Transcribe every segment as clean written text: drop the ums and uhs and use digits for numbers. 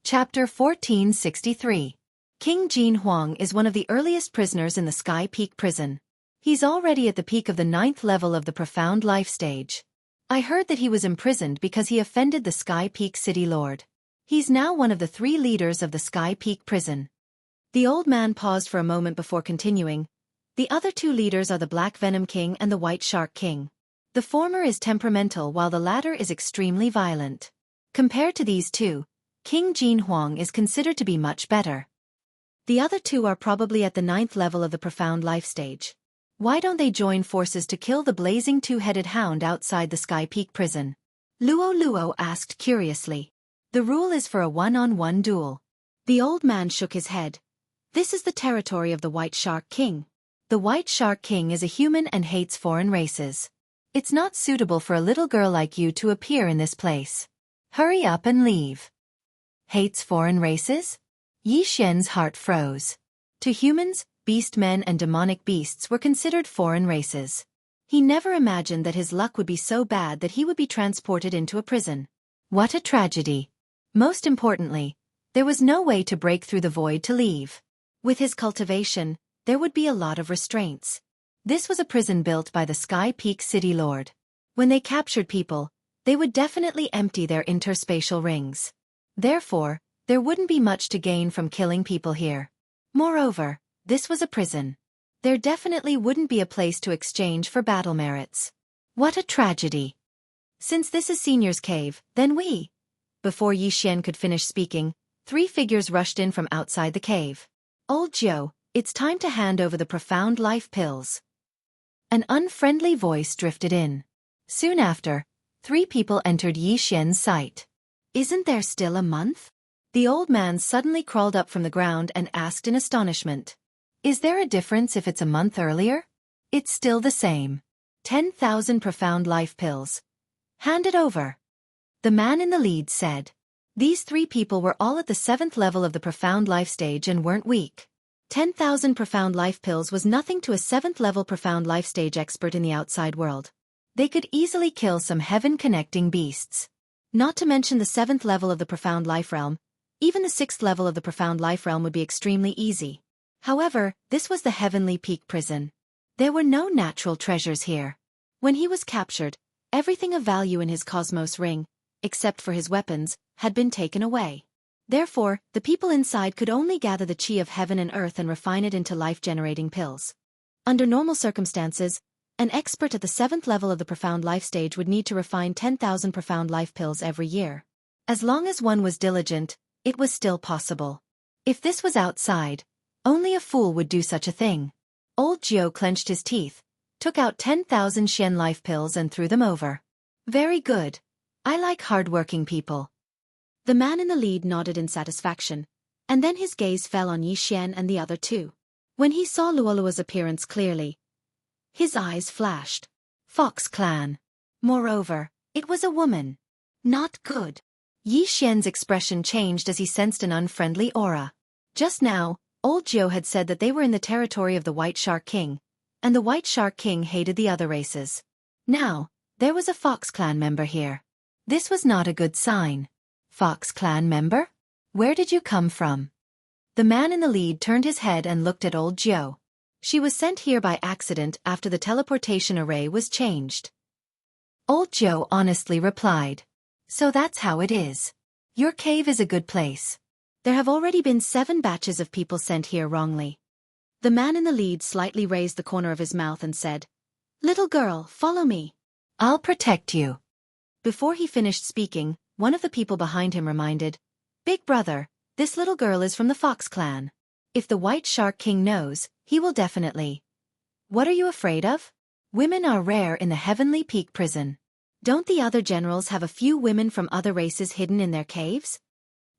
Chapter 1463. King Jianghu is one of the earliest prisoners in the Sky Peak prison. He's already at the peak of the 9th level of the Profound Life stage. I heard that he was imprisoned because he offended the Sky Peak City Lord. He's now one of the 3 leaders of the Sky Peak prison. The old man paused for a moment before continuing. The other 2 leaders are the Black Venom King and the White Shark King. The former is temperamental while the latter is extremely violent. Compared to these 2, King Jianghu is considered to be much better. The other 2 are probably at the 9th level of the Profound Life stage. Why don't they join forces to kill the blazing 2-headed hound outside the Sky Peak prison? Luo asked curiously. The rule is for a one-on-one duel. The old man shook his head. This is the territory of the White Shark King. The White Shark King is a human and hates foreign races. It's not suitable for a little girl like you to appear in this place. Hurry up and leave. Hates foreign races? Xianxia's heart froze. To humans, beastmen and demonic beasts were considered foreign races. He never imagined that his luck would be so bad that he would be transported into a prison. What a tragedy. Most importantly, there was no way to break through the void to leave. With his cultivation, there would be a lot of restraints. This was a prison built by the Sky Peak City Lord. When they captured people, they would definitely empty their interspatial rings. Therefore, there wouldn't be much to gain from killing people here. Moreover, this was a prison. There definitely wouldn't be a place to exchange for battle merits. What a tragedy. Since this is Senior's Cave, then we... Before Xian could finish speaking, 3 figures rushed in from outside the cave. Old Jiu, it's time to hand over the Profound Life pills. An unfriendly voice drifted in. Soon after, 3 people entered Xian's sight. Isn't there still a month? The old man suddenly crawled up from the ground and asked in astonishment. Is there a difference if it's a month earlier? It's still the same. 10,000 Profound Life pills. Hand it over. The man in the lead said. These 3 people were all at the 7th level of the Profound Life stage and weren't weak. 10,000 Profound Life pills was nothing to a 7th level Profound Life stage expert in the outside world. They could easily kill some heaven-connecting beasts. Not to mention the 7th level of the Profound Life realm, even the 6th level of the Profound Life realm would be extremely easy. However, this was the Heavenly Peak prison. There were no natural treasures here. When he was captured, everything of value in his Cosmos ring, except for his weapons, had been taken away. Therefore, the people inside could only gather the chi of heaven and earth and refine it into life-generating pills. Under normal circumstances, an expert at the 7th level of the Profound Life stage would need to refine 10,000 Profound Life pills every year. As long as one was diligent, it was still possible. If this was outside, only a fool would do such a thing. Old Jiu clenched his teeth, took out 10,000 Xian life pills and threw them over. Very good. I like hard-working people. The man in the lead nodded in satisfaction, and then his gaze fell on Xian and the other 2. When he saw Luolua's appearance clearly, his eyes flashed. Fox Clan. Moreover, it was a woman. Not good. Xian's expression changed as he sensed an unfriendly aura. Just now, Old Jiu had said that they were in the territory of the White Shark King, and the White Shark King hated the other races. Now, there was a Fox Clan member here. This was not a good sign. Fox Clan member? Where did you come from? The man in the lead turned his head and looked at Old Jiu. She was sent here by accident after the teleportation array was changed. Old Jiu honestly replied. So that's how it is. Your cave is a good place. There have already been 7 batches of people sent here wrongly. The man in the lead slightly raised the corner of his mouth and said, Little girl, follow me. I'll protect you. Before he finished speaking, one of the people behind him reminded, Big brother, this little girl is from the Fox Clan. If the White Shark King knows, he will definitely. What are you afraid of? Women are rare in the Heavenly Peak prison. Don't the other generals have a few women from other races hidden in their caves?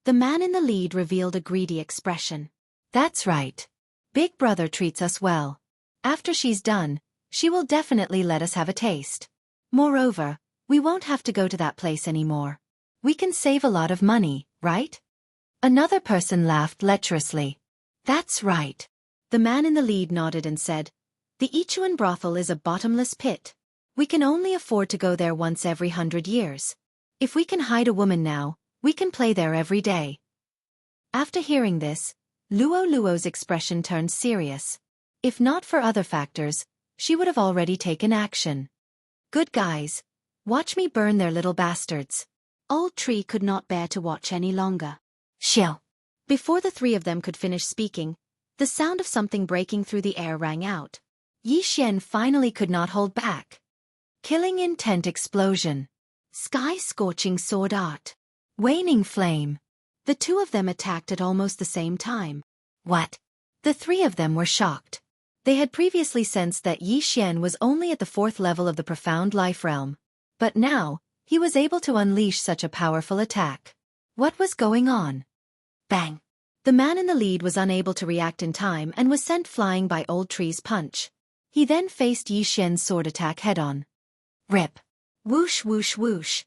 The man in the lead revealed a greedy expression. That's right. Big brother treats us well. After she's done, she will definitely let us have a taste. Moreover, we won't have to go to that place anymore. We can save a lot of money, right? Another person laughed lecherously. That's right. The man in the lead nodded and said, The Ichuan brothel is a bottomless pit. We can only afford to go there once every 100 years. If we can hide a woman now, we can play there every day. After hearing this, Luo's expression turned serious. If not for other factors, she would have already taken action. Good guys. Watch me burn their little bastards. Old Tree could not bear to watch any longer. Shill. Before the three of them could finish speaking, the sound of something breaking through the air rang out. Yi Xian finally could not hold back. Killing intent explosion. Sky-scorching sword art. Waning flame. The two of them attacked at almost the same time. What? The three of them were shocked. They had previously sensed that Yi Xian was only at the 4th level of the profound life realm. But now, he was able to unleash such a powerful attack. What was going on? Bang! The man in the lead was unable to react in time and was sent flying by Old Tree's punch. He then faced Yi Xian's sword attack head-on. Rip! Whoosh whoosh whoosh!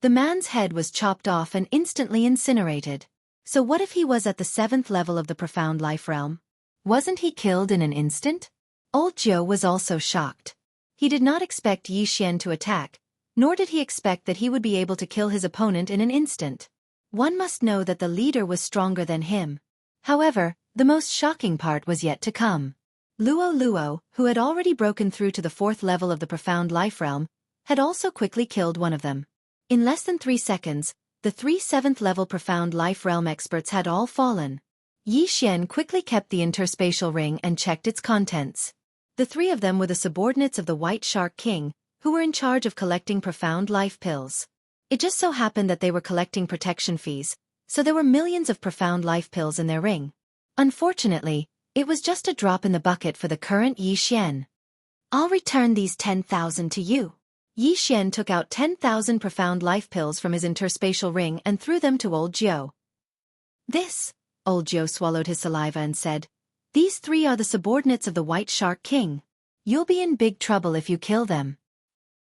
The man's head was chopped off and instantly incinerated. So what if he was at the 7th level of the profound life realm? Wasn't he killed in an instant? Old Jiu was also shocked. He did not expect Yi Xian to attack, nor did he expect that he would be able to kill his opponent in an instant. One must know that the leader was stronger than him. However, the most shocking part was yet to come. Luo, who had already broken through to the 4th level of the profound life realm, had also quickly killed one of them. In less than 3 seconds, the 3 7th level profound life realm experts had all fallen. Yi Xian quickly kept the interspatial ring and checked its contents. The three of them were the subordinates of the White Shark King, who were in charge of collecting profound life pills. It just so happened that they were collecting protection fees, so there were millions of profound life pills in their ring. Unfortunately, it was just a drop in the bucket for the current Yi Xian. I'll return these 10,000 to you. Yi Xian took out 10,000 profound life pills from his interspatial ring and threw them to Old Jiu. This, Old Jiu swallowed his saliva and said, these three are the subordinates of the White Shark King. You'll be in big trouble if you kill them.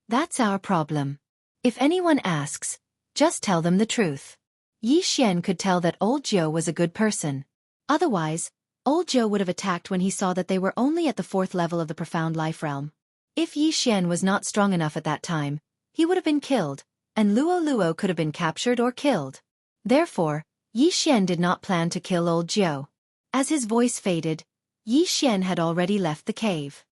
That's our problem. If anyone asks, just tell them the truth. Yi Xian could tell that Old Jiu was a good person. Otherwise, Old Jiu would have attacked when he saw that they were only at the 4th level of the profound life realm. If Yi Xian was not strong enough at that time, he would have been killed, and Luo could have been captured or killed. Therefore, Yi Xian did not plan to kill Old Jiu. As his voice faded, Yi Xian had already left the cave.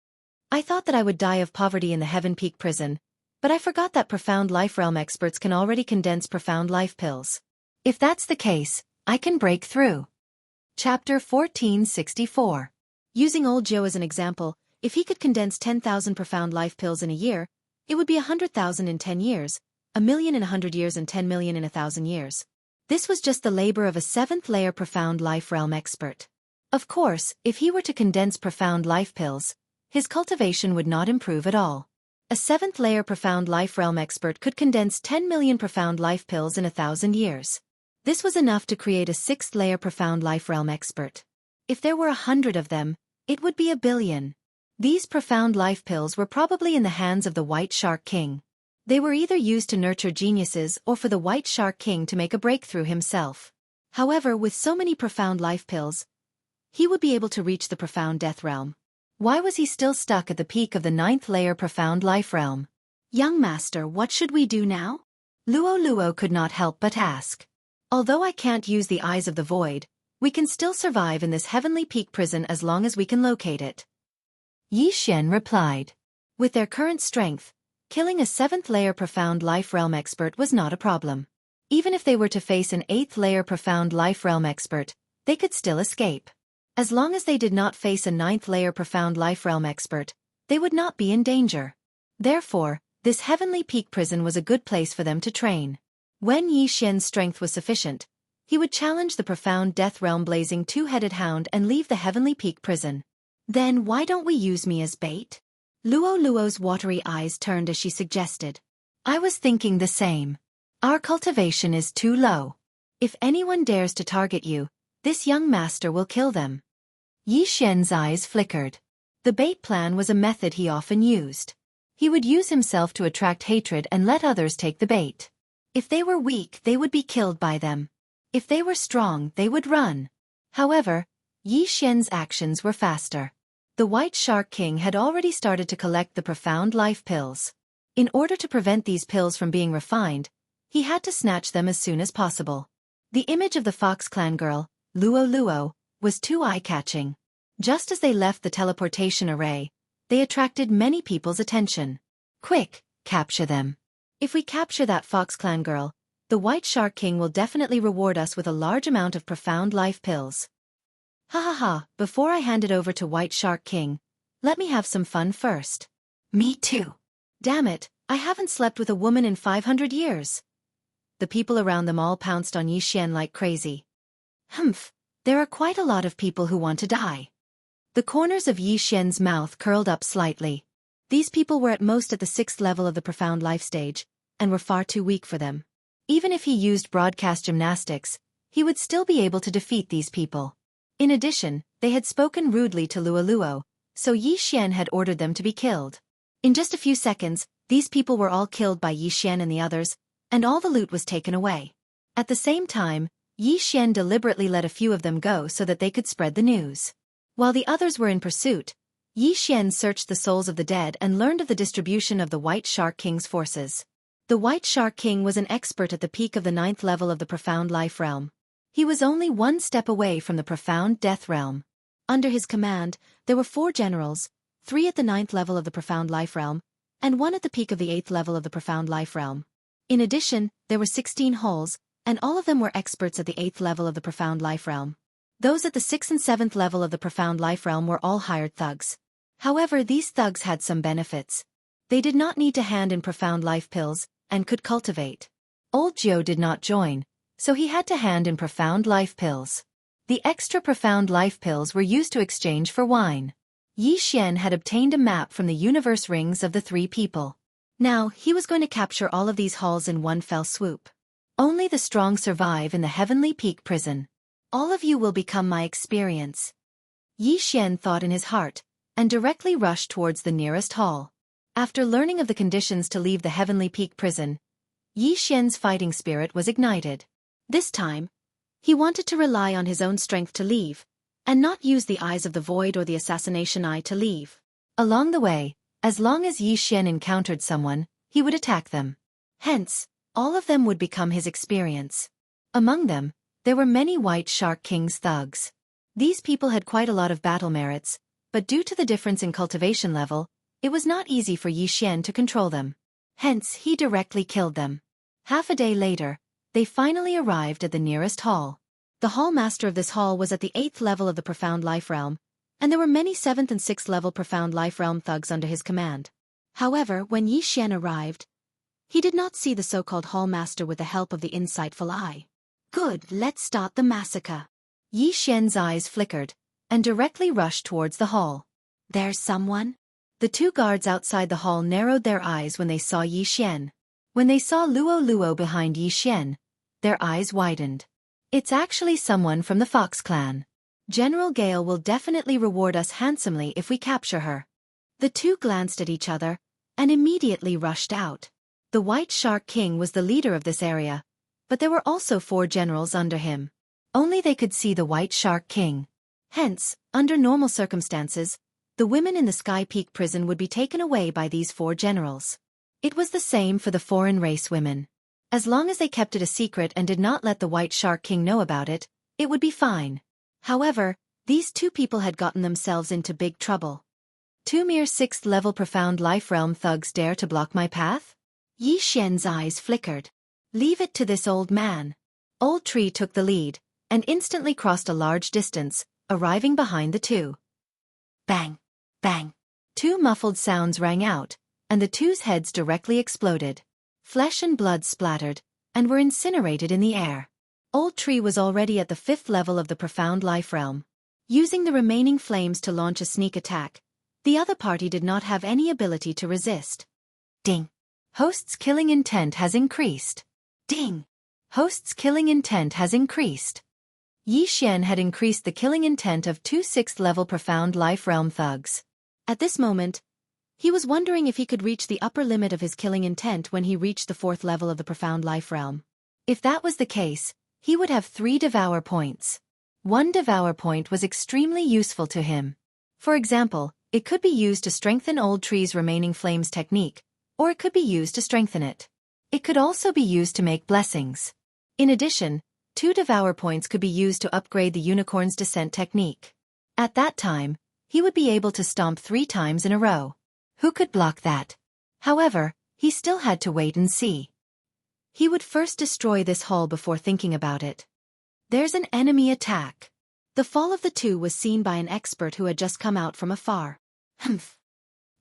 I thought that I would die of poverty in the Heaven Peak prison, but I forgot that profound life realm experts can already condense profound life pills. If that's the case, I can break through. Chapter 1464. Using Old Jiu as an example, if he could condense 10,000 profound life pills in a year, it would be 100,000 in 10 years, 1,000,000 in 100 years and 10 million in 1,000 years. This was just the labor of a 7th-layer profound life realm expert. Of course, if he were to condense profound life pills, his cultivation would not improve at all. A 7th-layer profound life realm expert could condense 10 million profound life pills in 1,000 years. This was enough to create a 6th-layer profound life realm expert. If there were 100 of them, it would be 1 billion. These profound life pills were probably in the hands of the White Shark King. They were either used to nurture geniuses or for the White Shark King to make a breakthrough himself. However, with so many profound life pills, he would be able to reach the profound death realm. Why was he still stuck at the peak of the 9th-layer profound life realm? Young master, what should we do now? Luo could not help but ask. Although I can't use the eyes of the void, we can still survive in this heavenly peak prison as long as we can locate it. Yi Xian replied. With their current strength, killing a 7th-layer profound life realm expert was not a problem. Even if they were to face an 8th-layer profound life realm expert, they could still escape. As long as they did not face a 9th-layer profound life realm expert, they would not be in danger. Therefore, this heavenly peak prison was a good place for them to train. When Yi Xian's strength was sufficient, he would challenge the profound death realm blazing two-headed hound and leave the heavenly peak prison. Then why don't we use me as bait? Luo's watery eyes turned as she suggested. I was thinking the same. Our cultivation is too low. If anyone dares to target you, this young master will kill them. Yi Xian's eyes flickered. The bait plan was a method he often used. He would use himself to attract hatred and let others take the bait. If they were weak, they would be killed by them. If they were strong, they would run. However, Yi Xian's actions were faster. The White Shark King had already started to collect the profound life pills. In order to prevent these pills from being refined, he had to snatch them as soon as possible. The image of the Fox Clan girl, Luo, was too eye-catching. Just as they left the teleportation array, they attracted many people's attention. Quick, capture them. If we capture that Fox Clan girl, the White Shark King will definitely reward us with a large amount of profound life pills. Ha ha ha, before I hand it over to White Shark King, let me have some fun first. Me too. Damn it, I haven't slept with a woman in 500 years. The people around them all pounced on Xian like crazy. Humph, there are quite a lot of people who want to die. The corners of Xian's mouth curled up slightly. These people were at most at the 6th level of the profound life stage, and were far too weak for them. Even if he used broadcast gymnastics, he would still be able to defeat these people. In addition, they had spoken rudely to Luo, so Xian had ordered them to be killed. In just a few seconds, these people were all killed by Xian and the others, and all the loot was taken away. At the same time, Xian deliberately let a few of them go so that they could spread the news. While the others were in pursuit, Xian searched the souls of the dead and learned of the distribution of the White Shark King's forces. The White Shark King was an expert at the peak of the 9th level of the Profound Life Realm. He was only one step away from the Profound Death Realm. Under his command, there were 4 generals, 3 at the 9th level of the Profound Life Realm, and 1 at the peak of the 8th level of the Profound Life Realm. In addition, there were 16 hulls, and all of them were experts at the 8th level of the Profound Life Realm. Those at the 6th and 7th level of the Profound Life Realm were all hired thugs. However, these thugs had some benefits. They did not need to hand in profound life pills, and could cultivate. Old Joe did not join, so he had to hand in profound life pills. The extra profound life pills were used to exchange for wine. Xian had obtained a map from the universe rings of the 3 people. Now, he was going to capture all of these halls in one fell swoop. Only the strong survive in the Heavenly Peak prison. All of you will become my experience. Xian thought in his heart, and directly rushed towards the nearest hall. After learning of the conditions to leave the Heavenly Peak prison, Xian's fighting spirit was ignited. This time, he wanted to rely on his own strength to leave, and not use the Eyes of the Void or the Assassination Eye to leave. Along the way, as long as Xian encountered someone, he would attack them. Hence, all of them would become his experience. Among them, there were many White Shark King's thugs. These people had quite a lot of battle merits, but due to the difference in cultivation level, it was not easy for Xian to control them. Hence, he directly killed them. Half a day later, they finally arrived at the nearest hall. The hall master of this hall was at the 8th level of the Profound Life Realm, and there were many 7th and 6th level Profound Life Realm thugs under his command. However, when Xian arrived, he did not see the so-called hall master with the help of the insightful eye. Good, let's start the massacre. Xian's eyes flickered, and directly rushed towards the hall. There's someone? The 2 guards outside the hall narrowed their eyes when they saw Xian. When they saw Luo behind Xian, their eyes widened. It's actually someone from the Fox clan. General Gale will definitely reward us handsomely if we capture her. The 2 glanced at each other, and immediately rushed out. The White Shark King was the leader of this area, but there were also 4 generals under him. Only they could see the White Shark King. Hence, under normal circumstances, the women in the Sky Peak prison would be taken away by these 4 generals. It was the same for the foreign race women. As long as they kept it a secret and did not let the White Shark King know about it, it would be fine. However, these 2 people had gotten themselves into big trouble. 2 mere 6th level Profound Life Realm thugs dare to block my path? Xian's eyes flickered. Leave it to this old man. Old Tree took the lead, and instantly crossed a large distance, arriving behind the 2. Bang! Bang! 2 muffled sounds rang out, and the 2's heads directly exploded. Flesh and blood splattered, and were incinerated in the air. Old Tree was already at the 5th level of the Profound Life Realm. Using the remaining flames to launch a sneak attack, the other party did not have any ability to resist. Ding! Host's killing intent has increased. Ding! Host's killing intent has increased. Xian had increased the killing intent of 2 6th level Profound Life Realm thugs. At this moment, he was wondering if he could reach the upper limit of his killing intent when he reached the 4th level of the Profound Life Realm. If that was the case, he would have 3 Devour points. 1 Devour point was extremely useful to him. For example, it could be used to strengthen Old Tree's remaining flames technique, or it could be used to strengthen it. It could also be used to make blessings. In addition, 2 devour points could be used to upgrade the unicorn's descent technique. At that time, he would be able to stomp 3 times in a row. Who could block that? However, he still had to wait and see. He would first destroy this hall before thinking about it. There's an enemy attack. The fall of the two was seen by an expert who had just come out from afar. Humph.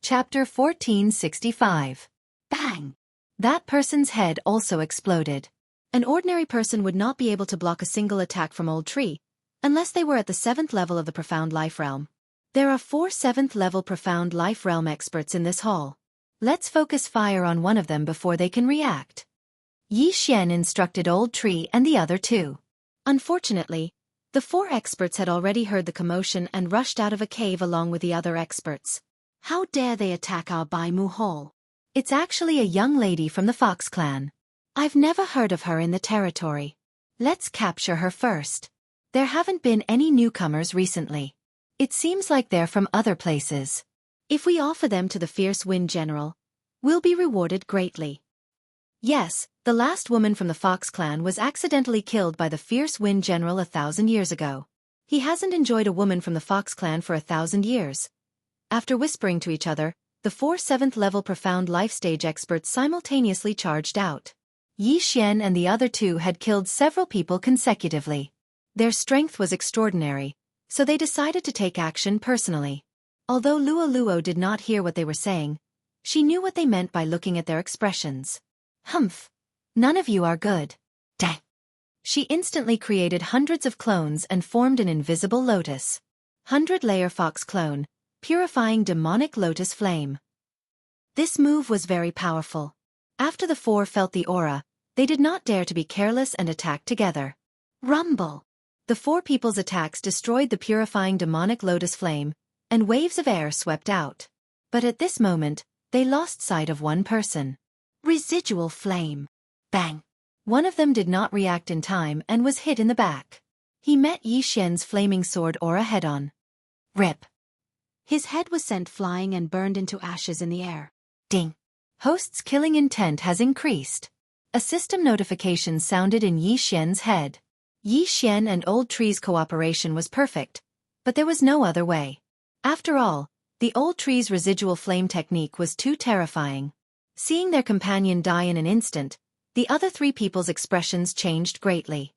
Chapter 1465. Bang! That person's head also exploded. An ordinary person would not be able to block a single attack from Old Tree, unless they were at the 7th level of the Profound Life Realm. There are 4 7th level Profound Life Realm experts in this hall. Let's focus fire on one of them before they can react. Yi Xian instructed Old Tree and the other 2. Unfortunately, the 4 experts had already heard the commotion and rushed out of a cave along with the other experts. How dare they attack our Bai Mu Hall? It's actually a young lady from the Fox clan. I've never heard of her in the territory. Let's capture her first. There haven't been any newcomers recently. It seems like they're from other places. If we offer them to the Fierce Wind General, we'll be rewarded greatly. Yes, the last woman from the Fox clan was accidentally killed by the Fierce Wind General 1,000 years ago. He hasn't enjoyed a woman from the Fox clan for 1,000 years. After whispering to each other, the 4 7th level Profound Life Stage experts simultaneously charged out. Yi Xian and the other 2 had killed several people consecutively. Their strength was extraordinary, so they decided to take action personally. Although Luo Luo did not hear what they were saying, she knew what they meant by looking at their expressions. Humph! None of you are good. Dang! She instantly created hundreds of clones and formed an invisible lotus. 100-layer fox clone, purifying demonic lotus flame. This move was very powerful. After the 4 felt the aura, they did not dare to be careless and attacked together. Rumble! The 4 people's attacks destroyed the purifying demonic lotus flame, and waves of air swept out. But at this moment, they lost sight of one person. Residual flame. Bang! One of them did not react in time and was hit in the back. He met Yi Xian's flaming sword aura head-on. Rip! His head was sent flying and burned into ashes in the air. Ding! Host's killing intent has increased. A system notification sounded in Yi Xian's head. Yi Xian and Old Tree's cooperation was perfect, but there was no other way. After all, the Old Tree's residual flame technique was too terrifying. Seeing their companion die in an instant, the other 3 people's expressions changed greatly.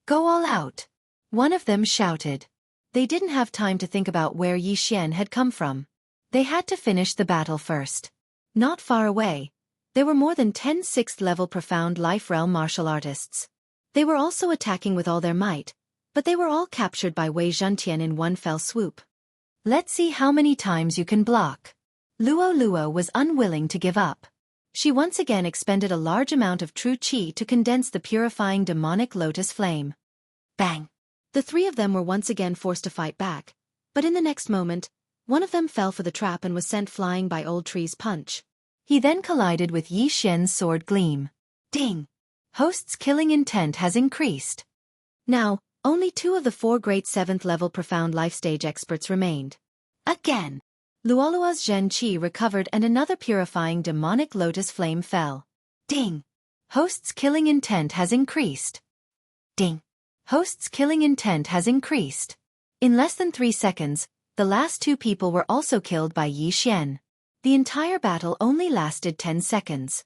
Go all out! One of them shouted. They didn't have time to think about where Yi Xian had come from. They had to finish the battle first. Not far away, there were more than 10 6th-level Profound Life Realm martial artists. They were also attacking with all their might, but they were all captured by Wei Zhentian in one fell swoop. Let's see how many times you can block. Luo Luo was unwilling to give up. She once again expended a large amount of true qi to condense the purifying demonic lotus flame. Bang! The 3 of them were once again forced to fight back, but in the next moment, one of them fell for the trap and was sent flying by Old Tree's punch. He then collided with Yi Xian's sword gleam. Ding! Host's killing intent has increased. Now, only 2 of the 4 great 7th-level Profound Life Stage experts remained. Again! Luolua's Zhen Qi recovered and another purifying demonic lotus flame fell. Ding! Host's killing intent has increased. Ding! Host's killing intent has increased. In less than 3 seconds, the last 2 people were also killed by Yi Xian. The entire battle only lasted 10 seconds.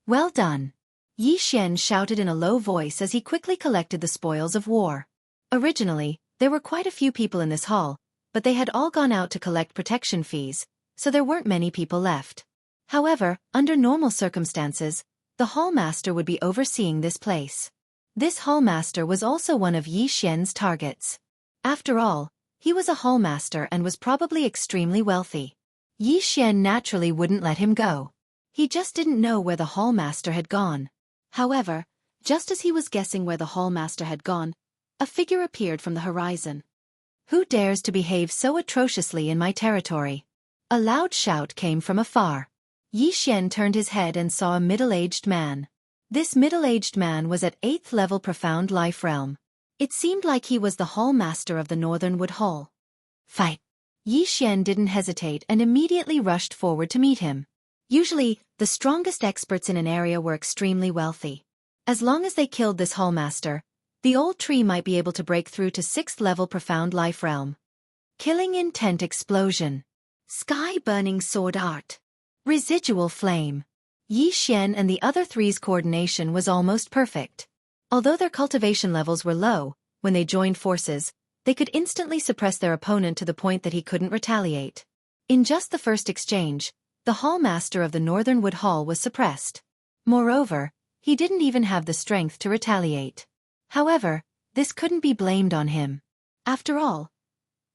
Well done! Yi Xian shouted in a low voice as he quickly collected the spoils of war. Originally, there were quite a few people in this hall, but they had all gone out to collect protection fees, so there weren't many people left. However, under normal circumstances, the hall master would be overseeing this place. This hall master was also one of Yi Xian's targets. After all, he was a hall master and was probably extremely wealthy. Yi Xian naturally wouldn't let him go. He just didn't know where the hall master had gone. However, just as he was guessing where the hall master had gone, a figure appeared from the horizon. Who dares to behave so atrociously in my territory? A loud shout came from afar. Yi Xian turned his head and saw a middle-aged man. This middle-aged man was at 8th level Profound Life Realm. It seemed like he was the hall master of the Northern Wood Hall. Fight! Yi Xian didn't hesitate and immediately rushed forward to meet him. Usually, the strongest experts in an area were extremely wealthy. As long as they killed this hall master, The old tree might be able to break through to 6th level profound life realm. Killing intent explosion. Sky-burning sword art. Residual flame. Yi Xian and the other three's coordination was almost perfect. Although their cultivation levels were low, when they joined forces, they could instantly suppress their opponent to the point that he couldn't retaliate. In just the first exchange, the hall master of the Northern Wood Hall was suppressed. Moreover, he didn't even have the strength to retaliate. However, this couldn't be blamed on him. After all,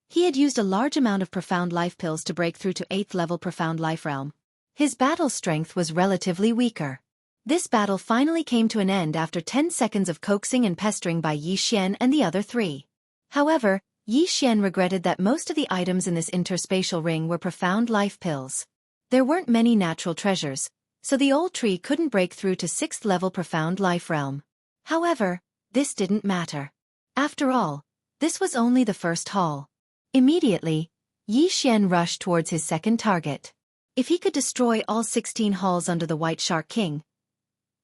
he had used a large amount of profound life pills to break through to 8th level profound life realm. His battle strength was relatively weaker. This battle finally came to an end after 10 seconds of coaxing and pestering by Yi Xian and the other three. However, Yi Xian regretted that most of the items in this interspatial ring were profound life pills. There weren't many natural treasures, so the old tree couldn't break through to 6th level profound life realm. However, this didn't matter. After all, this was only the first hall. Immediately, Yi Xian rushed towards his second target. If he could destroy all 16 halls under the White Shark King,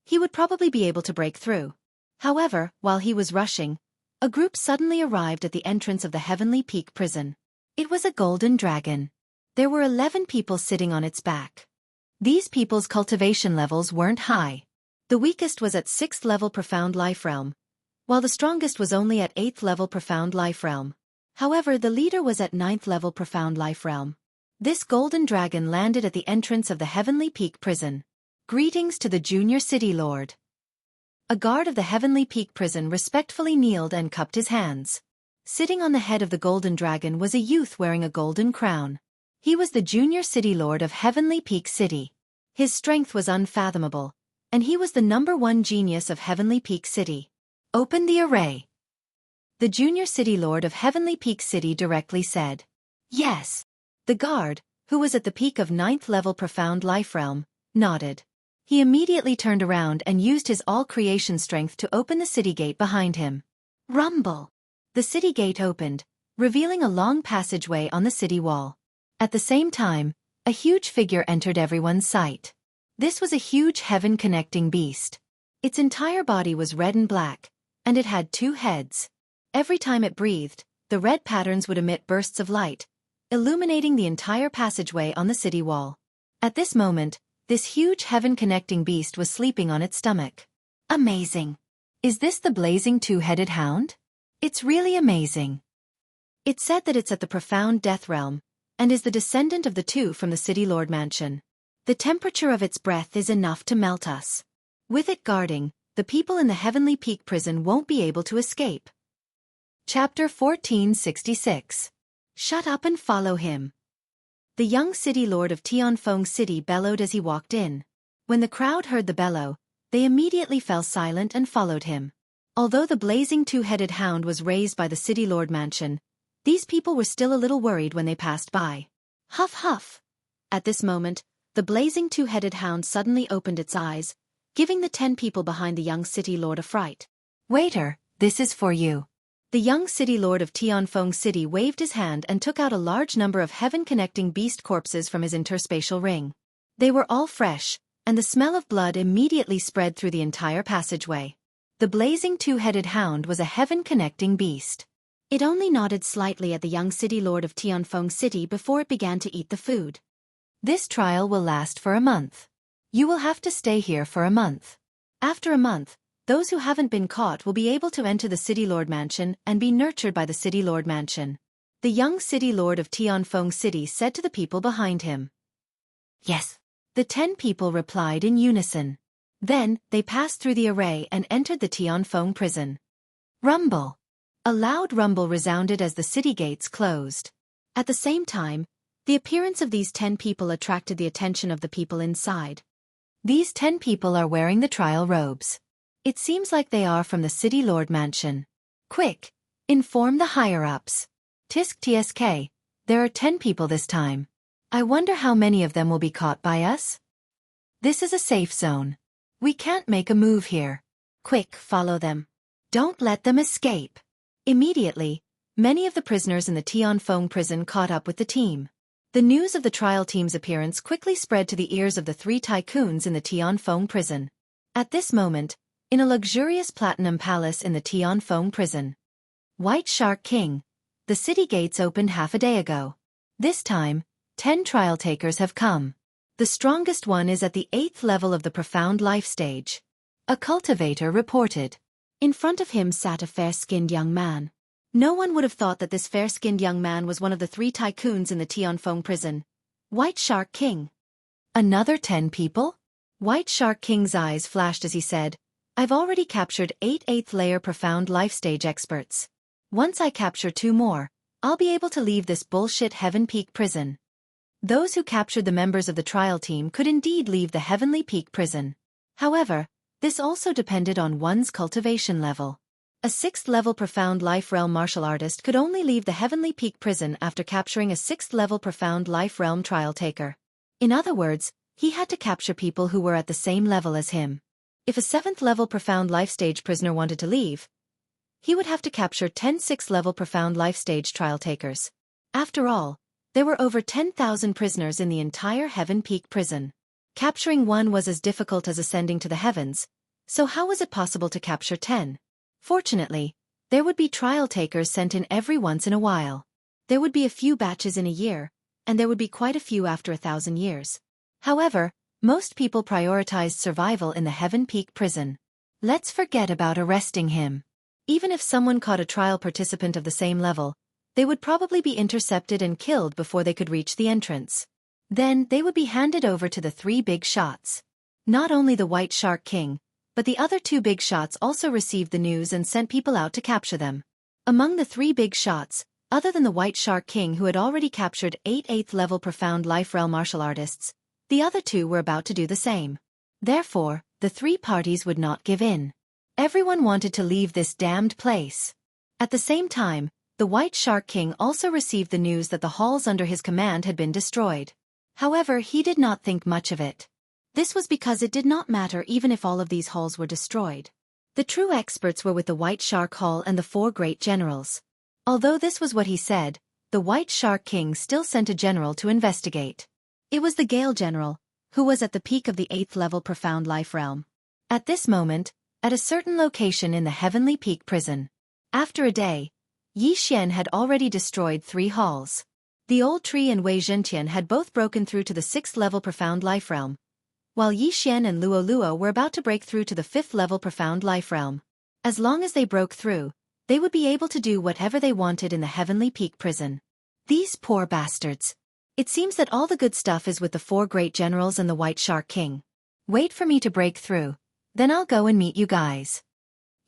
he would probably be able to break through. However, while he was rushing, a group suddenly arrived at the entrance of the Heavenly Peak prison. It was a golden dragon. There were 11 people sitting on its back. These people's cultivation levels weren't high. The weakest was at 6th level profound life realm, while the strongest was only at 8th level profound life realm. However, the leader was at 9th level profound life realm. This golden dragon landed at the entrance of the Heavenly Peak prison. Greetings to the Junior City Lord. A guard of the Heavenly Peak prison respectfully kneeled and cupped his hands. Sitting on the head of the golden dragon was a youth wearing a golden crown. He was the Junior City Lord of Heavenly Peak City. His strength was unfathomable, and he was the #1 genius of Heavenly Peak City. Open the array. The Junior City Lord of Heavenly Peak City directly said. Yes. The guard, who was at the peak of 9th level profound life realm, nodded. He immediately turned around and used his all-creation strength to open the city gate behind him. Rumble! The city gate opened, revealing a long passageway on the city wall. At the same time, a huge figure entered everyone's sight. This was a huge heaven-connecting beast. Its entire body was red and black, and it had 2 heads. Every time it breathed, the red patterns would emit bursts of light, illuminating the entire passageway on the city wall. At this moment, this huge heaven-connecting beast was sleeping on its stomach. Amazing! Is this the blazing 2-headed hound? It's really amazing. It's said that it's at the profound death realm, and is the descendant of the 2 from the City Lord Mansion. The temperature of its breath is enough to melt us. With it guarding, the people in the Heavenly Peak prison won't be able to escape. Chapter 1466. Shut up and follow him. The young city lord of Tianfeng City bellowed as he walked in. When the crowd heard the bellow, they immediately fell silent and followed him. Although the blazing 2-headed hound was raised by the City Lord Mansion, these people were still a little worried when they passed by. Huff huff! At this moment, the blazing 2-headed hound suddenly opened its eyes, giving the 10 people behind the young city lord a fright. Waiter, this is for you. The young city lord of Tianfeng City waved his hand and took out a large number of heaven-connecting beast corpses from his interspatial ring. They were all fresh, and the smell of blood immediately spread through the entire passageway. The blazing 2-headed hound was a heaven-connecting beast. It only nodded slightly at the young city lord of Tianfeng City before it began to eat the food. This trial will last for a month. You will have to stay here for a month. After a month, those who haven't been caught will be able to enter the City Lord Mansion and be nurtured by the City Lord Mansion. The young City Lord of Tianfeng City said to the people behind him. Yes. The 10 people replied in unison. Then, they passed through the array and entered the Tianfeng prison. Rumble! A loud rumble resounded as the city gates closed. At the same time, the appearance of these 10 people attracted the attention of the people inside. These 10 people are wearing the trial robes. It seems like they are from the City Lord Mansion. Quick! Inform the higher-ups. Tisk tsk, there are 10 people this time. I wonder how many of them will be caught by us? This is a safe zone. We can't make a move here. Quick, follow them. Don't let them escape. Immediately, many of the prisoners in the Tianfeng prison caught up with the team. The news of the trial team's appearance quickly spread to the ears of the 3 tycoons in the Tianfeng prison. At this moment, in a luxurious platinum palace in the Tianfeng prison. White Shark King. The city gates opened half a day ago. This time, 10 trial takers have come. The strongest one is at the 8th level of the profound life stage. A cultivator reported. In front of him sat a fair-skinned young man. No one would have thought that this fair-skinned young man was one of the 3 tycoons in the Tianfeng prison. White Shark King. Another 10 people? White Shark King's eyes flashed as he said, I've already captured 8 8th layer profound life stage experts. Once I capture 2 more, I'll be able to leave this bullshit Heaven Peak prison. Those who captured the members of the trial team could indeed leave the Heavenly Peak prison. However, this also depended on one's cultivation level. A 6th level profound life realm martial artist could only leave the Heavenly Peak prison after capturing a 6th level profound life realm trial taker. In other words, he had to capture people who were at the same level as him. If a 7th level profound life stage prisoner wanted to leave, he would have to capture 10 6th level profound life stage trial takers. After all, there were over 10,000 prisoners in the entire Heaven Peak prison. Capturing one was as difficult as ascending to the heavens, so how was it possible to capture 10? Fortunately, there would be trial takers sent in every once in a while. There would be a few batches in a year, and there would be quite a few after 1,000 years. However, most people prioritized survival in the Heaven Peak prison. Let's forget about arresting him. Even if someone caught a trial participant of the same level, they would probably be intercepted and killed before they could reach the entrance. Then they would be handed over to the 3 big shots. Not only the White Shark King, but the other 2 big shots also received the news and sent people out to capture them. Among the 3 big shots, other than the White Shark King who had already captured 8 8th level profound life realm martial artists, the other 2 were about to do the same. Therefore, the 3 parties would not give in. Everyone wanted to leave this damned place. At the same time, the White Shark King also received the news that the halls under his command had been destroyed. However, he did not think much of it. This was because it did not matter even if all of these halls were destroyed. The true experts were with the White Shark Hall and the 4 great generals. Although this was what he said, the White Shark King still sent a general to investigate. It was the Gale General, who was at the peak of the 8th level profound life realm. At this moment, at a certain location in the Heavenly Peak prison. After a day, Xianxia had already destroyed 3 halls. The Old Tree and Wei Zhentian had both broken through to the 6th level profound life realm, while Xian and Luo were about to break through to the 5th level profound life realm. As long as they broke through, they would be able to do whatever they wanted in the Heavenly Peak prison. These poor bastards. It seems that all the good stuff is with the 4 great generals and the White Shark King. Wait for me to break through, then I'll go and meet you guys.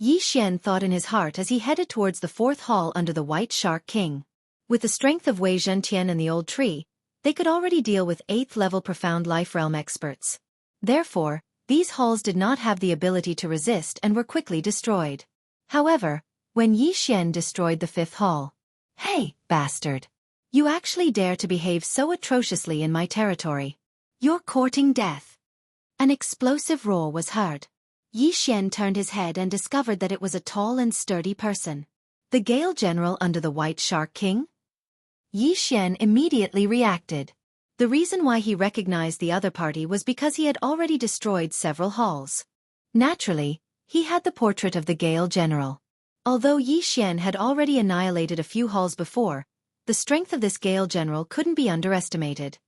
Xian thought in his heart as he headed towards the 4th hall under the White Shark King. With the strength of Wei Zhentian and the Old Tree, they could already deal with 8th level profound life realm experts. Therefore, these halls did not have the ability to resist and were quickly destroyed. However, when Xian destroyed the 5th hall, "Hey, bastard! You actually dare to behave so atrociously in my territory. You're courting death." An explosive roar was heard. Xian turned his head and discovered that it was a tall and sturdy person. The Gale General under the White Shark King? Xian immediately reacted. The reason why he recognized the other party was because he had already destroyed several halls. Naturally, he had the portrait of the Gale General. Although Xian had already annihilated a few halls before, the strength of this Gale General couldn't be underestimated.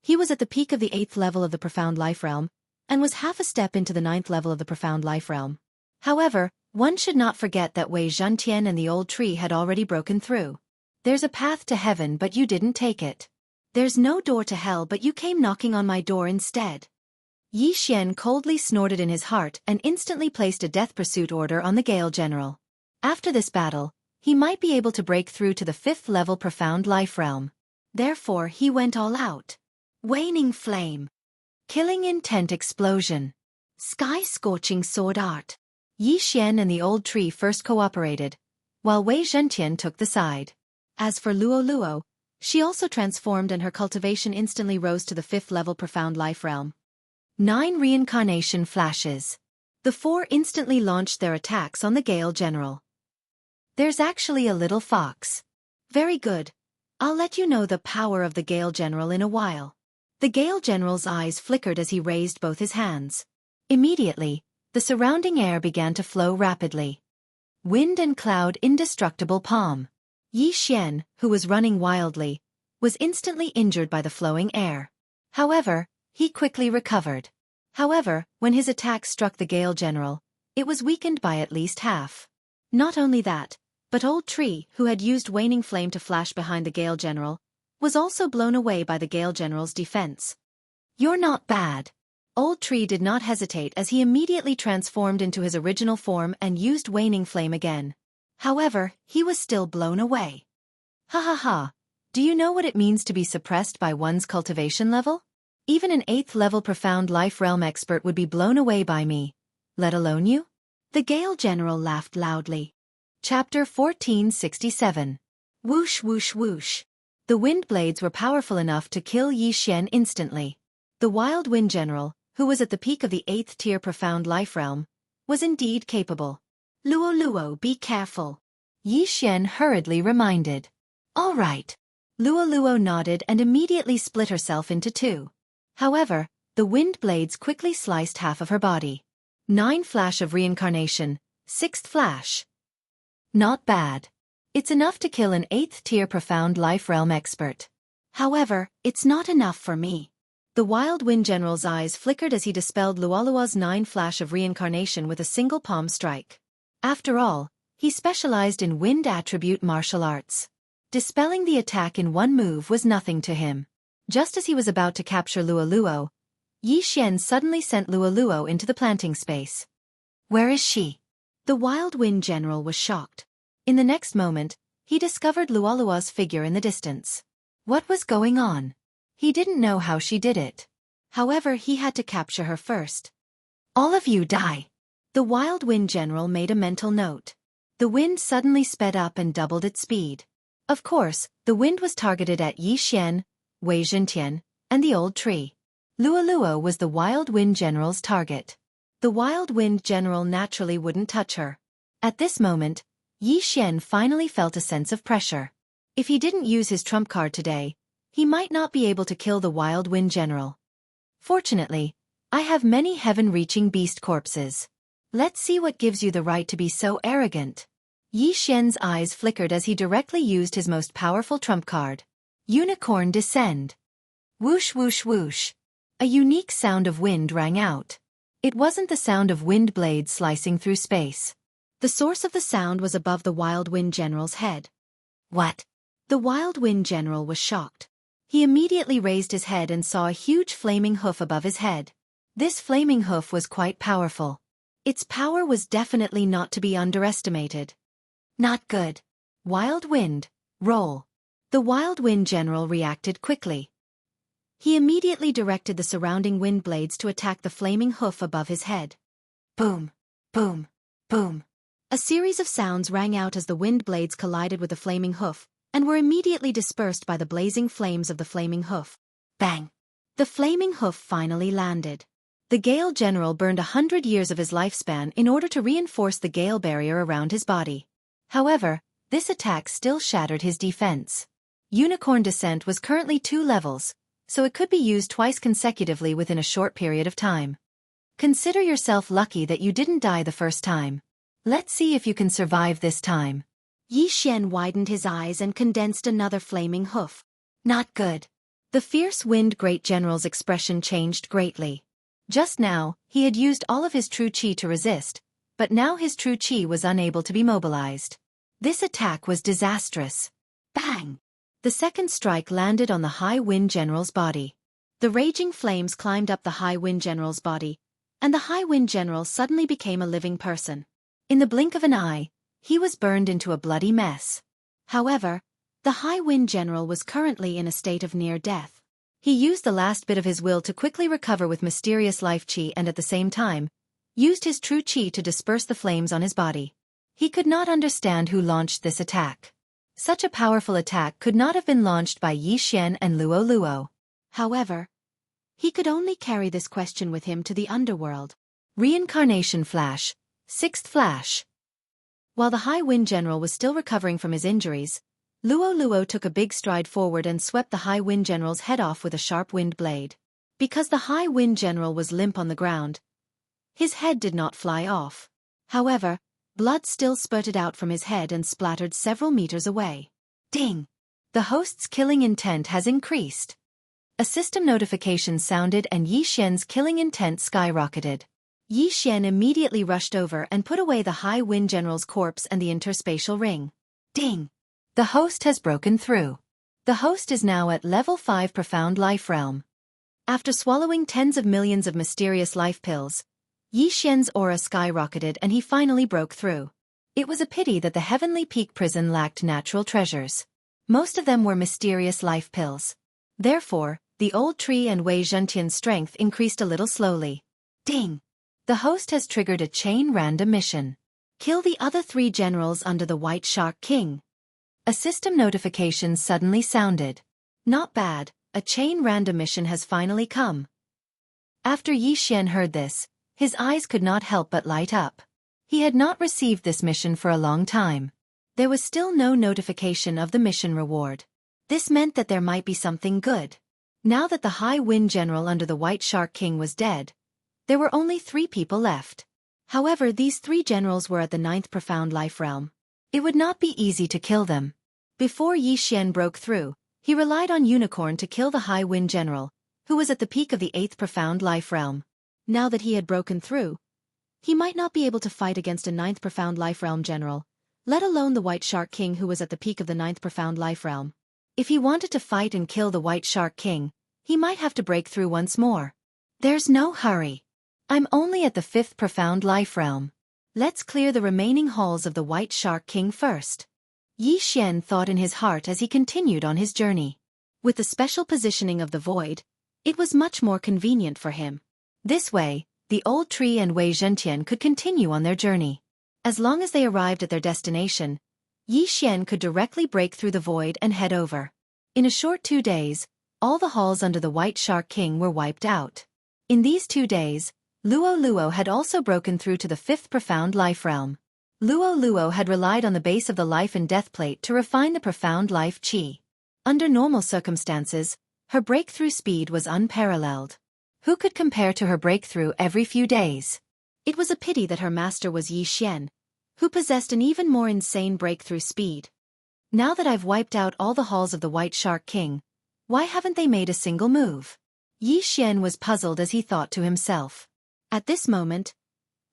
He was at the peak of the 8th level of the Profound Life Realm, and was half a step into the 9th level of the Profound Life Realm. However, one should not forget that Wei Zhentian and the Old Tree had already broken through. There's a path to heaven but you didn't take it. There's no door to hell but you came knocking on my door instead. Xian coldly snorted in his heart and instantly placed a death pursuit order on the Gale General. After this battle, he might be able to break through to the 5th level Profound Life Realm. Therefore he went all out. Waning flame. Killing intent explosion. Sky-scorching sword art. Xian and the Old Tree first cooperated, while Wei Zhentian took the side. As for Luo, she also transformed and her cultivation instantly rose to the 5th level Profound Life Realm. 9 reincarnation flashes. The 4 instantly launched their attacks on the Gale General. There's actually a little fox. Very good. I'll let you know the power of the Gale General in a while. The Gale General's eyes flickered as he raised both his hands. Immediately, The surrounding air began to flow rapidly. Wind and cloud indestructible palm. Yi Xian, who was running wildly, was instantly injured by the flowing air. However, he quickly recovered. However, when his attack struck the Gale General, it was weakened by at least half. Not only that, but Old Tree, who had used Waning Flame to flash behind the Gale General, was also blown away by the Gale General's defense. "You're not bad." Old Tree did not hesitate as he immediately transformed into his original form and used Waning Flame again. However, he was still blown away. "Ha ha ha. Do you know what it means to be suppressed by one's cultivation level? Even an 8th level Profound Life Realm expert would be blown away by me, let alone you?" The Gale General laughed loudly. Chapter 1467. Whoosh whoosh whoosh. The wind blades were powerful enough to kill Yi Xian instantly. The Wild Wind General, who was at the peak of the 8th tier Profound Life Realm, was indeed capable. "Luo Luo, be careful," Yi Xian hurriedly reminded. "All right." Luo Luo nodded and immediately split herself into two. However, the wind blades quickly sliced half of her body. 9 Flash of Reincarnation, 6th Flash. Not bad. It's enough to kill an 8th tier Profound Life Realm expert. However, it's not enough for me. The Wild Wind General's eyes flickered as he dispelled Luolua's 9 Flash of Reincarnation with a single palm strike. After all, he specialized in wind attribute martial arts. Dispelling the attack in one move was nothing to him. Just as he was about to capture Luoluo, Yi Xian suddenly sent Luoluo into the planting space. "Where is she?" The Wild Wind General was shocked. In the next moment, he discovered Luolua's figure in the distance. What was going on? He didn't know how she did it. However, he had to capture her first. "All of you die." The Wild Wind General made a mental note. The wind suddenly sped up and doubled its speed. Of course, the wind was targeted at Yi Xian, Wei Zhentian, and the Old Tree. Luoluo was the Wild Wind General's target. The Wild Wind General naturally wouldn't touch her. At this moment, Yi Xian finally felt a sense of pressure. If he didn't use his trump card today, he might not be able to kill the Wild Wind General. Fortunately, I have many heaven-reaching beast corpses. Let's see what gives you the right to be so arrogant. Yi Xian's eyes flickered as he directly used his most powerful trump card. Unicorn Descend. Whoosh whoosh whoosh. A unique sound of wind rang out. It wasn't the sound of wind blades slicing through space. The source of the sound was above the Wild Wind General's head. What? The Wild Wind General was shocked. He immediately raised his head and saw a huge flaming hoof above his head. This flaming hoof was quite powerful. Its power was definitely not to be underestimated. Not good. Wild Wind, roll. The Wild Wind General reacted quickly. He immediately directed the surrounding wind blades to attack the flaming hoof above his head. Boom, boom, boom. A series of sounds rang out as the wind blades collided with the flaming hoof, and were immediately dispersed by the blazing flames of the flaming hoof. Bang! The flaming hoof finally landed. The Gale General burned 100 years of his lifespan in order to reinforce the Gale barrier around his body. However, this attack still shattered his defense. Unicorn Descent was currently 2 levels, so it could be used twice consecutively within a short period of time. Consider yourself lucky that you didn't die the first time. Let's see if you can survive this time. Yi Xian widened his eyes and condensed another flaming hoof. Not good. The fierce Wind Great General's expression changed greatly. Just now, he had used all of his true chi to resist, but now his true chi was unable to be mobilized. This attack was disastrous. Bang! The second strike landed on the High Wind General's body. The raging flames climbed up the High Wind General's body, and the High Wind General suddenly became a living person. In the blink of an eye, he was burned into a bloody mess. However, the High Wind General was currently in a state of near death. He used the last bit of his will to quickly recover with mysterious life chi and at the same time, used his true chi to disperse the flames on his body. He could not understand who launched this attack. Such a powerful attack could not have been launched by Yi Xian and Luo Luo. However, he could only carry this question with him to the underworld. Reincarnation Flash, 6th Flash. While the High Wind General was still recovering from his injuries, Luo Luo took a big stride forward and swept the High Wind General's head off with a sharp wind blade. Because the High Wind General was limp on the ground, His head did not fly off. However, blood still spurted out from his head and splattered several meters away. Ding! The host's killing intent has increased. A system notification sounded and Yi Xian's killing intent skyrocketed. Yi Xian immediately rushed over and put away the High Wind General's corpse and the interspatial ring. Ding! The host has broken through. The host is now at level 5 Profound Life Realm. After swallowing tens of millions of mysterious life pills, Yi Xian's aura skyrocketed and he finally broke through. It was a pity that the Heavenly Peak prison lacked natural treasures. Most of them were mysterious life pills. Therefore, the old tree and Wei Zhentian's strength increased a little slowly. Ding! The host has triggered a chain random mission. Kill the other 3 generals under the White Shark King. A system notification suddenly sounded. Not bad, a chain random mission has finally come. After Yi Xian heard this, his eyes could not help but light up. He had not received this mission for a long time. There was still no notification of the mission reward. This meant that there might be something good. Now that the High Wind General under the White Shark King was dead, there were only 3 people left. However, these 3 generals were at the 9th Profound Life Realm. It would not be easy to kill them. Before Yi Xian broke through, he relied on Unicorn to kill the High Wind General, who was at the peak of the 8th Profound Life Realm. Now that he had broken through, he might not be able to fight against a 9th Profound Life Realm general, let alone the White Shark King who was at the peak of the 9th Profound Life Realm. If he wanted to fight and kill the White Shark King, he might have to break through once more. There's no hurry. I'm only at the 5th Profound Life Realm. Let's clear the remaining halls of the White Shark King first. Yi Xian thought in his heart as he continued on his journey. With the special positioning of the void, it was much more convenient for him. This way, the old tree and Wei Zhentian could continue on their journey. As long as they arrived at their destination, Yi Xian could directly break through the void and head over. In a short 2 days, all the halls under the White Shark King were wiped out. In these 2 days, Luo had also broken through to the 5th Profound Life Realm. Luo had relied on the base of the Life and Death Plate to refine the Profound Life Qi. Under normal circumstances, her breakthrough speed was unparalleled. Who could compare to her breakthrough every few days? It was a pity that her master was Yi Xian, who possessed an even more insane breakthrough speed. Now that I've wiped out all the halls of the White Shark King, why haven't they made a single move? Yi Xian was puzzled as he thought to himself. At this moment,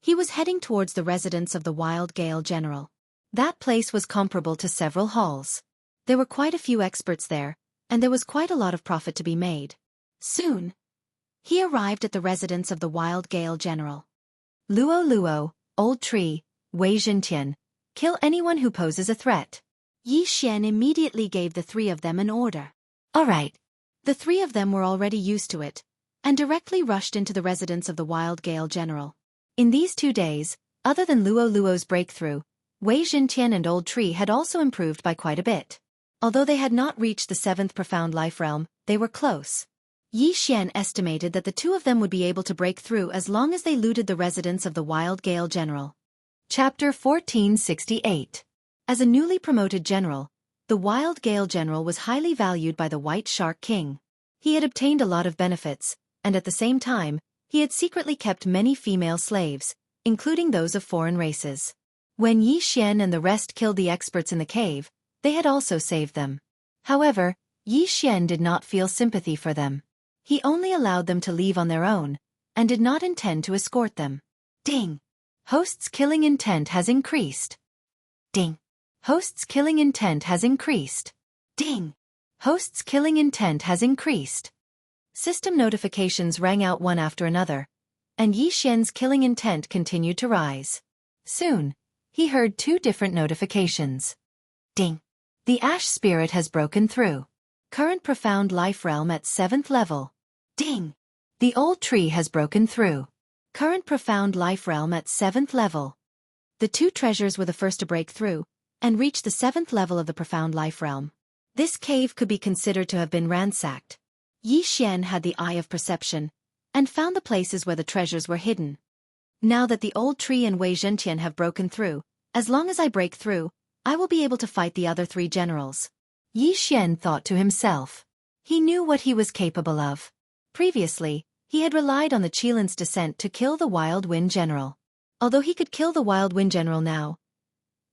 he was heading towards the residence of the Wild Gale General. That place was comparable to several halls. There were quite a few experts there, and there was quite a lot of profit to be made. Soon, he arrived at the residence of the Wild Gale General. Luo, Old Tree, Wei Zhentian, kill anyone who poses a threat. Yi Xian immediately gave the 3 of them an order. All right. The 3 of them were already used to it, and directly rushed into the residence of the Wild Gale General. In these 2 days, other than Luo's breakthrough, Wei Zhentian and Old Tree had also improved by quite a bit. Although they had not reached the 7th Profound Life Realm, they were close. Yi Xian estimated that the 2 of them would be able to break through as long as they looted the residence of the Wild Gale General. Chapter 1468. As a newly promoted general, the Wild Gale General was highly valued by the White Shark King. He had obtained a lot of benefits, and at the same time, he had secretly kept many female slaves, including those of foreign races. When Yi Xian and the rest killed the experts in the cave, they had also saved them. However, Yi Xian did not feel sympathy for them. He only allowed them to leave on their own, and did not intend to escort them. Ding! Host's killing intent has increased. Ding! Host's killing intent has increased. Ding! Host's killing intent has increased. System notifications rang out one after another, and Yi Xian's killing intent continued to rise. Soon, he heard 2 different notifications. Ding! The Ash Spirit has broken through. Current Profound Life Realm at 7th level. Ding! The Old Tree has broken through. Current Profound Life Realm at 7th level. The 2 treasures were the first to break through, and reach the 7th level of the Profound Life Realm. This cave could be considered to have been ransacked. Yi Xian had the eye of perception, and found the places where the treasures were hidden. Now that the Old Tree and Wei Zhentian have broken through, as long as I break through, I will be able to fight the other 3 generals. Yi Xian thought to himself. He knew what he was capable of. Previously, He had relied on the Qilan's descent to kill the Wild Wind General. Although he could kill the Wild Wind General now,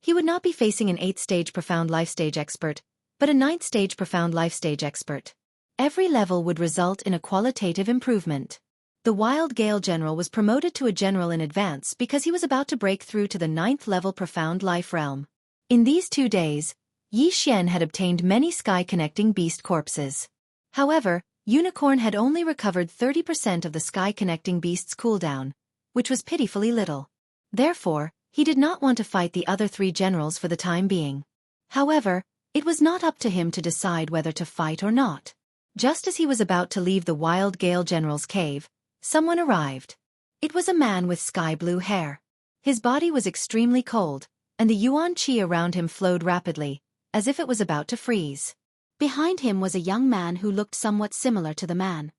he would not be facing an 8th-stage Profound Life Stage expert, but a 9th-stage Profound Life Stage expert. Every level would result in a qualitative improvement. The Wild Gale General was promoted to a general in advance because he was about to break through to the 9th-level Profound Life Realm. In these 2 days, Yi Xian had obtained many sky-connecting beast corpses. However, Unicorn had only recovered 30% of the sky-connecting beast's cooldown, which was pitifully little. Therefore, he did not want to fight the other 3 generals for the time being. However, it was not up to him to decide whether to fight or not. Just as he was about to leave the Wild Gale General's cave, someone arrived. It was a man with sky-blue hair. His body was extremely cold, and the yuan qi around him flowed rapidly, as if it was about to freeze. Behind him was a young man who looked somewhat similar to the man.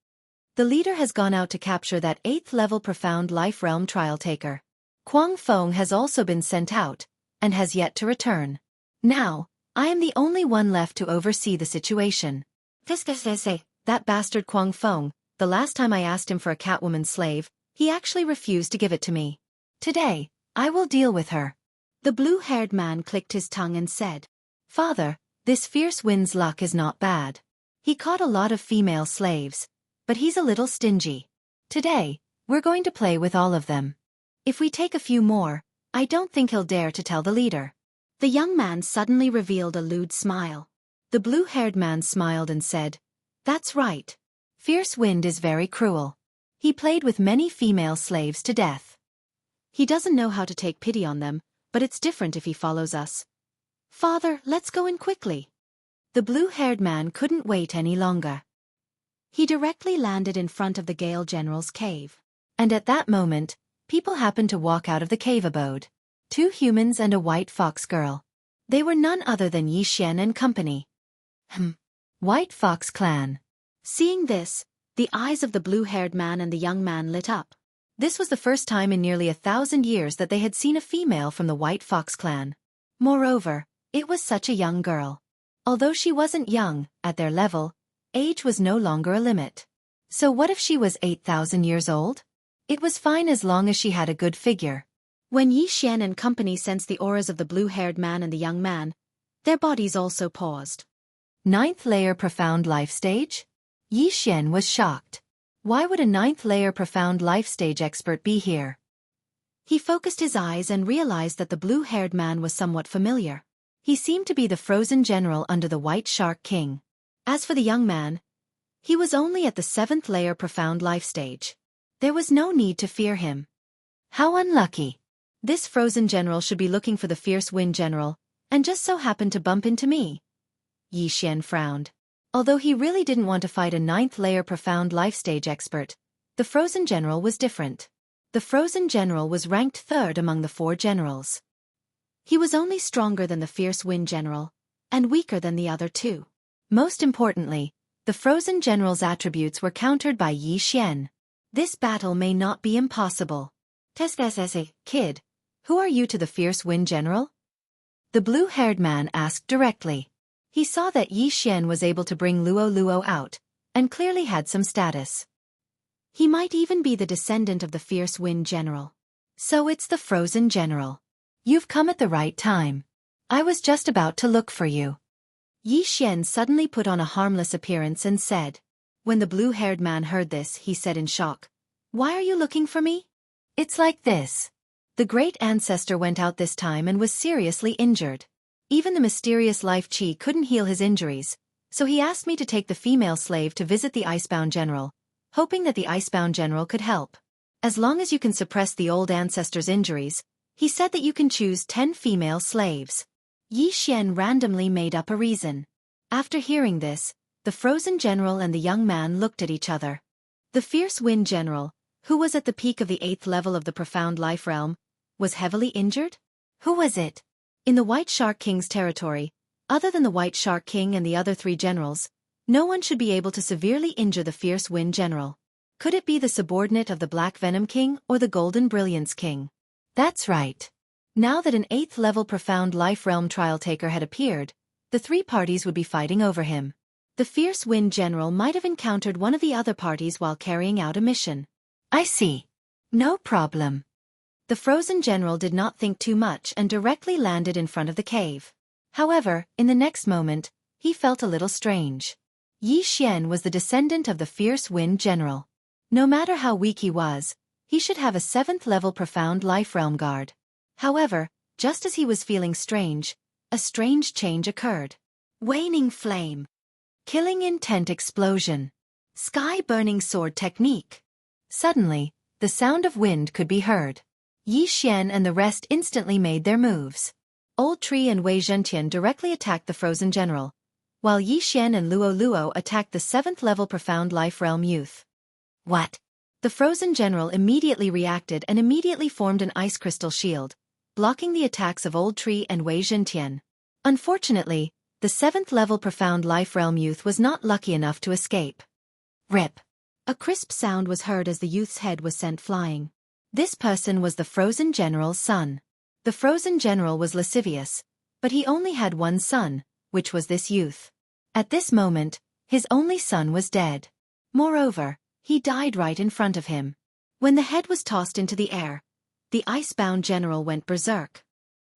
The leader has gone out to capture that 8th-level Profound Life Realm trial taker. Kuang Feng has also been sent out, and has yet to return. Now, I am the only one left to oversee the situation. That bastard Kuang Feng, the last time I asked him for a Catwoman slave, he actually refused to give it to me. Today, I will deal with her. The blue-haired man clicked his tongue and said, Father, this fierce wind's luck is not bad. He caught a lot of female slaves, but he's a little stingy. Today, we're going to play with all of them. If we take a few more, I don't think he'll dare to tell the leader. The young man suddenly revealed a lewd smile. The blue-haired man smiled and said, That's right. Fierce Wind is very cruel. He played with many female slaves to death. He doesn't know how to take pity on them, but it's different if he follows us. Father, let's go in quickly. The blue-haired man couldn't wait any longer. He directly landed in front of the Gale General's cave. And at that moment, people happened to walk out of the cave abode. 2 humans and a white fox girl. They were none other than Yi Xian and company. White Fox Clan. Seeing this, the eyes of the blue-haired man and the young man lit up. This was the first time in nearly 1,000 years that they had seen a female from the White Fox Clan. Moreover, it was such a young girl. Although she wasn't young, at their level, age was no longer a limit. So what if she was 8,000 years old? It was fine as long as she had a good figure. When Yi Xian and company sensed the auras of the blue-haired man and the young man, their bodies also paused. 9th layer Profound Life Stage? Yi Xian was shocked. Why would a 9th layer Profound Life Stage expert be here? He focused his eyes and realized that the blue-haired man was somewhat familiar. He seemed to be the frozen general under the White Shark King. As for the young man, he was only at the 7th layer Profound Life Stage. There was no need to fear him. How unlucky. This frozen general should be looking for the fierce wind general, and just so happened to bump into me. Yi Xian frowned. Although he really didn't want to fight a 9th layer Profound Life Stage expert, the frozen general was different. The frozen general was ranked 3rd among the 4 generals. He was only stronger than the fierce wind general, and weaker than the other 2. Most importantly, the frozen general's attributes were countered by Yi Xian. This battle may not be impossible. Kid, who are you to the fierce wind general? The blue-haired man asked directly. He saw that Yi Xian was able to bring Luo out, and clearly had some status. He might even be the descendant of the fierce wind general. So it's the frozen general. You've come at the right time. I was just about to look for you. Yi Xian suddenly put on a harmless appearance and said. When the blue-haired man heard this, he said in shock, Why are you looking for me? It's like this. The great ancestor went out this time and was seriously injured. Even the mysterious life chi couldn't heal his injuries, so he asked me to take the female slave to visit the icebound general, hoping that the icebound general could help. As long as you can suppress the old ancestor's injuries, he said that you can choose 10 female slaves. Yi Xian randomly made up a reason. After hearing this, the frozen general and the young man looked at each other. The fierce wind general, who was at the peak of the 8th level of the Profound Life Realm, was heavily injured? Who was it? In the White Shark King's territory, other than the White Shark King and the other 3 generals, no one should be able to severely injure the fierce wind general. Could it be the subordinate of the Black Venom King or the Golden Brilliance King? That's right. Now that an 8th level Profound Life Realm trial taker had appeared, the 3 parties would be fighting over him. The fierce wind general might have encountered one of the other parties while carrying out a mission. I see. No problem. The frozen general did not think too much and directly landed in front of the cave. However, in the next moment, he felt a little strange. Yi Xian was the descendant of the fierce wind general. No matter how weak he should have a 7th level profound life realm guard. However, just as he was feeling strange, a strange change occurred. Waning flame. Killing intent explosion. Sky burning sword technique. Suddenly, the sound of wind could be heard. Yi Xian and the rest instantly made their moves. Old Tree and Wei Zhentian directly attacked the frozen general, while Yi Xian and Luo Luo attacked the 7th level profound life realm youth. What? The frozen general immediately reacted and immediately formed an ice crystal shield, blocking the attacks of Old Tree and Wei Zhentian. Unfortunately, the 7th level profound life realm youth was not lucky enough to escape. Rip. A crisp sound was heard as the youth's head was sent flying. This person was the frozen general's son. The frozen general was lascivious, but he only had one son, which was this youth. At this moment, his only son was dead. Moreover, he died right in front of him. When the head was tossed into the air, the ice-bound general went berserk.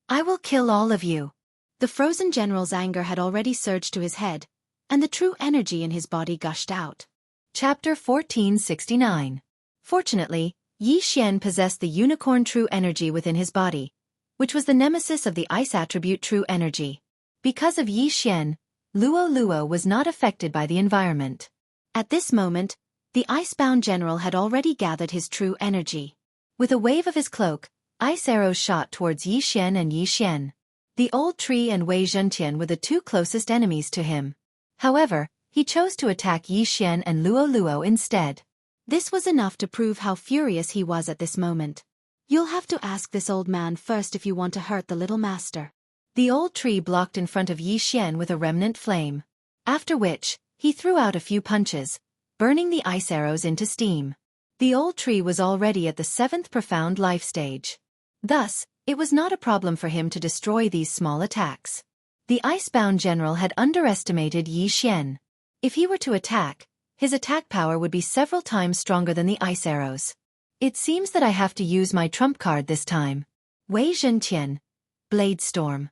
I will kill all of you. The frozen general's anger had already surged to his head, and the true energy in his body gushed out. Chapter 1469. Fortunately, Yi Xian possessed the unicorn true energy within his body, which was the nemesis of the ice attribute true energy. Because of Yi Xian, Luo Luo was not affected by the environment. At this moment, the ice-bound general had already gathered his true energy. With a wave of his cloak, ice arrows shot towards Yi Xian and Yi Xian. The Old Tree and Wei Zhentian were the two closest enemies to him. However, he chose to attack Yi Xian and Luo Luo instead. This was enough to prove how furious he was at this moment. You'll have to ask this old man first if you want to hurt the little master. The Old Tree blocked in front of Yi Xian with a remnant flame. After which, he threw out a few punches, burning the ice arrows into steam. The Old Tree was already at the 7th profound life stage. Thus, it was not a problem for him to destroy these small attacks. The ice-bound general had underestimated Yi Xian. If he were to attack, his attack power would be several times stronger than the ice arrows. It seems that I have to use my trump card this time. Wei Zhentian. Blade Storm.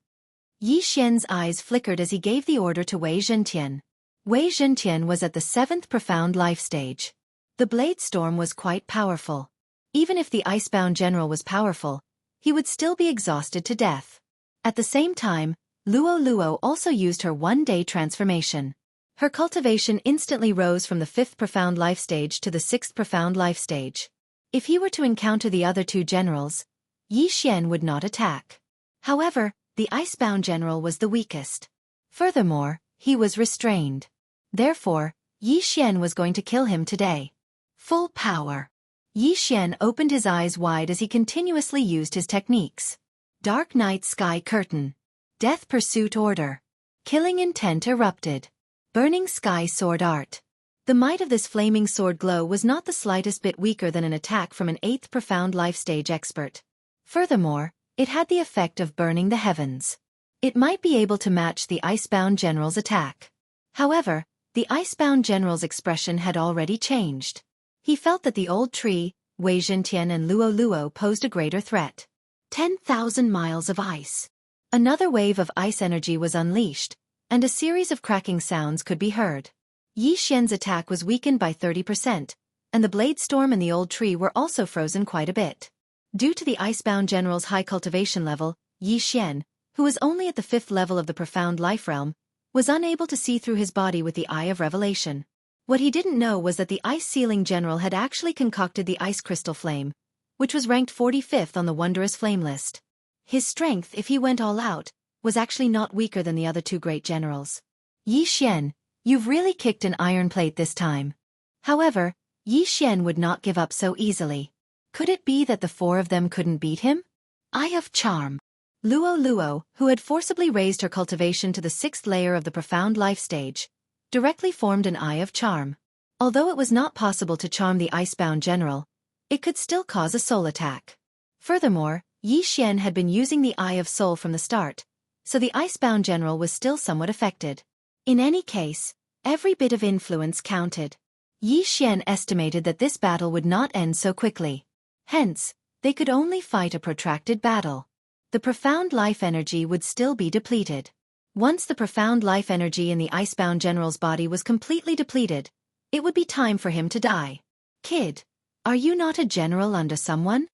Yi Xian's eyes flickered as he gave the order to Wei Zhentian. Wei Zhentian was at the 7th profound life stage. The Blade Storm was quite powerful. Even if the ice-bound general was powerful, he would still be exhausted to death. At the same time, Luo Luo also used her one-day transformation. Her cultivation instantly rose from the 5th profound life stage to the 6th profound life stage. If he were to encounter the other two generals, Yi Xian would not attack. However, the ice-bound general was the weakest. Furthermore, he was restrained. Therefore, Yi Xian was going to kill him today. Full power. Yi Xian opened his eyes wide as he continuously used his techniques. Dark Night Sky Curtain. Death Pursuit Order. Killing Intent erupted. Burning Sky Sword Art. The might of this flaming sword glow was not the slightest bit weaker than an attack from an 8th profound life stage expert. Furthermore, it had the effect of burning the heavens. It might be able to match the ice-bound general's attack. However, the ice-bound general's expression had already changed. He felt that the Old Tree, Wei Zhentian and Luo Luo posed a greater threat. 10,000 miles of ice. Another wave of ice energy was unleashed, and a series of cracking sounds could be heard. Yi Xian's attack was weakened by 30%, and the Blade Storm and the Old Tree were also frozen quite a bit. Due to the ice-bound general's high cultivation level, Yi Xian, who was only at the 5th level of the profound life realm, was unable to see through his body with the Eye of Revelation. What he didn't know was that the ice-sealing general had actually concocted the ice crystal flame, which was ranked 45th on the wondrous flame list. His strength, if he went all out, was actually not weaker than the other two great generals. Yi Xian, you've really kicked an iron plate this time. However, Yi Xian would not give up so easily. Could it be that the four of them couldn't beat him? Eye of Charm. Luo Luo, who had forcibly raised her cultivation to the 6th layer of the profound life stage, directly formed an Eye of Charm. Although it was not possible to charm the ice-bound general, it could still cause a soul attack. Furthermore, Yi Xian had been using the Eye of Soul from the start, so the ice-bound general was still somewhat affected. In any case, Every bit of influence counted. Yi Xian estimated that this battle would not end so quickly. Hence, they could only fight a protracted battle. The profound life energy would still be depleted. Once the profound life energy in the icebound general's body was completely depleted, it would be time for him to die. Kid, are you not a general under someone?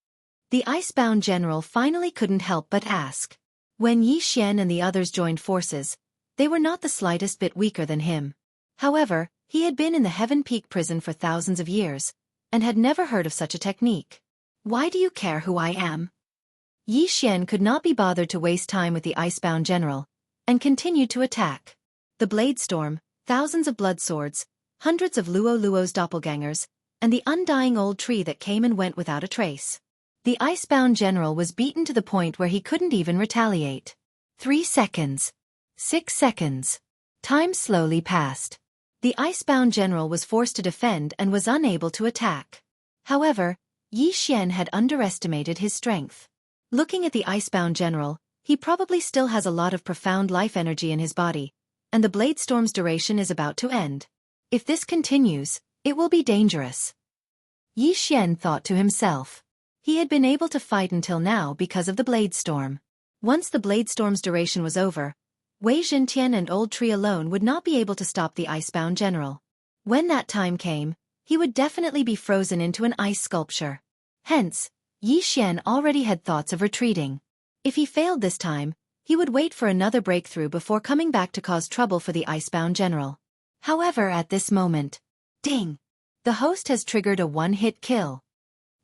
The icebound general finally couldn't help but ask. When Yi Xian and the others joined forces, they were not the slightest bit weaker than him. However, he had been in the Heaven Peak prison for thousands of years, and had never heard of such a technique. Why do you care who I am? Yi Xian could not be bothered to waste time with the icebound general, and continued to attack. The blade storm, thousands of blood swords, hundreds of Luo Luo's doppelgangers, and the undying old tree that came and went without a trace. The icebound general was beaten to the point where he couldn't even retaliate. 3 seconds. 6 seconds. Time slowly passed. The icebound general was forced to defend and was unable to attack. However, Yi Xian had underestimated his strength. Looking at the icebound general, he probably still has a lot of profound life energy in his body, and the blade storm's duration is about to end. If this continues, it will be dangerous. Yi Xian thought to himself. He had been able to fight until now because of the blade storm. Once the blade storm's duration was over, Wei Zhentian and Old Tree alone would not be able to stop the icebound general. When that time came, he would definitely be frozen into an ice sculpture. Hence, Yi Xian already had thoughts of retreating. If he failed this time, he would wait for another breakthrough before coming back to cause trouble for the icebound general. However, at this moment, ding! The host has triggered a one-hit kill.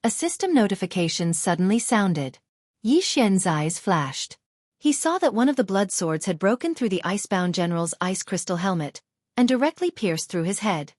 A system notification suddenly sounded. Yi Xian's eyes flashed. He saw that one of the blood swords had broken through the icebound general's ice crystal helmet, and directly pierced through his head.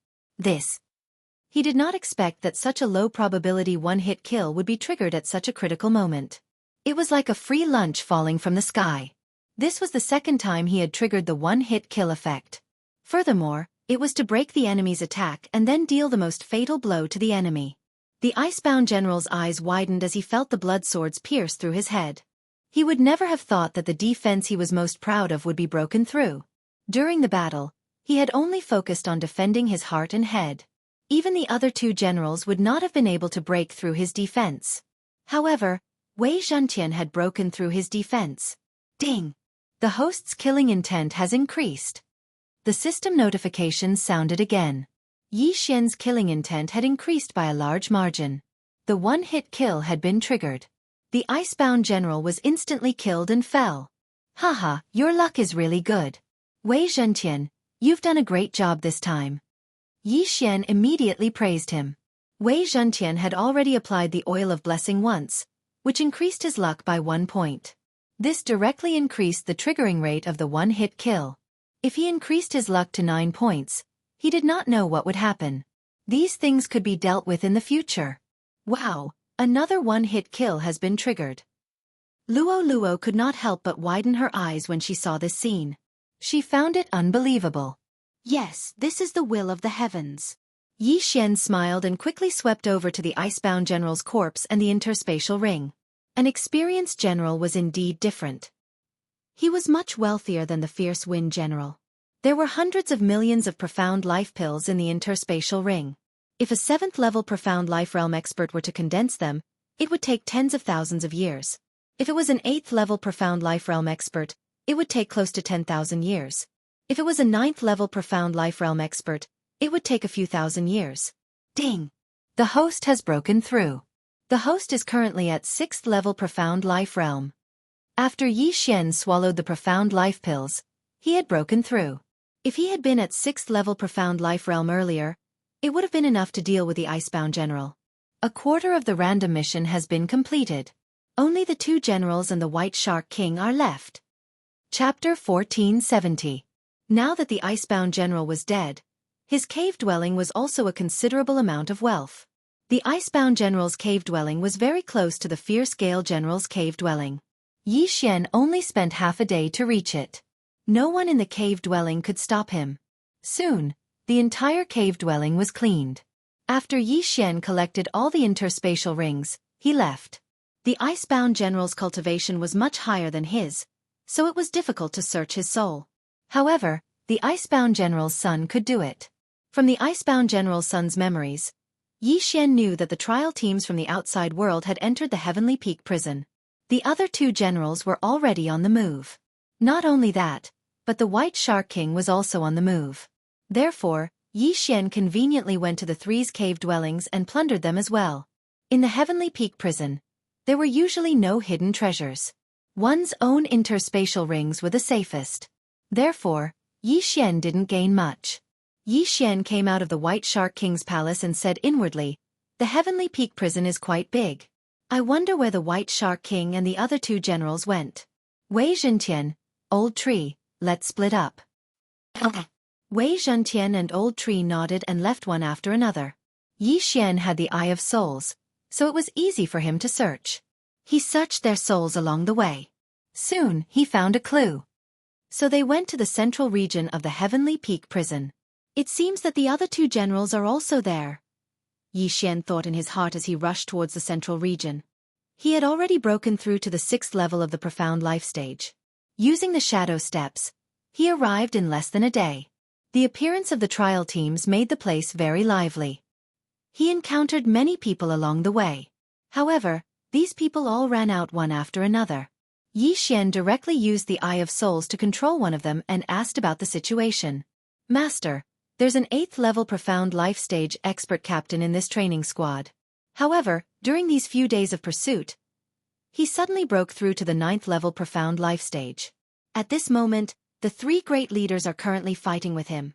He did not expect that such a low-probability one-hit kill would be triggered at such a critical moment. It was like a free lunch falling from the sky. This was the second time he had triggered the one-hit kill effect. Furthermore, it was to break the enemy's attack and then deal the most fatal blow to the enemy. The icebound general's eyes widened as he felt the blood swords pierce through his head. He would never have thought that the defense he was most proud of would be broken through. During the battle, he had only focused on defending his heart and head. Even the other two generals would not have been able to break through his defense. However, Wei Zhentian had broken through his defense. Ding! The host's killing intent has increased. The system notification sounded again. Yi Xian's killing intent had increased by a large margin. The one-hit kill had been triggered. The icebound general was instantly killed and fell. Haha, your luck is really good. Wei Zhentian, you've done a great job this time. Yi Xian immediately praised him. Wei Zhentian had already applied the oil of blessing once, which increased his luck by 1 point. This directly increased the triggering rate of the one-hit kill. If he increased his luck to 9 points, he did not know what would happen. These things could be dealt with in the future. Wow, another one-hit kill has been triggered. Luo Luo could not help but widen her eyes when she saw this scene. She found it unbelievable. Yes, this is the will of the heavens. Yi Xian smiled and quickly swept over to the icebound general's corpse and the interspatial ring. An experienced general was indeed different. He was much wealthier than the fierce wind general. There were hundreds of millions of profound life pills in the interspatial ring. If a 7th-level profound life realm expert were to condense them, it would take tens of thousands of years. If it was an 8th-level profound life realm expert, it would take close to 10,000 years. If it was a 9th-level profound life realm expert, it would take a few thousand years. Ding! The host has broken through. The host is currently at 6th-level profound life realm. After Yi Xian swallowed the profound life pills, he had broken through. If he had been at 6th-level profound life realm earlier, it would have been enough to deal with the icebound general. A quarter of the random mission has been completed. Only the 2 generals and the White Shark King are left. Chapter 1470. Now that the icebound general was dead, his cave dwelling was also a considerable amount of wealth. The icebound general's cave dwelling was very close to the fierce Gale general's cave dwelling. Yi Xian only spent half a day to reach it. No one in the cave dwelling could stop him. Soon, the entire cave dwelling was cleaned. After Yi Xian collected all the interspatial rings, he left. The icebound general's cultivation was much higher than his, so it was difficult to search his soul. However, The Icebound General's son could do it. From the Icebound General's son's memories, Xian knew that the trial teams from the outside world had entered the Heavenly Peak prison. The other two generals were already on the move. Not only that, but the White Shark King was also on the move. Therefore, Xian conveniently went to the Three's cave dwellings and plundered them as well. In the Heavenly Peak prison, there were usually no hidden treasures. One's own interspatial rings were the safest. Therefore, Xian didn't gain much. Xian came out of the White Shark King's palace and said inwardly, "The Heavenly Peak prison is quite big. I wonder where the White Shark King and the other two generals went. Wei Zhentian, Old Tree, let's split up." Wei Zhentian and Old Tree nodded and left one after another. Xian had the Eye of Souls, so it was easy for him to search. He searched their souls along the way. Soon, he found a clue. So they went to the central region of the Heavenly Peak prison. It seems that the other two generals are also there, Xian thought in his heart as he rushed towards the central region. He had already broken through to the 6th level of the Profound Life stage. Using the shadow steps, he arrived in less than a day. The appearance of the trial teams made the place very lively. He encountered many people along the way. However, these people all ran out one after another. Xian directly used the Eye of Souls to control one of them and asked about the situation. "Master, there's an 8th level Profound Life stage expert captain in this training squad. However, during these few days of pursuit, he suddenly broke through to the 9th level Profound Life stage. At this moment, the 3 great leaders are currently fighting with him."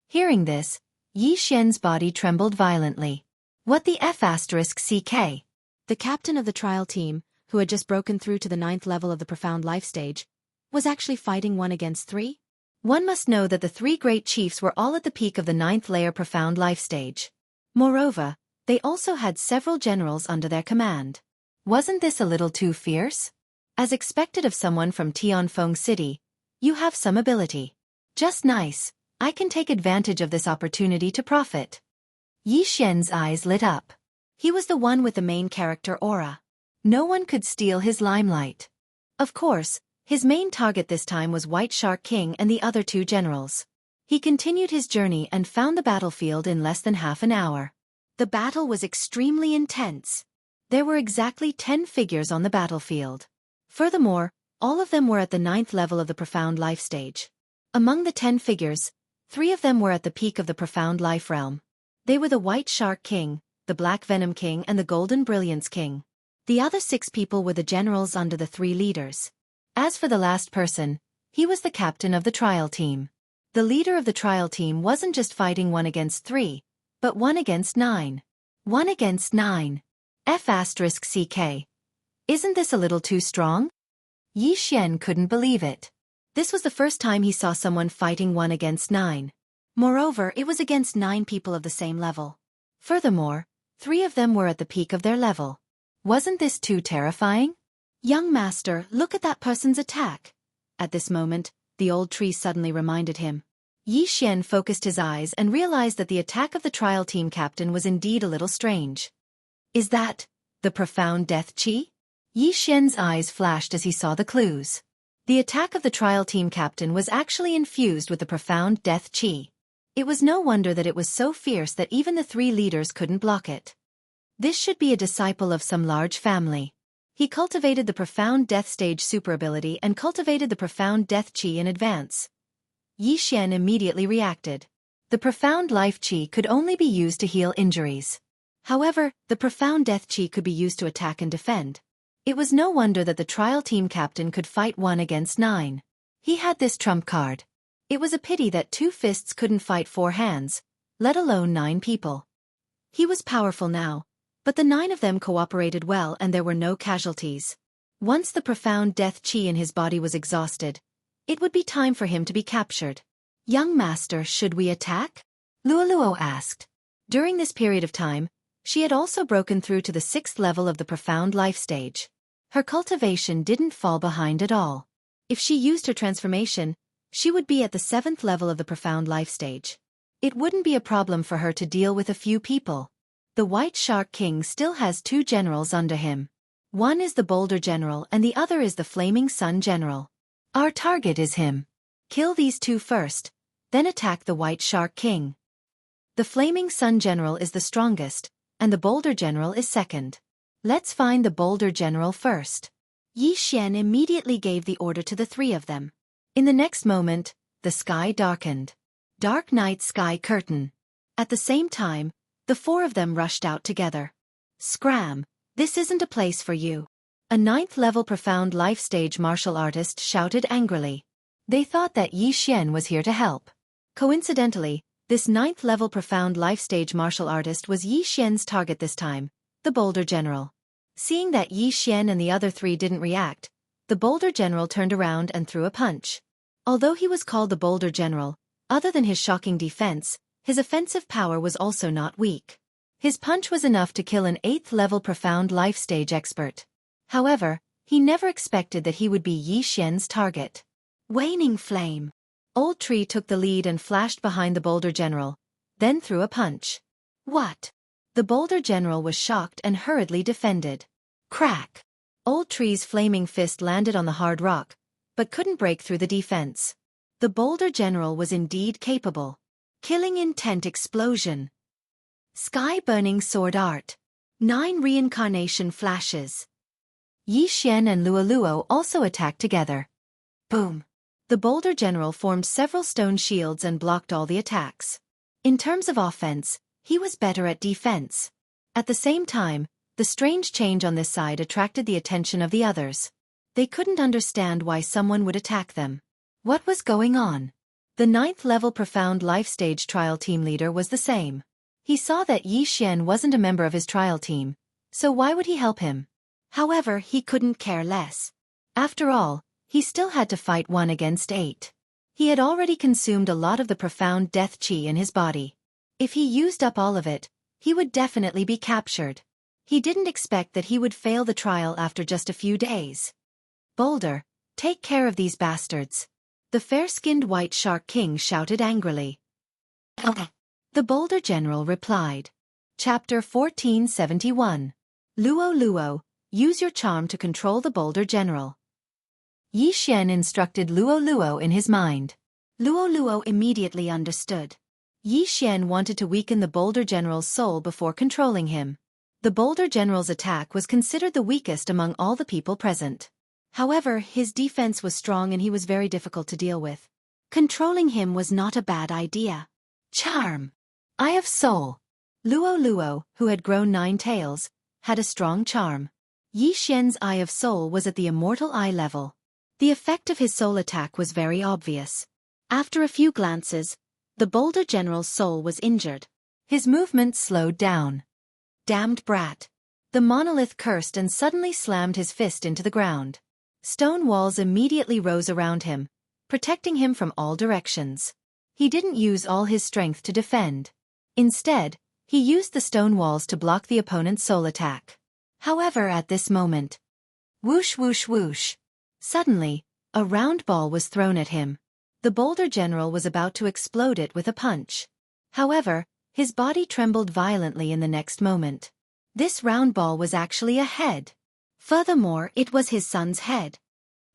Hearing this, Xian's body trembled violently. What the F***CK? The captain of the trial team, who had just broken through to the 9th level of the Profound Life stage, was actually fighting 1 against 3? One must know that the 3 great chiefs were all at the peak of the 9th layer Profound Life stage. Moreover, they also had several generals under their command. Wasn't this a little too fierce? As expected of someone from Tianfeng City, you have some ability. Just nice, I can take advantage of this opportunity to profit. Xian's eyes lit up. He was the one with the main character aura. No one could steal his limelight. Of course, his main target this time was White Shark King and the other two generals. He continued his journey and found the battlefield in less than half an hour. The battle was extremely intense. There were exactly 10 figures on the battlefield. Furthermore, all of them were at the 9th level of the Profound Life stage. Among the 10 figures, 3 of them were at the peak of the Profound Life realm. They were the White Shark King, the Black Venom King and the Golden Brilliance King. The other 6 people were the generals under the 3 leaders. As for the last person, he was the captain of the trial team. The leader of the trial team wasn't just fighting 1 against 3, but 1 against 9. 1 against 9. F***CK. Isn't this a little too strong? Xian couldn't believe it. This was the first time he saw someone fighting 1 against 9. Moreover, it was against 9 people of the same level. Furthermore, 3 of them were at the peak of their level. Wasn't this too terrifying? "Young master, look at that person's attack." At this moment, the old tree suddenly reminded him. Xian focused his eyes and realized that the attack of the trial team captain was indeed a little strange. Is that the profound death chi? Xian's eyes flashed as he saw the clues. The attack of the trial team captain was actually infused with the profound death chi. It was no wonder that it was so fierce that even the 3 leaders couldn't block it. This should be a disciple of some large family. He cultivated the profound death stage super ability and cultivated the profound death chi in advance. Xian immediately reacted. The profound life chi could only be used to heal injuries. However, the profound death chi could be used to attack and defend. It was no wonder that the trial team captain could fight 1 against 9. He had this trump card. It was a pity that 2 fists couldn't fight 4 hands, let alone 9 people. He was powerful now, but the 9 of them cooperated well and there were no casualties. Once the profound death chi in his body was exhausted, it would be time for him to be captured. "Young master, should we attack?" Luoluo asked. During this period of time, she had also broken through to the 6th level of the Profound Life stage. Her cultivation didn't fall behind at all. If she used her transformation, she would be at the 7th level of the Profound Life stage. It wouldn't be a problem for her to deal with a few people. The White Shark King still has 2 generals under him. One is the Boulder General and the other is the Flaming Sun General. Our target is him. Kill these 2 first, then attack the White Shark King. The Flaming Sun General is the strongest, and the Boulder General is second. Let's find the Boulder General first. Yi Xian immediately gave the order to the three of them. In the next moment, the sky darkened. Dark night sky curtain. At the same time, the four of them rushed out together. Scram! This isn't a place for you. A 9th-level profound life stage martial artist shouted angrily. They thought that Yi Xian was here to help. Coincidentally, this 9th-level profound life stage martial artist was Yi Xian's target this time, the Boulder General. Seeing that Yi Xian and the other three didn't react, the Boulder General turned around and threw a punch. Although he was called the Boulder General, other than his shocking defense, his offensive power was also not weak. His punch was enough to kill an 8th-level profound life stage expert. However, he never expected that he would be Yi Xian's target. Waning Flame. Old Tree took the lead and flashed behind the Boulder General, then threw a punch. What? The Boulder General was shocked and hurriedly defended. Crack! Old Tree's flaming fist landed on the hard rock, but couldn't break through the defense. The Boulder General was indeed capable. Killing Intent Explosion. Sky-burning sword art. 9 reincarnation flashes. Yi Xian and Luo also attacked together. Boom! The Boulder General formed several stone shields and blocked all the attacks. In terms of offense, he was better at defense. At the same time, the strange change on this side attracted the attention of the others. They couldn't understand why someone would attack them. What was going on? The 9th-level profound life stage trial team leader was the same. He saw that Yi Xian wasn't a member of his trial team, so why would he help him? However, he couldn't care less. After all, he still had to fight 1 against 8. He had already consumed a lot of the profound death chi in his body. If he used up all of it, he would definitely be captured. He didn't expect that he would fail the trial after just a few days. Boulder, take care of these bastards. The fair-skinned White Shark King shouted angrily. The Boulder General replied. Chapter 1471. Luo, use your charm to control the Boulder General. Yi Xian instructed Luo in his mind. Luo immediately understood. Yi Xian wanted to weaken the Boulder General's soul before controlling him. The Boulder General's attack was considered the weakest among all the people present. However, his defense was strong and he was very difficult to deal with. Controlling him was not a bad idea. Charm. Eye of Soul. Luo, who had grown 9 tails, had a strong charm. Yi Xian's Eye of Soul was at the Immortal Eye level. The effect of his soul attack was very obvious. After a few glances, the Boulder General's soul was injured. His movement slowed down. Damned brat. The monolith cursed and suddenly slammed his fist into the ground. Stone walls immediately rose around him, protecting him from all directions. He didn't use all his strength to defend. Instead, he used the stone walls to block the opponent's soul attack. However, at this moment, whoosh whoosh whoosh. Suddenly, a round ball was thrown at him. The Boulder General was about to explode it with a punch. However, his body trembled violently in the next moment. This round ball was actually a head. Furthermore, it was his son's head.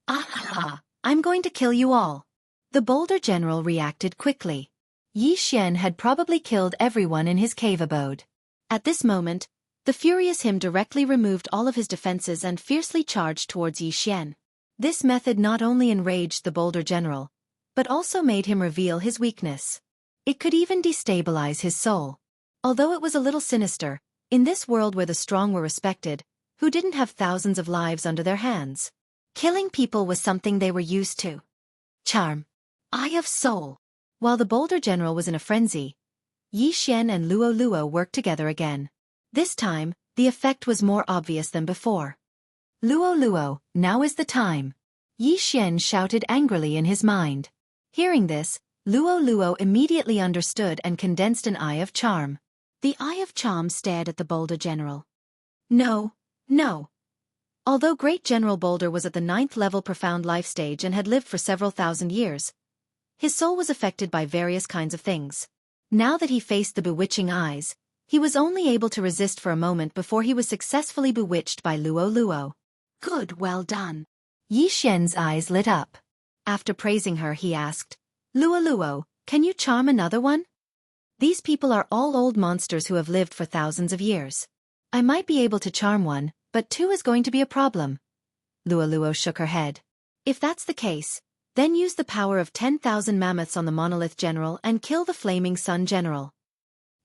Ah! I'm going to kill you all. The Boulder General reacted quickly. Yi Xian had probably killed everyone in his cave abode. At this moment, the furious him directly removed all of his defenses and fiercely charged towards Yi Xian. This method not only enraged the Boulder General, but also made him reveal his weakness. It could even destabilize his soul. Although it was a little sinister, in this world where the strong were respected, who didn't have thousands of lives under their hands, killing people was something they were used to. Charm. Eye of Soul. While the Boulder General was in a frenzy, Yi Xian and Luo worked together again. This time, the effect was more obvious than before. Luo, now is the time. Yi Xian shouted angrily in his mind. Hearing this, Luo immediately understood and condensed an Eye of Charm. The Eye of Charm stared at the Boulder General. No. Although Great General Boulder was at the 9th level profound life stage and had lived for several thousand years, his soul was affected by various kinds of things. Now that he faced the bewitching eyes, he was only able to resist for a moment before he was successfully bewitched by Luo. Good, well done. Yi Xian's eyes lit up. After praising her, he asked, Luo, Can you charm another one? These people are all old monsters who have lived for thousands of years. I might be able to charm one, but two is going to be a problem. Luo shook her head. If that's the case, then use the power of 10,000 mammoths on the monolith general and kill the flaming sun general.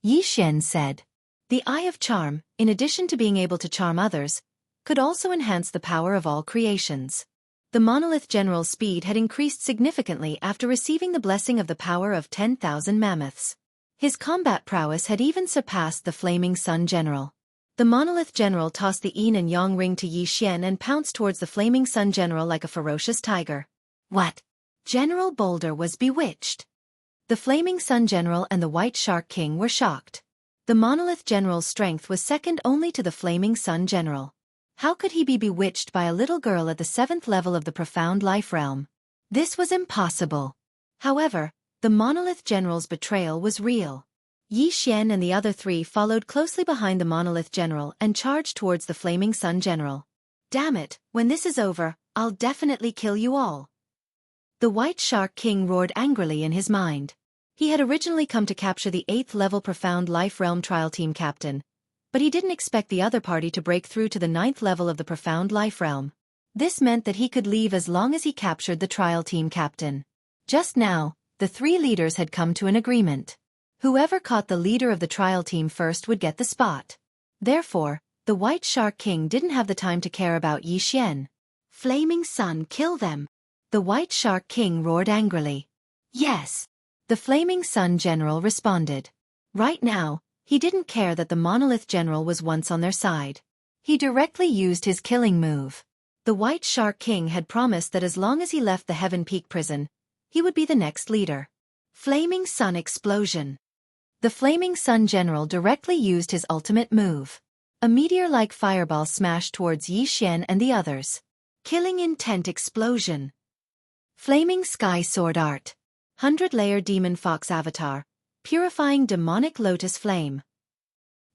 Xianxia said. The Eye of Charm, in addition to being able to charm others, could also enhance the power of all creations. The monolith general's speed had increased significantly after receiving the blessing of the power of 10,000 mammoths. His combat prowess had even surpassed the flaming sun general. The monolith general tossed the yin and yang ring to Xianxia and pounced towards the flaming sun general like a ferocious tiger. What? General Boulder was bewitched. The flaming sun general and the white shark king were shocked. The monolith general's strength was second only to the flaming sun general. How could he be bewitched by a little girl at the 7th level of the profound life realm? This was impossible. However, the monolith general's betrayal was real. Xianxia and the other three followed closely behind the monolith general and charged towards the flaming sun general. Damn it, when this is over, I'll definitely kill you all. The white shark king roared angrily in his mind. He had originally come to capture the 8th level profound life realm trial team captain, but he didn't expect the other party to break through to the 9th level of the profound life realm. This meant that he could leave as long as he captured the trial team captain. Just now, the three leaders had come to an agreement. Whoever caught the leader of the trial team first would get the spot. Therefore, the white shark king didn't have the time to care about Xianxia. Flaming sun, kill them! The white shark king roared angrily. Yes! The flaming sun general responded. Right now, he didn't care that the monolith general was once on their side. He directly used his killing move. The white shark king had promised that as long as he left the Heaven Peak prison, he would be the next leader. Flaming sun explosion. The flaming sun general directly used his ultimate move. A meteor-like fireball smashed towards Xianxia and the others. Killing intent explosion. Flaming sky sword art. 100-layer demon fox avatar. Purifying demonic lotus flame.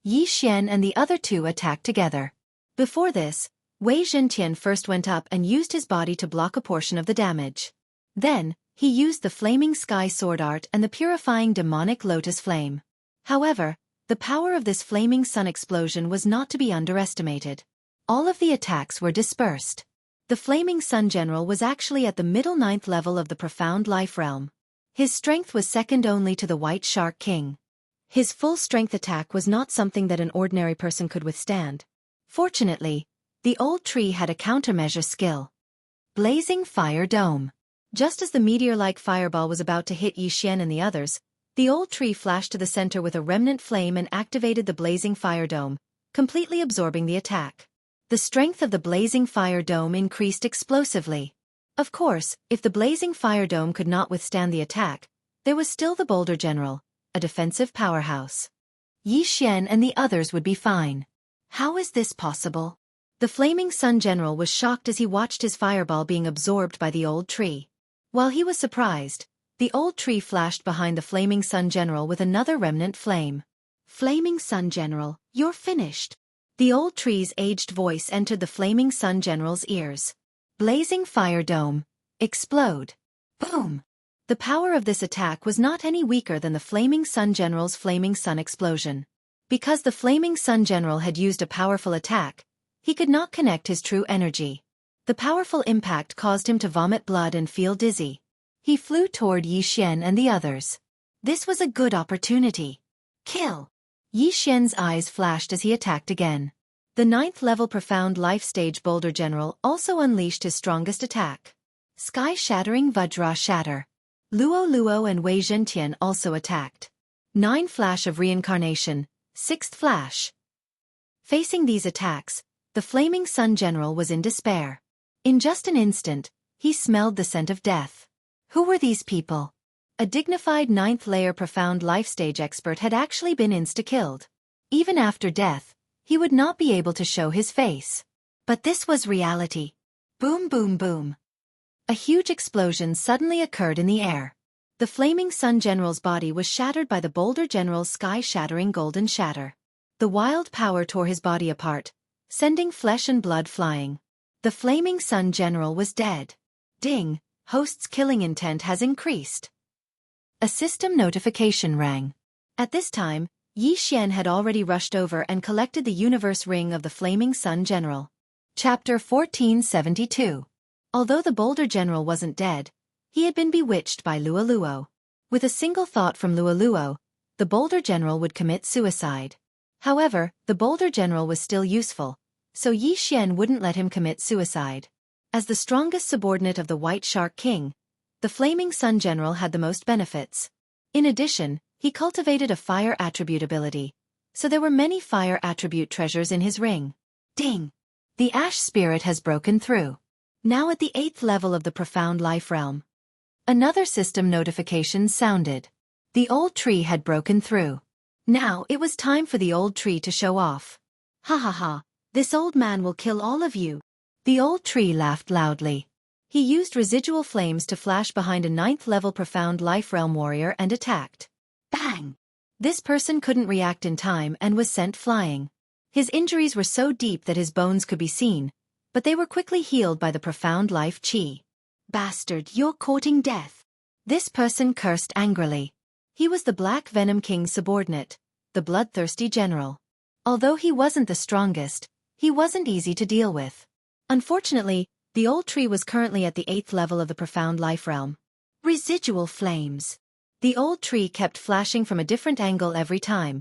Xianxia and the other two attacked together. Before this, Wei Zhentian first went up and used his body to block a portion of the damage. Then, he used the flaming sky sword art and the purifying demonic lotus flame. However, the power of this flaming sun explosion was not to be underestimated. All of the attacks were dispersed. The flaming sun general was actually at the middle 9th level of the profound life realm. His strength was second only to the white shark king. His full strength attack was not something that an ordinary person could withstand. Fortunately, the old tree had a countermeasure skill. Blazing fire dome. Just as the meteor-like fireball was about to hit Xianxia and the others, the old tree flashed to the center with a remnant flame and activated the blazing fire dome, completely absorbing the attack. The strength of the blazing fire dome increased explosively. Of course, if the blazing fire dome could not withstand the attack, there was still the Boulder General, a defensive powerhouse. Xianxia and the others would be fine. How is this possible? The flaming sun general was shocked as he watched his fireball being absorbed by the old tree. While he was surprised, the old tree flashed behind the flaming sun general with another remnant flame. Flaming sun general, you're finished. The old tree's aged voice entered the flaming sun general's ears. Blazing fire dome. Explode. Boom. The power of this attack was not any weaker than the flaming sun general's flaming sun explosion. Because the flaming sun general had used a powerful attack, he could not connect his true energy. The powerful impact caused him to vomit blood and feel dizzy. He flew toward Xianxia and the others. This was a good opportunity. Kill! Xianxia's eyes flashed as he attacked again. The 9th level profound life stage Boulder General also unleashed his strongest attack. Sky-shattering Vajra Shatter. Luo and Wei Zhentian also attacked. 9 Flash of Reincarnation, 6th Flash. Facing these attacks, the flaming sun general was in despair. In just an instant, he smelled the scent of death. Who were these people? A dignified 9th layer profound life stage expert had actually been insta-killed. Even after death, he would not be able to show his face. But this was reality. Boom boom boom. A huge explosion suddenly occurred in the air. The flaming sun general's body was shattered by the Boulder General's sky-shattering golden shatter. The wild power tore his body apart, sending flesh and blood flying. The flaming sun general was dead. Ding, host's killing intent has increased. A system notification rang. At this time, Yi Xian had already rushed over and collected the universe ring of the Flaming Sun General. Chapter 1472. Although the Boulder General wasn't dead, he had been bewitched by Luoluo. With a single thought from Luoluo, the Boulder General would commit suicide. However, the Boulder General was still useful, so Yi Xian wouldn't let him commit suicide. As the strongest subordinate of the White Shark King, the Flaming Sun General had the most benefits. In addition, he cultivated a fire attribute ability, so there were many fire attribute treasures in his ring. Ding! The Ash Spirit has broken through. Now at the 8th level of the Profound Life Realm. Another system notification sounded. The old tree had broken through. Now it was time for the old tree to show off. Ha ha ha, this old man will kill all of you. The old tree laughed loudly. He used residual flames to flash behind a 9th level Profound Life Realm warrior and attacked. Bang! This person couldn't react in time and was sent flying. His injuries were so deep that his bones could be seen, but they were quickly healed by the Profound Life Chi. Bastard, you're courting death. This person cursed angrily. He was the Black Venom King's subordinate, the bloodthirsty general. Although he wasn't the strongest, he wasn't easy to deal with. Unfortunately, the old tree was currently at the 8th level of the Profound Life Realm. Residual flames. The old tree kept flashing from a different angle every time,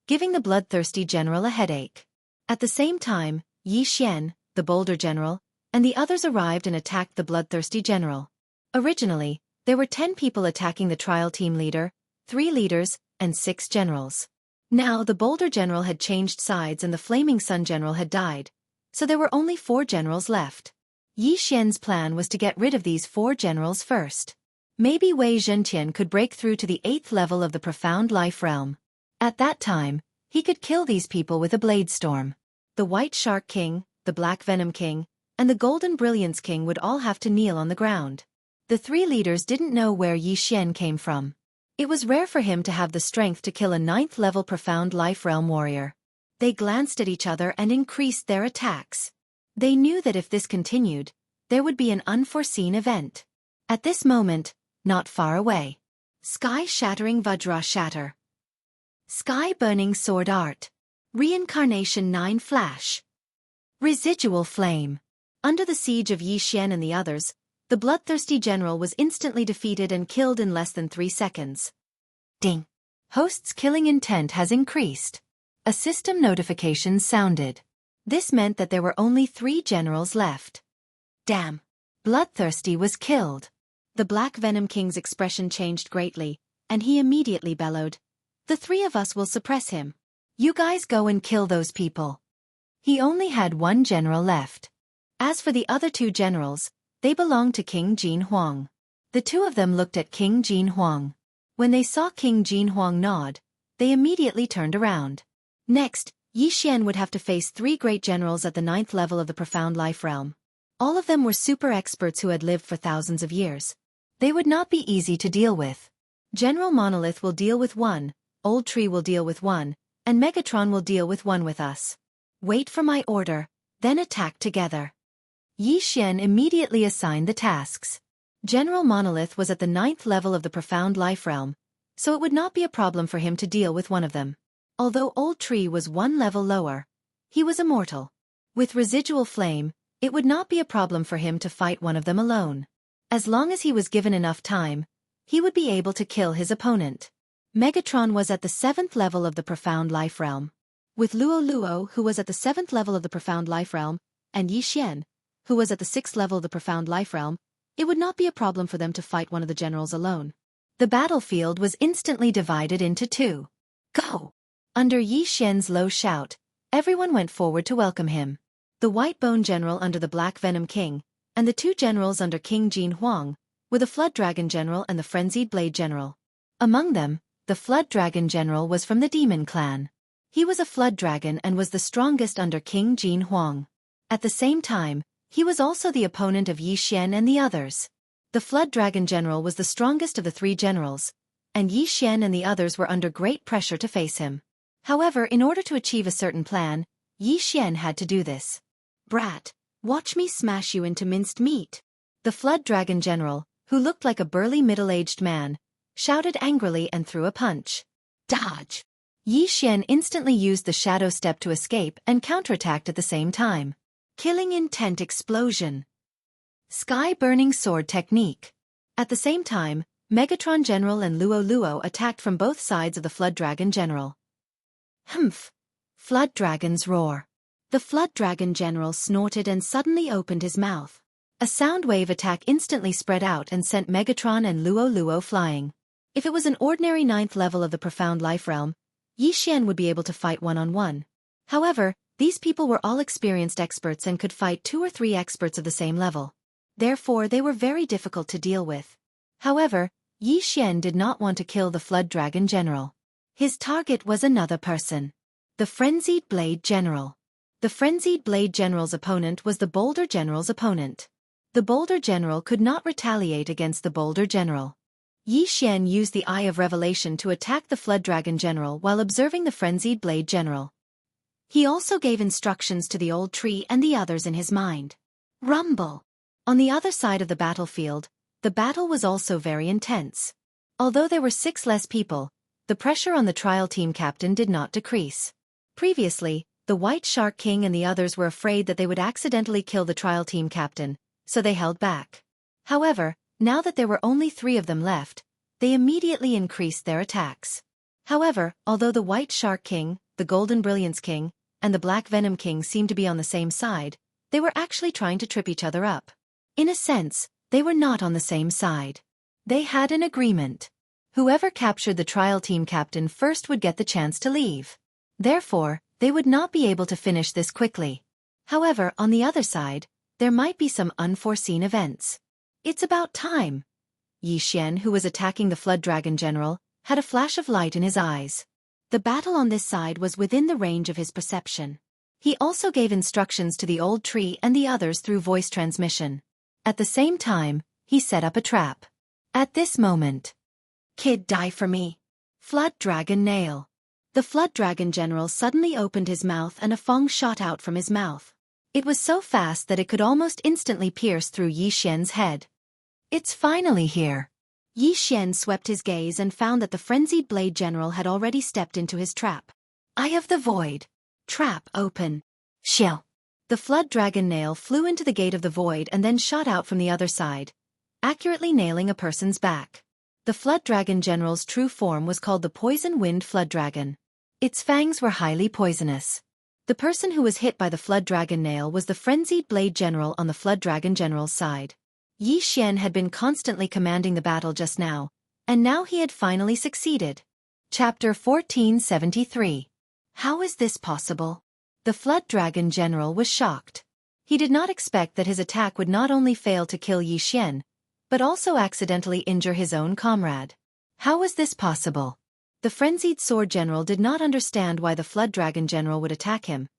giving the bloodthirsty general a headache. At the same time, Yi Xian, the Boulder General, and the others arrived and attacked the bloodthirsty general. Originally, there were 10 people attacking the trial team leader, 3 leaders, and 6 generals. Now the Boulder General had changed sides and the Flaming Sun General had died, so there were only 4 generals left. Yi Xian's plan was to get rid of these 4 generals first. Maybe Wei Zhentian could break through to the 8th level of the Profound Life Realm. At that time, he could kill these people with a blade storm. The White Shark King, the Black Venom King, and the Golden Brilliance King would all have to kneel on the ground. The 3 leaders didn't know where Yi Xian came from. It was rare for him to have the strength to kill a 9th level Profound Life Realm warrior. They glanced at each other and increased their attacks. They knew that if this continued, there would be an unforeseen event. At this moment, not far away. Sky-shattering Vajra shatter. Sky-burning sword art. Reincarnation 9 flash. Residual flame. Under the siege of Yi Xian and the others, the bloodthirsty general was instantly defeated and killed in less than 3 seconds. Ding. Host's killing intent has increased. A system notification sounded. This meant that there were only 3 generals left. Damn. Bloodthirsty was killed. The Black Venom King's expression changed greatly, and he immediately bellowed, "The 3 of us will suppress him. You guys go and kill those people." He only had 1 general left. As for the other 2 generals, they belonged to King Jin Huang. The 2 of them looked at King Jin Huang. When they saw King Jin Huang nod, they immediately turned around. Next, Yi Xian would have to face 3 great generals at the 9th level of the Profound Life Realm. All of them were super experts who had lived for thousands of years. They would not be easy to deal with. General Monolith will deal with 1, Old Tree will deal with 1, and Megatron will deal with 1 with us. Wait for my order, then attack together. Yi Xian immediately assigned the tasks. General Monolith was at the 9th level of the Profound Life Realm, so it would not be a problem for him to deal with 1 of them. Although Old Tree was 1 level lower, he was immortal. With residual flame, it would not be a problem for him to fight 1 of them alone. As long as he was given enough time, he would be able to kill his opponent. Megatron was at the 7th level of the Profound Life Realm. With Luoluo, who was at the 7th level of the Profound Life Realm, and Yi Xian, who was at the 6th level of the Profound Life Realm, it would not be a problem for them to fight 1 of the generals alone. The battlefield was instantly divided into 2. Go! Under Yi Xian's low shout, everyone went forward to welcome him. The White Bone General under the Black Venom King, and the 2 generals under King Jin Huang, were the Flood Dragon General and the Frenzied Blade General. Among them, the Flood Dragon General was from the Demon Clan. He was a Flood Dragon and was the strongest under King Jin Huang. At the same time, he was also the opponent of Yi Xian and the others. The Flood Dragon General was the strongest of the 3 generals, and Yi Xian and the others were under great pressure to face him. However, in order to achieve a certain plan, Yi Xian had to do this. Brat, watch me smash you into minced meat. The Flood Dragon General, who looked like a burly middle-aged man, shouted angrily and threw a punch. Dodge! Yi Xian instantly used the shadow step to escape and counterattacked at the same time. Killing intent explosion. Sky-burning sword technique. At the same time, Megatron General and Luo Luo attacked from both sides of the Flood Dragon General. Humph! Flood Dragon's roar. The Flood Dragon General snorted and suddenly opened his mouth. A sound wave attack instantly spread out and sent Megatron and Luo Luo flying. If it was an ordinary 9th level of the Profound Life Realm, Yi Xian would be able to fight one-on-one. However, these people were all experienced experts and could fight 2 or 3 experts of the same level. Therefore, they were very difficult to deal with. However, Yi Xian did not want to kill the Flood Dragon General. His target was another person. The Frenzied Blade General. The Frenzied Blade General's opponent was the Boulder General's opponent. The Boulder General could not retaliate against the Boulder General. Yi Xian used the Eye of Revelation to attack the Flood Dragon General while observing the Frenzied Blade General. He also gave instructions to the old tree and the others in his mind. Rumble! On the other side of the battlefield, the battle was also very intense. Although there were 6 less people, the pressure on the trial team captain did not decrease. Previously, the White Shark King and the others were afraid that they would accidentally kill the trial team captain, so they held back. However, now that there were only 3 of them left, they immediately increased their attacks. However, although the White Shark King, the Golden Brilliance King, and the Black Venom King seemed to be on the same side, they were actually trying to trip each other up. In a sense, they were not on the same side. They had an agreement. Whoever captured the trial team captain first would get the chance to leave. Therefore, they would not be able to finish this quickly. However, on the other side, there might be some unforeseen events. It's about time. Yi Xian, who was attacking the Flood Dragon General, had a flash of light in his eyes. The battle on this side was within the range of his perception. He also gave instructions to the old tree and the others through voice transmission. At the same time, he set up a trap. At this moment, "Kid, die for me." Flood Dragon Nail. The Flood Dragon General suddenly opened his mouth and a fong shot out from his mouth. It was so fast that it could almost instantly pierce through Yi Xian's head. It's finally here. Yi Xian swept his gaze and found that the Frenzied Blade General had already stepped into his trap. Eye of the Void. Trap open. Shill. The Flood Dragon Nail flew into the gate of the void and then shot out from the other side, accurately nailing a person's back. The Flood Dragon General's true form was called the Poison Wind Flood Dragon. Its fangs were highly poisonous. The person who was hit by the Flood Dragon Nail was the Frenzied Blade General on the Flood Dragon General's side. Yi Xian had been constantly commanding the battle just now, and now he had finally succeeded. Chapter 1473. How is this possible? The Flood Dragon General was shocked. He did not expect that his attack would not only fail to kill Yi Xian, but also accidentally injure his own comrade. How was this possible? The Frenzied Sword General did not understand why the Flood Dragon General would attack him,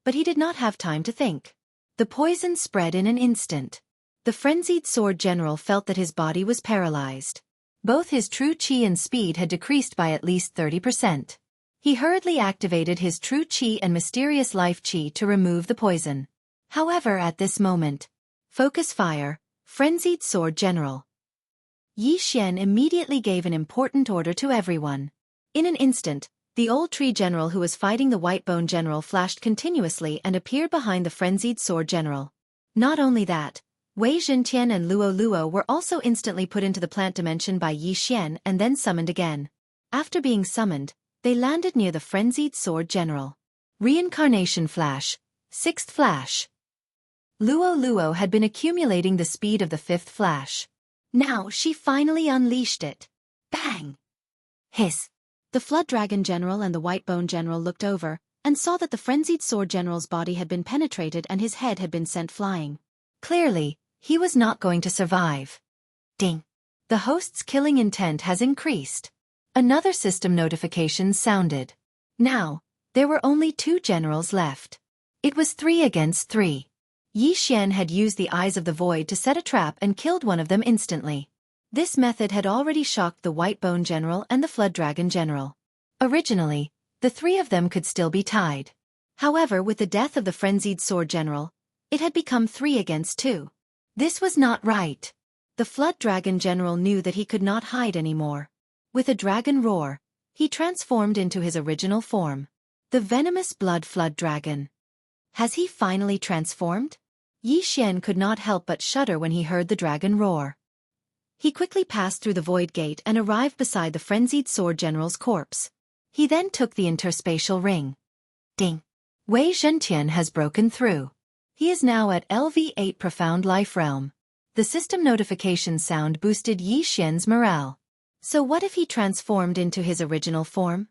but he did not have time to think. The poison spread in an instant. The Frenzied Sword General felt that his body was paralyzed. Both his true chi and speed had decreased by at least 30%. He hurriedly activated his true chi and mysterious life chi to remove the poison. However, at this moment, focus fire, Frenzied Sword General. Yi Xian immediately gave an important order to everyone. In an instant, the old tree general who was fighting the White Bone General flashed continuously and appeared behind the Frenzied Sword General. Not only that, Wei Zhentian and Luo Luo were also instantly put into the plant dimension by Yi Xian and then summoned again. After being summoned, they landed near the Frenzied Sword General. Reincarnation Flash. 6th Flash. Luo Luo had been accumulating the speed of the 5th Flash. Now she finally unleashed it. Bang! Hiss. The Flood Dragon General and the White Bone General looked over and saw that the Frenzied Sword General's body had been penetrated and his head had been sent flying. Clearly, he was not going to survive. Ding! The host's killing intent has increased. Another system notification sounded. Now, there were only 2 generals left. It was 3 against 3. Yi Xian had used the Eyes of the Void to set a trap and killed one of them instantly. This method had already shocked the White Bone General and the Flood Dragon General. Originally, the 3 of them could still be tied. However, with the death of the Frenzied Sword General, it had become 3 against 2. This was not right. The Flood Dragon General knew that he could not hide anymore. With a dragon roar, he transformed into his original form. The venomous blood flood dragon. Has he finally transformed? Yi Xian could not help but shudder when he heard the dragon roar. He quickly passed through the void gate and arrived beside the frenzied sword general's corpse. He then took the interspatial ring. Ding! Wei Zhentian has broken through. He is now at LV8 Profound Life Realm. The system notification sound boosted Yi Xian's morale. So what if he transformed into his original form?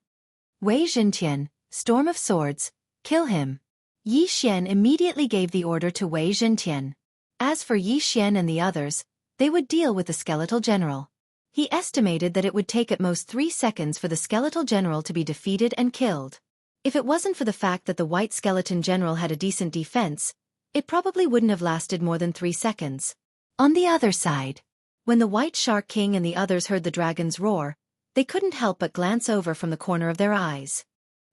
Wei Zhentian, Storm of Swords, kill him. Yi Xian immediately gave the order to Wei Zhentian. As for Yi Xian and the others, they would deal with the skeletal general. He estimated that it would take at most 3 seconds for the skeletal general to be defeated and killed. If it wasn't for the fact that the white skeleton general had a decent defense, it probably wouldn't have lasted more than 3 seconds. On the other side, when the White Shark King and the others heard the dragon's roar, they couldn't help but glance over from the corner of their eyes.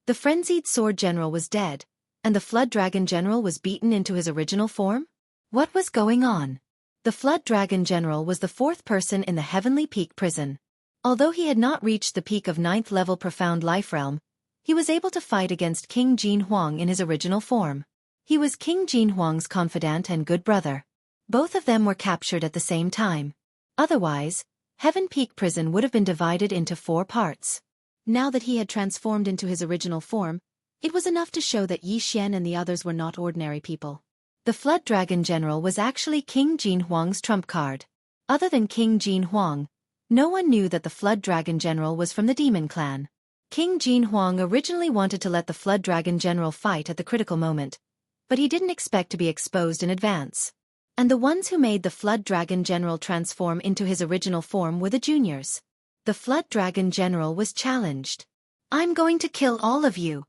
The frenzied sword general was dead, and the flood dragon general was beaten into his original form? What was going on? The flood dragon general was the 4th person in the Heavenly Peak prison. Although he had not reached the peak of 9th level Profound Life Realm, he was able to fight against King Jianghu in his original form. He was King Jianghu's confidant and good brother. Both of them were captured at the same time. Otherwise, Heaven Peak Prison would have been divided into 4 parts. Now that he had transformed into his original form, it was enough to show that Yi Xian and the others were not ordinary people. The Flood Dragon General was actually King Jianghu's trump card. Other than King Jianghu, no one knew that the Flood Dragon General was from the Demon Clan. King Jianghu originally wanted to let the Flood Dragon General fight at the critical moment, but he didn't expect to be exposed in advance. And the ones who made the Flood Dragon General transform into his original form were the juniors. The Flood Dragon General was challenged. I'm going to kill all of you.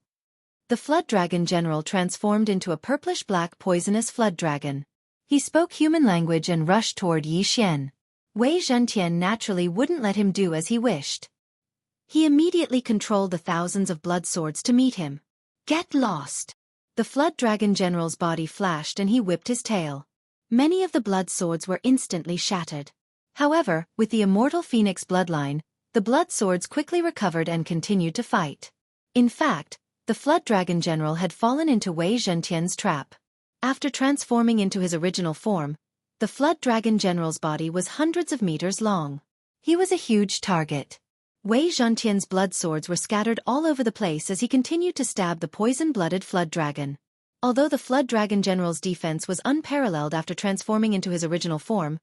The Flood Dragon General transformed into a purplish-black poisonous flood dragon. He spoke human language and rushed toward Yi Xian. Wei Zhentian naturally wouldn't let him do as he wished. He immediately controlled the thousands of blood swords to meet him. Get lost! The Flood Dragon General's body flashed and he whipped his tail. Many of the blood swords were instantly shattered. However, with the immortal Phoenix bloodline, the blood swords quickly recovered and continued to fight. In fact, the Flood Dragon General had fallen into Wei Zhentian's trap. After transforming into his original form, the Flood Dragon General's body was hundreds of meters long. He was a huge target. Wei Zhentian's blood swords were scattered all over the place as he continued to stab the poison-blooded Flood Dragon. Although the Flood Dragon General's defense was unparalleled after transforming into his original form,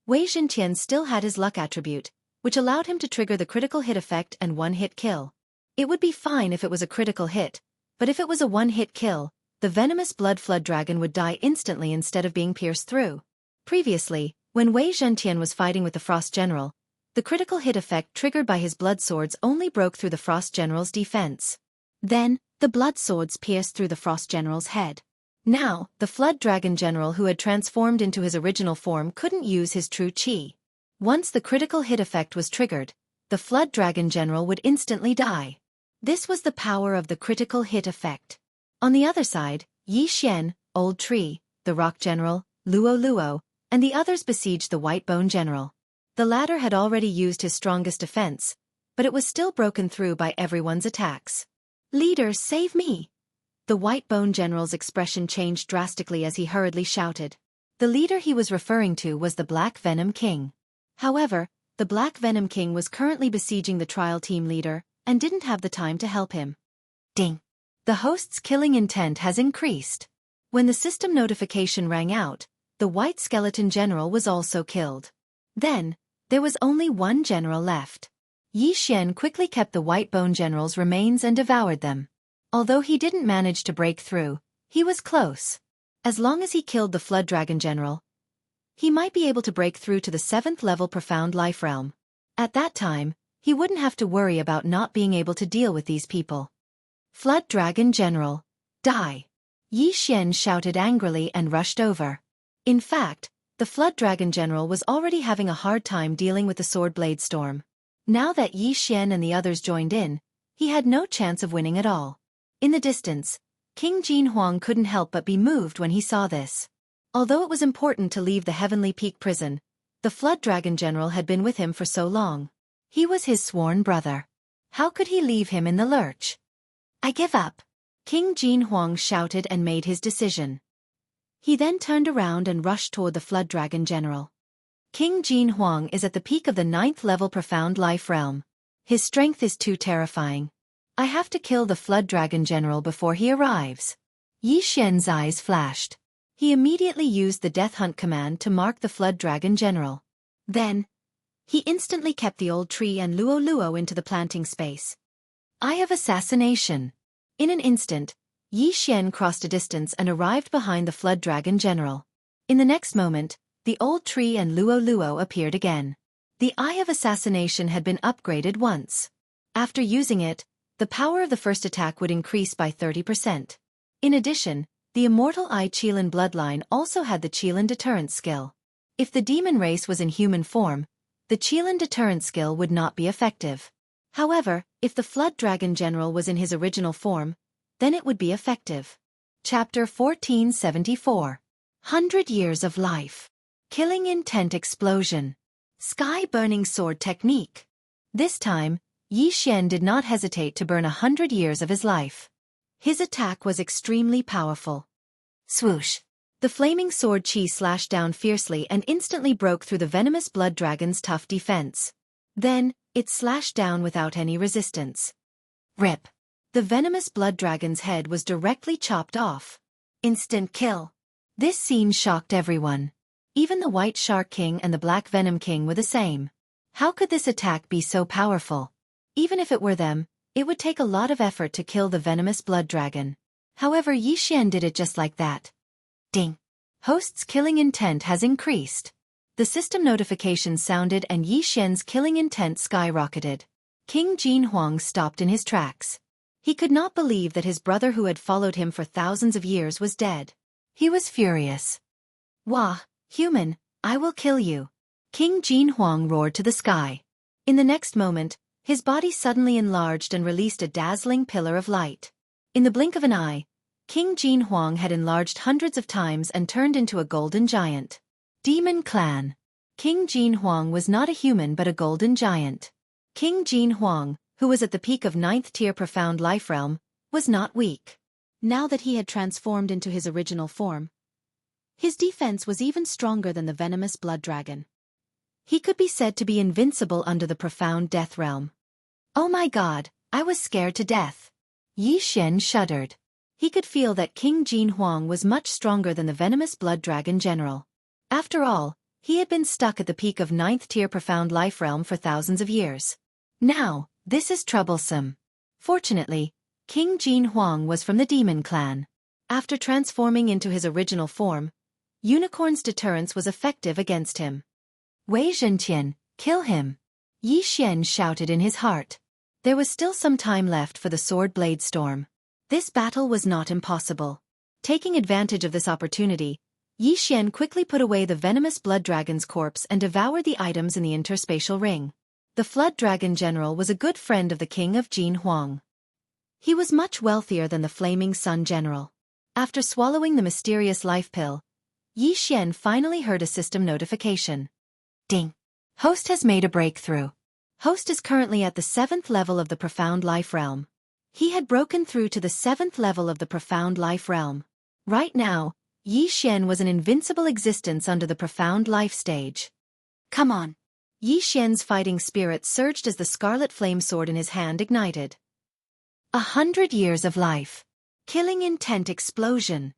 Wei Zhentian still had his luck attribute, which allowed him to trigger the critical hit effect and one-hit kill. It would be fine if it was a critical hit, but if it was a one-hit kill, the venomous blood Flood Dragon would die instantly instead of being pierced through. Previously, when Wei Zhentian was fighting with the Frost General, the critical hit effect triggered by his blood swords only broke through the Frost General's defense. Then, the blood swords pierced through the Frost General's head. Now, the Flood Dragon General who had transformed into his original form couldn't use his true chi. Once the critical hit effect was triggered, the Flood Dragon General would instantly die. This was the power of the critical hit effect. On the other side, Yi Xian, Old Tree, the Rock General, Luo, and the others besieged the White Bone General. The latter had already used his strongest defense, but it was still broken through by everyone's attacks. Leader, save me! The White Bone General's expression changed drastically as he hurriedly shouted. The leader he was referring to was the Black Venom King. However, the Black Venom King was currently besieging the trial team leader, and didn't have the time to help him. Ding! The host's killing intent has increased. When the system notification rang out, the White Skeleton General was also killed. Then, there was only one general left. Yi Xian quickly kept the White Bone General's remains and devoured them. Although he didn't manage to break through, he was close. As long as he killed the Flood Dragon General, he might be able to break through to the 7th level Profound Life Realm. At that time, he wouldn't have to worry about not being able to deal with these people. Flood Dragon General, die! Yi Xian shouted angrily and rushed over. In fact, the Flood Dragon General was already having a hard time dealing with the Sword Blade Storm. Now that Yi Xian and the others joined in, he had no chance of winning at all. In the distance, King Jianghu couldn't help but be moved when he saw this. Although it was important to leave the Heavenly Peak prison, the Flood Dragon General had been with him for so long. He was his sworn brother. How could he leave him in the lurch? I give up. King Jinhuang shouted and made his decision. He then turned around and rushed toward the Flood Dragon General. King Jinhuang is at the peak of the 9th level Profound Life Realm. His strength is too terrifying. I have to kill the Flood Dragon General before he arrives. Yi Xian's eyes flashed. He immediately used the Death Hunt command to mark the Flood Dragon General. Then, he instantly kept the old tree and Luo into the planting space. Eye of Assassination. In an instant, Yi Xian crossed a distance and arrived behind the Flood Dragon General. In the next moment, the old tree and Luo appeared again. The Eye of Assassination had been upgraded once. After using it, the power of the first attack would increase by 30%. In addition, the Immortal Eye Qilin bloodline also had the Qilin deterrence skill. If the demon race was in human form, the Qilin deterrence skill would not be effective. However, if the Flood Dragon General was in his original form, then it would be effective. Chapter 1474. 100 Years of Life. Killing Intent Explosion. Sky Burning Sword Technique. This time, Yi Xian did not hesitate to burn 100 years of his life. His attack was extremely powerful. Swoosh! The flaming sword chi slashed down fiercely and instantly broke through the venomous blood dragon's tough defense. Then, it slashed down without any resistance. Rip! The venomous blood dragon's head was directly chopped off. Instant kill. This scene shocked everyone. Even the White Shark King and the Black Venom King were the same. How could this attack be so powerful? Even if it were them, it would take a lot of effort to kill the venomous blood dragon. However, Yi Xian did it just like that. Ding! Host's killing intent has increased. The system notification sounded and Yi Xian's killing intent skyrocketed. King Jinhuang stopped in his tracks. He could not believe that his brother who had followed him for thousands of years was dead. He was furious. Wah, human, I will kill you. King Jinhuang roared to the sky. In the next moment, his body suddenly enlarged and released a dazzling pillar of light. In the blink of an eye, King Jinhuang had enlarged hundreds of times and turned into a golden giant. Demon Clan. King Jinhuang was not a human but a golden giant. King Jinhuang, who was at the peak of 9th tier Profound Life Realm, was not weak. Now that he had transformed into his original form, his defense was even stronger than the venomous blood dragon. He could be said to be invincible under the Profound Death Realm. Oh my god, I was scared to death. Yi Xian shuddered. He could feel that King Jinhuang was much stronger than the venomous blood dragon general. After all, he had been stuck at the peak of 9th tier Profound Life Realm for thousands of years. Now, this is troublesome. Fortunately, King Jinhuang was from the Demon Clan. After transforming into his original form, Unicorn's deterrence was effective against him. Wei Zhenqian, kill him. Yi Xian shouted in his heart. There was still some time left for the Sword Blade Storm. This battle was not impossible. Taking advantage of this opportunity, Yi Xian quickly put away the venomous blood dragon's corpse and devoured the items in the interspatial ring. The Flood Dragon General was a good friend of the King of Jinhuang. He was much wealthier than the Flaming Sun General. After swallowing the mysterious life pill, Yi Xian finally heard a system notification. Ding! Host has made a breakthrough. Host is currently at the 7th level of the Profound Life Realm. He had broken through to the 7th level of the Profound Life Realm. Right now, Yi Xian was an invincible existence under the Profound Life stage. Come on! Yi Xian's fighting spirit surged as the scarlet flame sword in his hand ignited. 100 Years of Life. Killing Intent Explosion.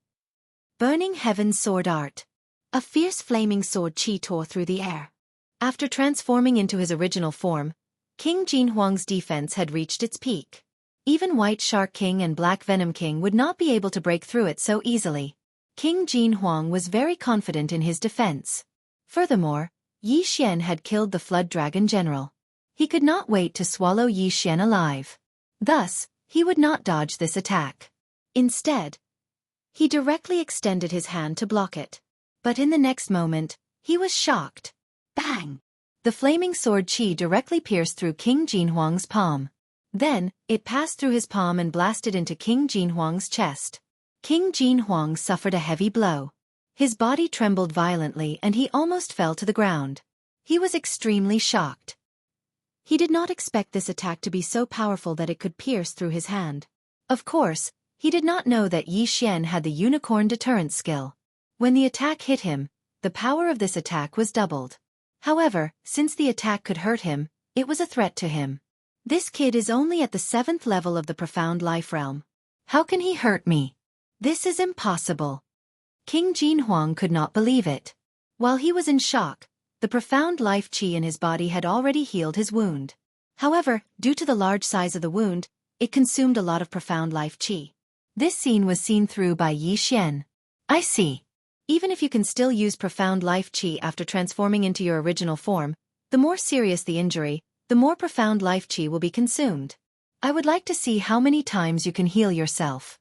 Burning Heaven Sword Art. A fierce flaming sword chi tore through the air. After transforming into his original form, King Jinhuang's defense had reached its peak. Even White Shark King and Black Venom King would not be able to break through it so easily. King Jinhuang was very confident in his defense. Furthermore, Yi Xian had killed the Flood Dragon General. He could not wait to swallow Yi Xian alive. Thus, he would not dodge this attack. Instead, he directly extended his hand to block it. But in the next moment, he was shocked. Bang! The flaming sword chi directly pierced through King Jinhuang's palm. Then, it passed through his palm and blasted into King Jinhuang's chest. King Jinhuang suffered a heavy blow. His body trembled violently and he almost fell to the ground. He was extremely shocked. He did not expect this attack to be so powerful that it could pierce through his hand. Of course, he did not know that Yi Xian had the unicorn deterrent skill. When the attack hit him, the power of this attack was doubled. However, since the attack could hurt him, it was a threat to him. This kid is only at the 7th level of the profound life realm. How can he hurt me? This is impossible. King Jinhuang could not believe it. While he was in shock, the profound life qi in his body had already healed his wound. However, due to the large size of the wound, it consumed a lot of profound life qi. This scene was seen through by Yi Xian. I see. Even if you can still use profound life qi after transforming into your original form, the more serious the injury, the more profound life qi will be consumed. I would like to see how many times you can heal yourself.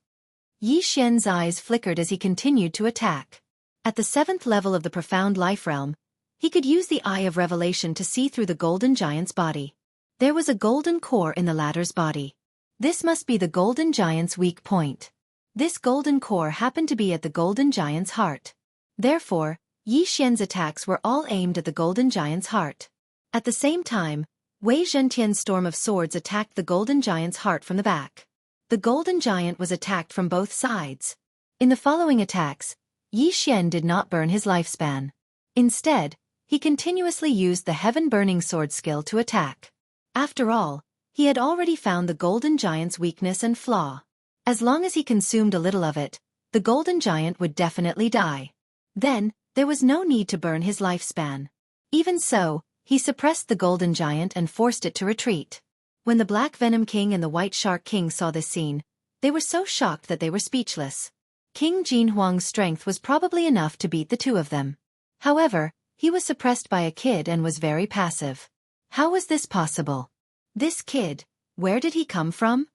Yi Xian's eyes flickered as he continued to attack. At the 7th level of the profound life realm, he could use the Eye of Revelation to see through the golden giant's body. There was a golden core in the latter's body. This must be the golden giant's weak point. This golden core happened to be at the golden giant's heart. Therefore, Yi Xian's attacks were all aimed at the golden giant's heart. At the same time, Wei Zhentian's storm of swords attacked the golden giant's heart from the back. The golden giant was attacked from both sides. In the following attacks, Yi Xian did not burn his lifespan. Instead, he continuously used the heaven-burning sword skill to attack. After all, he had already found the golden giant's weakness and flaw. As long as he consumed a little of it, the golden giant would definitely die. Then, there was no need to burn his lifespan. Even so, he suppressed the golden giant and forced it to retreat. When the Black Venom King and the White Shark King saw this scene, they were so shocked that they were speechless. King Jinhuang's strength was probably enough to beat the two of them. However, he was suppressed by a kid and was very passive. How was this possible? This kid, where did he come from?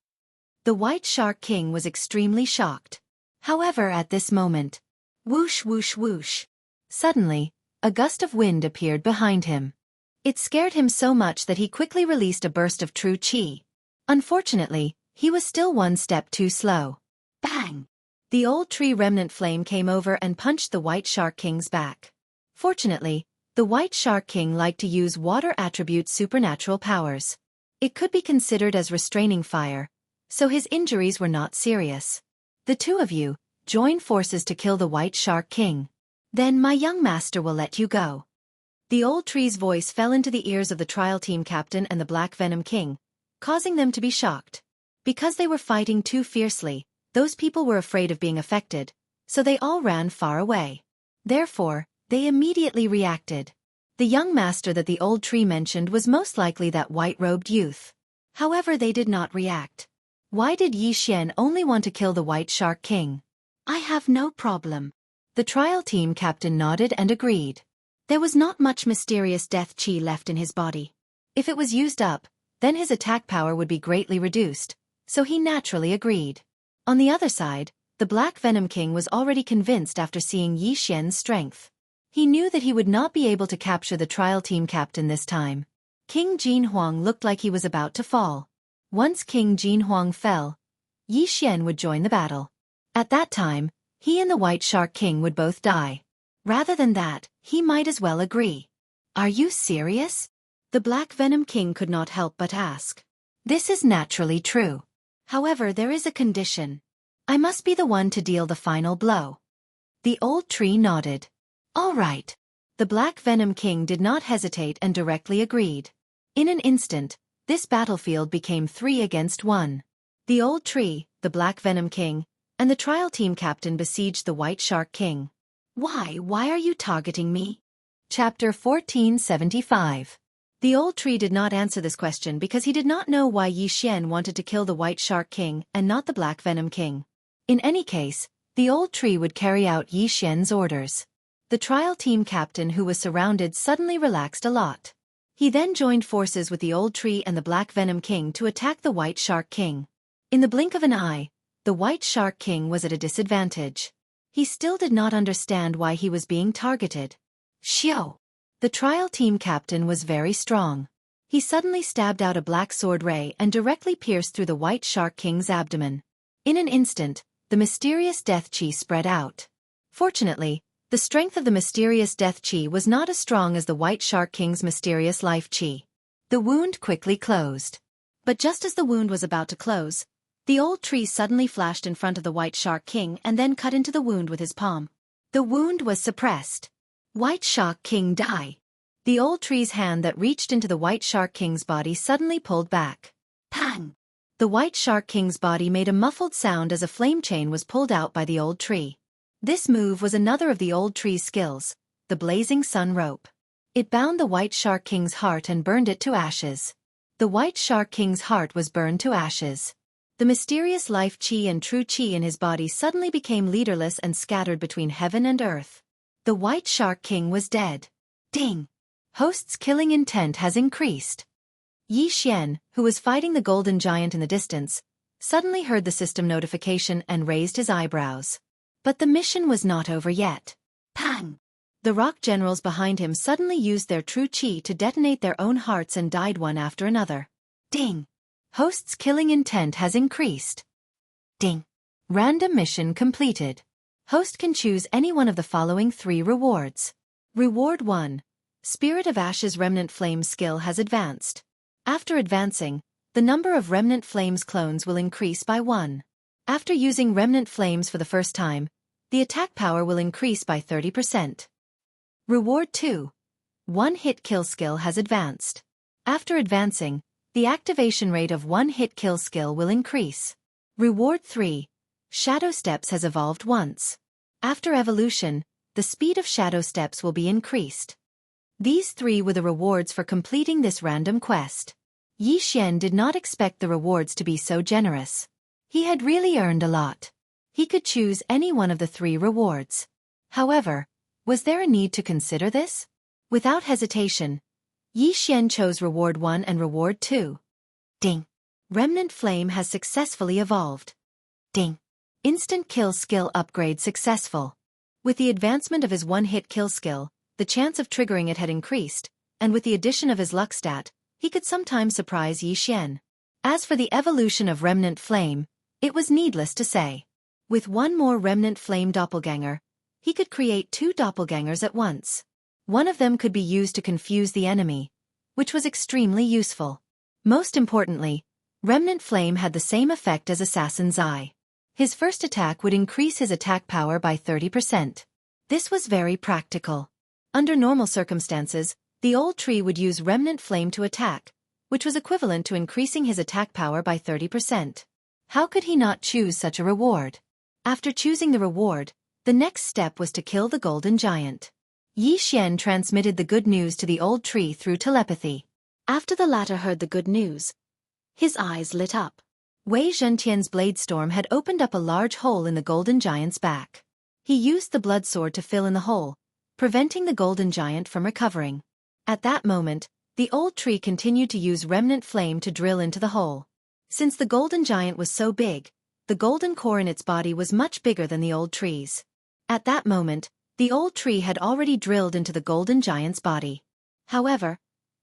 The White Shark King was extremely shocked. However, at this moment, whoosh whoosh whoosh. Suddenly, a gust of wind appeared behind him. It scared him so much that he quickly released a burst of true qi. Unfortunately, he was still one step too slow. Bang! The old tree remnant flame came over and punched the White Shark King's back. Fortunately, the White Shark King liked to use water attribute supernatural powers. It could be considered as restraining fire, so his injuries were not serious. The two of you, join forces to kill the White Shark King. Then my young master will let you go. The old tree's voice fell into the ears of the trial team captain and the Black Venom King, causing them to be shocked. Because they were fighting too fiercely, those people were afraid of being affected, so they all ran far away. Therefore, they immediately reacted. The young master that the old tree mentioned was most likely that white-robed youth. However, they did not react. Why did Yi Xian only want to kill the White Shark King? I have no problem. The trial team captain nodded and agreed. There was not much mysterious death qi left in his body. If it was used up, then his attack power would be greatly reduced, so he naturally agreed. On the other side, the Black Venom King was already convinced after seeing Yi Xian's strength. He knew that he would not be able to capture the trial team captain this time. King Jinhuang looked like he was about to fall. Once King Jinhuang fell, Yi Xian would join the battle. At that time, he and the White Shark King would both die. Rather than that, he might as well agree. Are you serious? The Black Venom King could not help but ask. This is naturally true. However, there is a condition. I must be the one to deal the final blow. The old tree nodded. All right. The Black Venom King did not hesitate and directly agreed. In an instant, this battlefield became 3 against 1. The old tree, the Black Venom King, and the trial team captain besieged the White Shark King. Why are you targeting me? Chapter 1475. The old tree did not answer this question because he did not know why Yi Xian wanted to kill the White Shark King and not the Black Venom King. In any case, the old tree would carry out Yi Xian's orders. The trial team captain who was surrounded suddenly relaxed a lot. He then joined forces with the old tree and the Black Venom King to attack the White Shark King. In the blink of an eye, the White Shark King was at a disadvantage. He still did not understand why he was being targeted. Xiao! The trial team captain was very strong. He suddenly stabbed out a black sword ray and directly pierced through the White Shark King's abdomen. In an instant, the mysterious death qi spread out. Fortunately, the strength of the mysterious death qi was not as strong as the White Shark King's mysterious life qi. The wound quickly closed. But just as the wound was about to close, the old tree suddenly flashed in front of the White Shark King and then cut into the wound with his palm. The wound was suppressed. White Shark King die. The old tree's hand that reached into the White Shark King's body suddenly pulled back. Pang! The White Shark King's body made a muffled sound as a flame chain was pulled out by the old tree. This move was another of the old tree's skills, the blazing sun rope. It bound the White Shark King's heart and burned it to ashes. The White Shark King's heart was burned to ashes. The mysterious life chi and true chi in his body suddenly became leaderless and scattered between heaven and earth. The White Shark King was dead. Ding! Host's killing intent has increased. Yi Xian, who was fighting the golden giant in the distance, suddenly heard the system notification and raised his eyebrows. But the mission was not over yet. Pang! The rock generals behind him suddenly used their true chi to detonate their own hearts and died one after another. Ding! Host's killing intent has increased. Ding! Random mission completed. Host can choose any one of the following 3 rewards. Reward 1. Spirit of Ashes Remnant Flame skill has advanced. After advancing, the number of Remnant Flames clones will increase by 1. After using Remnant Flames for the first time, the attack power will increase by 30%. Reward 2. One-hit kill skill has advanced. After advancing, the activation rate of one-hit kill skill will increase. Reward 3. Shadow Steps has evolved once. After evolution, the speed of Shadow Steps will be increased. These 3 were the rewards for completing this random quest. Yi Xian did not expect the rewards to be so generous. He had really earned a lot. He could choose any one of the 3 rewards. However, was there a need to consider this? Without hesitation, Yi Xian chose Reward 1 and Reward 2. Ding! Remnant Flame has successfully evolved. Ding! Instant kill skill upgrade successful. With the advancement of his one-hit kill skill, the chance of triggering it had increased, and with the addition of his luck stat, he could sometimes surprise Yi Xian. As for the evolution of Remnant Flame, it was needless to say. With one more Remnant Flame doppelganger, he could create 2 doppelgangers at once. One of them could be used to confuse the enemy, which was extremely useful. Most importantly, Remnant Flame had the same effect as Assassin's Eye. His first attack would increase his attack power by 30%. This was very practical. Under normal circumstances, the old tree would use Remnant Flame to attack, which was equivalent to increasing his attack power by 30%. How could he not choose such a reward? After choosing the reward, the next step was to kill the golden giant. Yi Xian transmitted the good news to the old tree through telepathy. After the latter heard the good news, his eyes lit up. Wei Zhentian's blade storm had opened up a large hole in the golden giant's back. He used the blood sword to fill in the hole, preventing the golden giant from recovering. At that moment, the old tree continued to use Remnant Flame to drill into the hole. Since the golden giant was so big, the golden core in its body was much bigger than the old tree's. At that moment, the old tree had already drilled into the golden giant's body. However,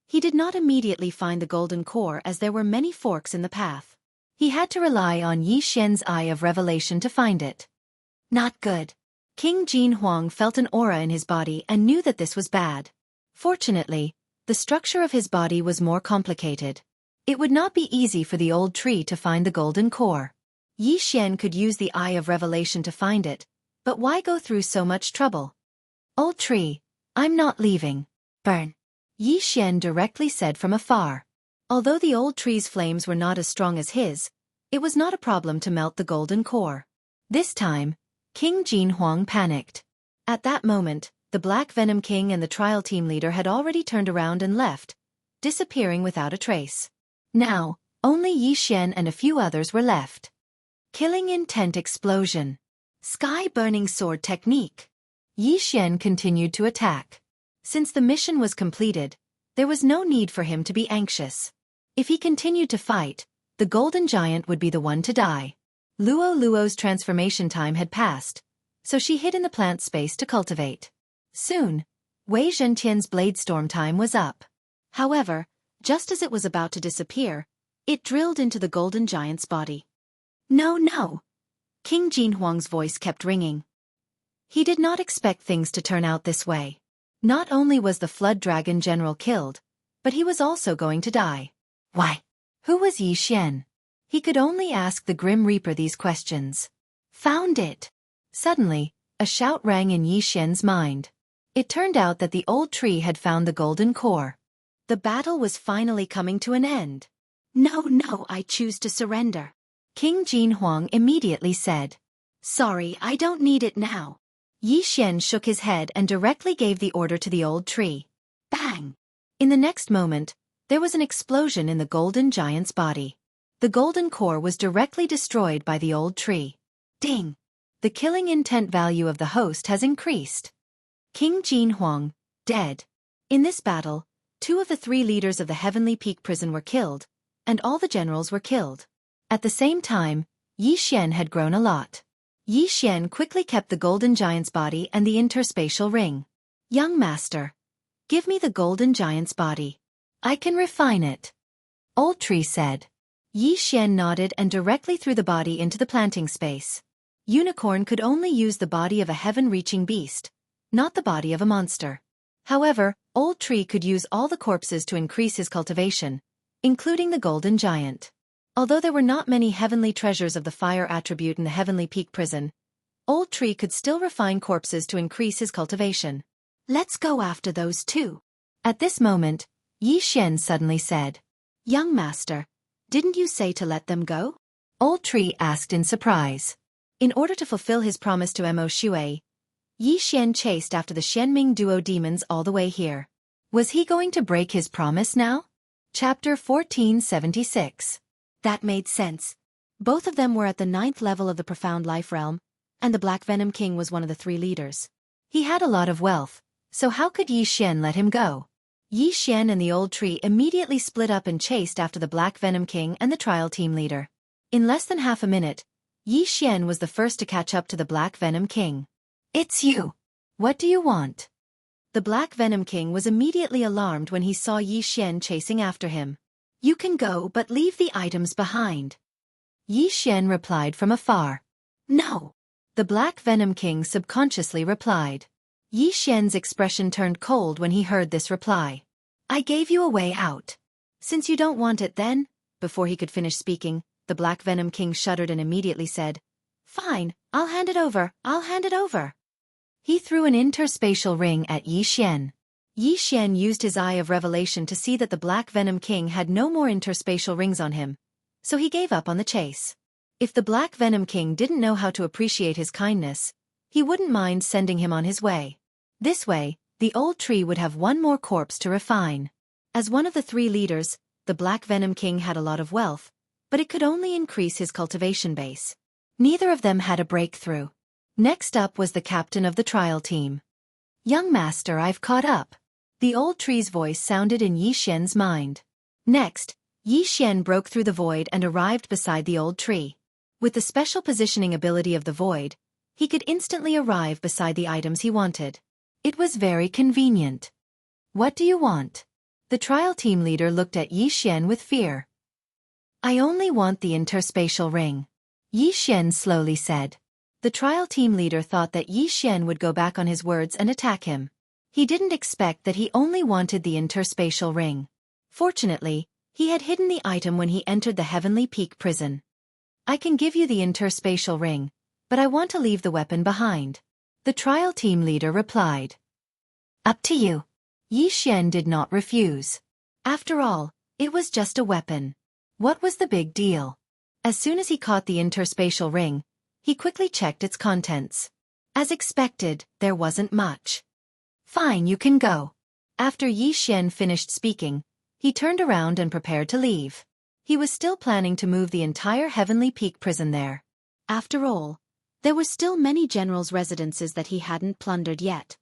he did not immediately find the golden core as there were many forks in the path. He had to rely on Yi Xian's eye of revelation to find it. Not good. King Jianghu felt an aura in his body and knew that this was bad. Fortunately, the structure of his body was more complicated. It would not be easy for the old tree to find the golden core. Yi Xian could use the eye of revelation to find it, but why go through so much trouble? Old tree, I'm not leaving. Burn. Yi Xian directly said from afar. Although the old tree's flames were not as strong as his, it was not a problem to melt the golden core. This time, King Jianghu panicked. At that moment, the Black Venom King and the trial team leader had already turned around and left, disappearing without a trace. Now, only Yi Xian and a few others were left. Killing intent explosion. Sky-burning sword technique. Yi Xian continued to attack. Since the mission was completed, there was no need for him to be anxious. If he continued to fight, the golden giant would be the one to die. Luo's transformation time had passed, so she hid in the plant space to cultivate. Soon, Wei Zhentian's blade storm time was up. However, just as it was about to disappear, it drilled into the golden giant's body. No, no! King Jianghu's voice kept ringing. He did not expect things to turn out this way. Not only was the flood dragon general killed, but he was also going to die. Why? Who was Xian? He could only ask the Grim Reaper these questions. Found it! Suddenly, a shout rang in Xian's mind. It turned out that the old tree had found the golden core. The battle was finally coming to an end. No, I choose to surrender. King Jinhuang immediately said. Sorry, I don't need it now. Xian shook his head and directly gave the order to the old tree. Bang! In the next moment, there was an explosion in the golden giant's body. The golden core was directly destroyed by the old tree. Ding! The killing intent value of the host has increased. King Jinhuang, dead. In this battle, 2 of the 3 leaders of the Heavenly Peak prison were killed, and all the generals were killed. At the same time, Xian had grown a lot. Xian quickly kept the golden giant's body and the interspatial ring. Young master, give me the golden giant's body. I can refine it. Old tree said. Xian nodded and directly threw the body into the planting space. Unicorn could only use the body of a heaven-reaching beast, not the body of a monster. However, Old Tree could use all the corpses to increase his cultivation, including the golden giant. Although there were not many heavenly treasures of the fire attribute in the Heavenly Peak prison, Old Tree could still refine corpses to increase his cultivation. Let's go after those 2. At this moment, Xian suddenly said. Young master, didn't you say to let them go? Old Tree asked in surprise. In order to fulfill his promise to Mo Shui, Xian chased after the Shenming duo demons all the way here. Was he going to break his promise now? Chapter 1476. That made sense. Both of them were at the 9th level of the Profound Life Realm, and the Black Venom King was one of the 3 leaders. He had a lot of wealth, so how could Xian let him go? Xian and the old tree immediately split up and chased after the Black Venom King and the trial team leader. In less than half a minute, Xian was the first to catch up to the Black Venom King. It's you. What do you want? The Black Venom King was immediately alarmed when he saw Xian chasing after him. You can go but leave the items behind. Xian replied from afar. No. The Black Venom King subconsciously replied. Xian's expression turned cold when he heard this reply. I gave you a way out. Since you don't want it then, before he could finish speaking, the Black Venom King shuddered and immediately said, Fine, I'll hand it over. He threw an interspatial ring at Xian. Xian used his eye of revelation to see that the Black Venom King had no more interspatial rings on him, so he gave up on the chase. If the Black Venom King didn't know how to appreciate his kindness, he wouldn't mind sending him on his way. This way, the old tree would have one more corpse to refine. As one of the 3 leaders, the Black Venom King had a lot of wealth, but it could only increase his cultivation base. Neither of them had a breakthrough. Next up was the captain of the trial team. Young master, I've caught up. The old tree's voice sounded in Xian's mind. Next, Xian broke through the void and arrived beside the old tree. With the special positioning ability of the void, he could instantly arrive beside the items he wanted. It was very convenient. What do you want? The trial team leader looked at Xian with fear. I only want the interspatial ring. Xian slowly said. The trial team leader thought that Xian would go back on his words and attack him. He didn't expect that he only wanted the interspatial ring. Fortunately, he had hidden the item when he entered the Heavenly Peak prison. I can give you the interspatial ring, but I want to leave the weapon behind. The trial team leader replied. Up to you. Xian did not refuse. After all, it was just a weapon. What was the big deal? As soon as he caught the interspatial ring, he quickly checked its contents. As expected, there wasn't much. Fine, you can go. After Xian finished speaking, he turned around and prepared to leave. He was still planning to move the entire Heavenly Peak prison there. After all, there were still many generals' residences that he hadn't plundered yet.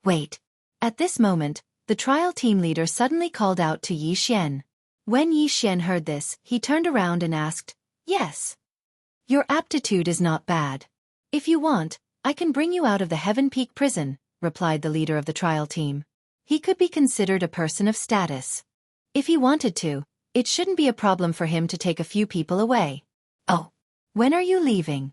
Wait. At this moment, the trial team leader suddenly called out to Xian. When Xian heard this, he turned around and asked, Yes. Your aptitude is not bad. If you want, I can bring you out of the Heaven Peak prison, replied the leader of the trial team. He could be considered a person of status. If he wanted to, it shouldn't be a problem for him to take a few people away. Oh. When are you leaving?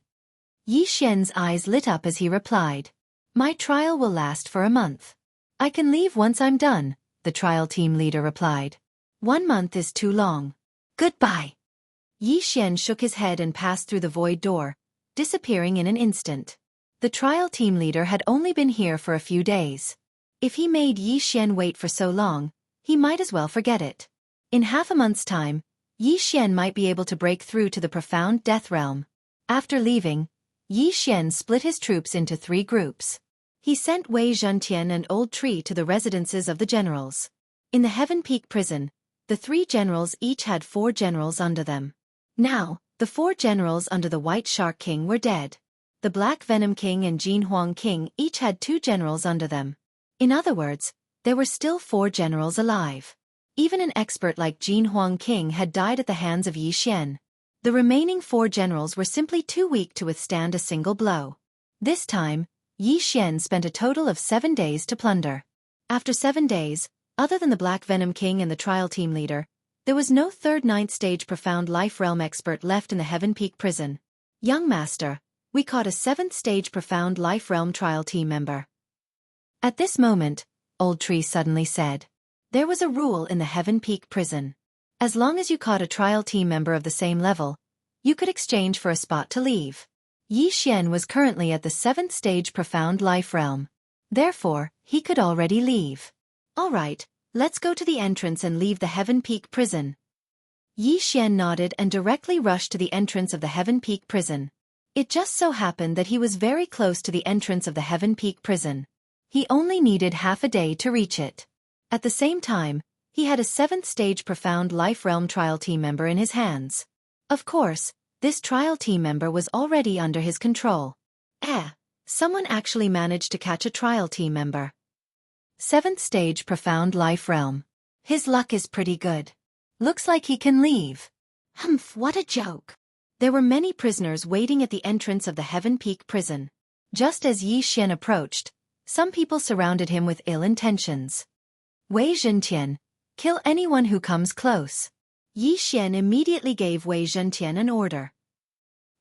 Xian's eyes lit up as he replied. My trial will last for a month. I can leave once I'm done, the trial team leader replied. 1 month is too long. Goodbye. Yi Xian shook his head and passed through the void door, disappearing in an instant. The trial team leader had only been here for a few days. If he made Yi Xian wait for so long, he might as well forget it. In half a month's time, Yi Xian might be able to break through to the profound death realm. After leaving, Yi Xian split his troops into 3 groups. He sent Wei Zhentian and Old Tree to the residences of the generals. In the Heaven Peak prison, the 3 generals each had 4 generals under them. Now, the 4 generals under the White Shark King were dead. The Black Venom King and Jinhuang King each had 2 generals under them. In other words, there were still 4 generals alive. Even an expert like Jinhuang King had died at the hands of Yi Xian. The remaining 4 generals were simply too weak to withstand a single blow. This time, Yi Xian spent a total of 7 days to plunder. After 7 days, other than the Black Venom King and the trial team leader, there was no 3rd 9th stage profound life realm expert left in the Heaven Peak prison. Young master, we caught a 7th stage profound life realm trial team member. At this moment, Old Tree suddenly said. There was a rule in the Heaven Peak prison. As long as you caught a trial team member of the same level, you could exchange for a spot to leave. Yi Xian was currently at the 7th stage profound life realm. Therefore, he could already leave. All right, let's go to the entrance and leave the Heaven Peak prison. Yi Xian nodded and directly rushed to the entrance of the Heaven Peak prison. It just so happened that he was very close to the entrance of the Heaven Peak prison. He only needed half a day to reach it. At the same time, he had a 7th stage profound life realm trial team member in his hands. Of course, this trial team member was already under his control. Someone actually managed to catch a trial team member. 7th stage profound life realm. His luck is pretty good. Looks like he can leave. What a joke. There were many prisoners waiting at the entrance of the Heaven Peak prison. Just as Yi Xian approached, some people surrounded him with ill intentions. Wei Zhentian, kill anyone who comes close. Yi Xian immediately gave Wei Zhentian an order.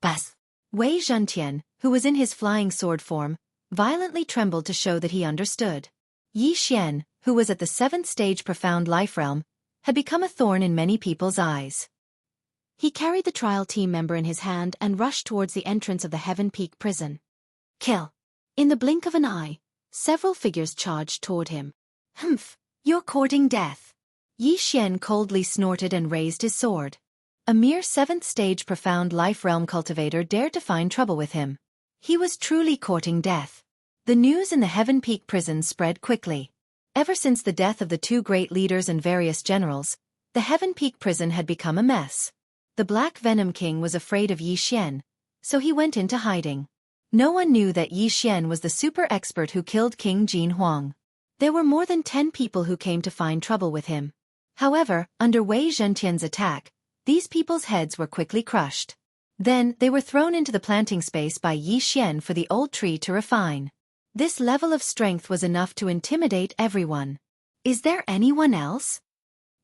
Bas. Wei Zhentian, who was in his flying sword form, violently trembled to show that he understood. Yi Xian, who was at the 7th stage profound life realm, had become a thorn in many people's eyes. He carried the trial team member in his hand and rushed towards the entrance of the Heaven Peak prison. Kill. In the blink of an eye, several figures charged toward him. You're courting death. Yi Xian coldly snorted and raised his sword. A mere 7th stage profound life realm cultivator dared to find trouble with him. He was truly courting death. The news in the Heaven Peak prison spread quickly. Ever since the death of the 2 great leaders and various generals, the Heaven Peak prison had become a mess. The Black Venom King was afraid of Yi Xian, so he went into hiding. No one knew that Yi Xian was the super expert who killed King Jinhuang. There were more than 10 people who came to find trouble with him. However, under Wei Zhentian's attack, these people's heads were quickly crushed. Then, they were thrown into the planting space by Yi Xian for the Old Tree to refine. This level of strength was enough to intimidate everyone. Is there anyone else?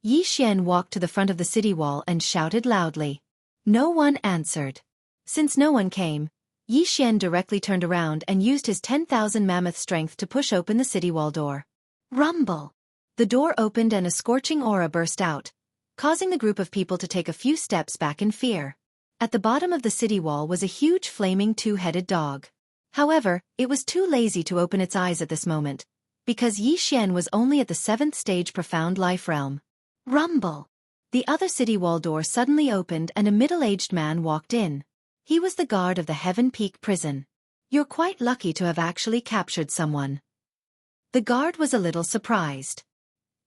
Yi Xian walked to the front of the city wall and shouted loudly. No one answered. Since no one came, Yi Xian directly turned around and used his 10,000 mammoth strength to push open the city wall door. Rumble! The door opened and a scorching aura burst out, causing the group of people to take a few steps back in fear. At the bottom of the city wall was a huge flaming 2-headed dog. However, it was too lazy to open its eyes at this moment, because Yi Xian was only at the 7th stage profound life realm. Rumble! The other city wall door suddenly opened and a middle-aged man walked in. He was the guard of the Heaven Peak prison. You're quite lucky to have actually captured someone. The guard was a little surprised.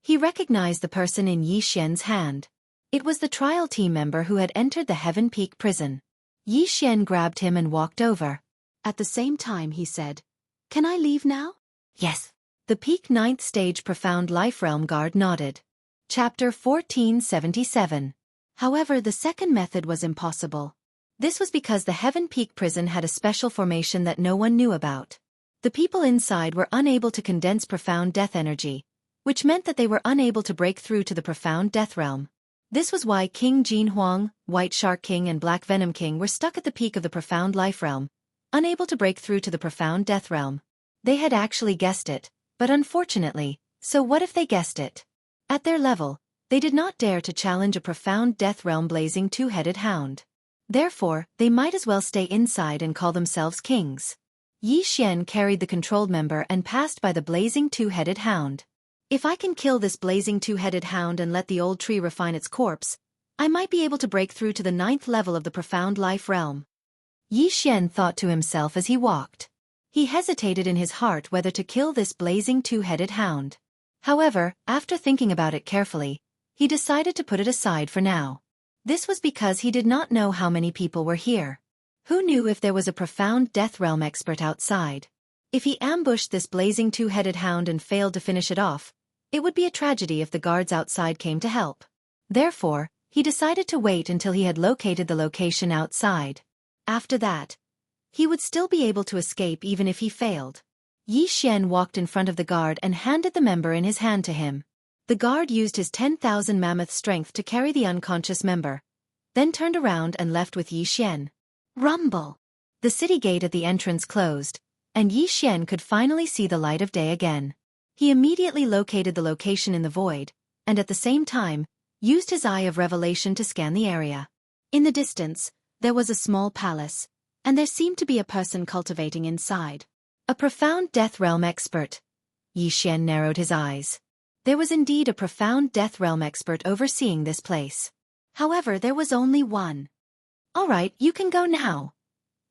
He recognized the person in Yi Xian's hand. It was the trial team member who had entered the Heaven Peak prison. Yi Xian grabbed him and walked over. At the same time he said, "Can I leave now?" "Yes." The Peak 9th stage profound life realm guard nodded. Chapter 1477. However, the second method was impossible. This was because the Heaven Peak prison had a special formation that no one knew about. The people inside were unable to condense profound death energy, which meant that they were unable to break through to the profound death realm. This was why King Jinhuang, White Shark King and Black Venom King were stuck at the peak of the profound life realm, unable to break through to the profound death realm. They had actually guessed it, but unfortunately, So what if they guessed it? At their level, they did not dare to challenge a profound death realm blazing two-headed hound. Therefore, they might as well stay inside and call themselves kings. Yi Xian carried the controlled member and passed by the blazing two-headed hound. If I can kill this blazing two-headed hound and let the old tree refine its corpse, I might be able to break through to the 9th level of the profound life realm. Yi Xian thought to himself as he walked. He hesitated in his heart whether to kill this blazing two-headed hound. However, after thinking about it carefully, he decided to put it aside for now. This was because he did not know how many people were here. Who knew if there was a profound death realm expert outside? If he ambushed this blazing two-headed hound and failed to finish it off, it would be a tragedy if the guards outside came to help. Therefore, he decided to wait until he had located the location outside. After that, he would still be able to escape even if he failed. Yi Xian walked in front of the guard and handed the member in his hand to him. The guard used his 10,000 mammoth strength to carry the unconscious member, then turned around and left with Yi Xian. Rumble! The city gate at the entrance closed, and Yi Xian could finally see the light of day again. He immediately located the location in the void, and at the same time, used his eye of revelation to scan the area. In the distance, there was a small palace, and there seemed to be a person cultivating inside. A profound death realm expert. Yi Xian narrowed his eyes. There was indeed a profound death realm expert overseeing this place. However, there was only one. All right, you can go now.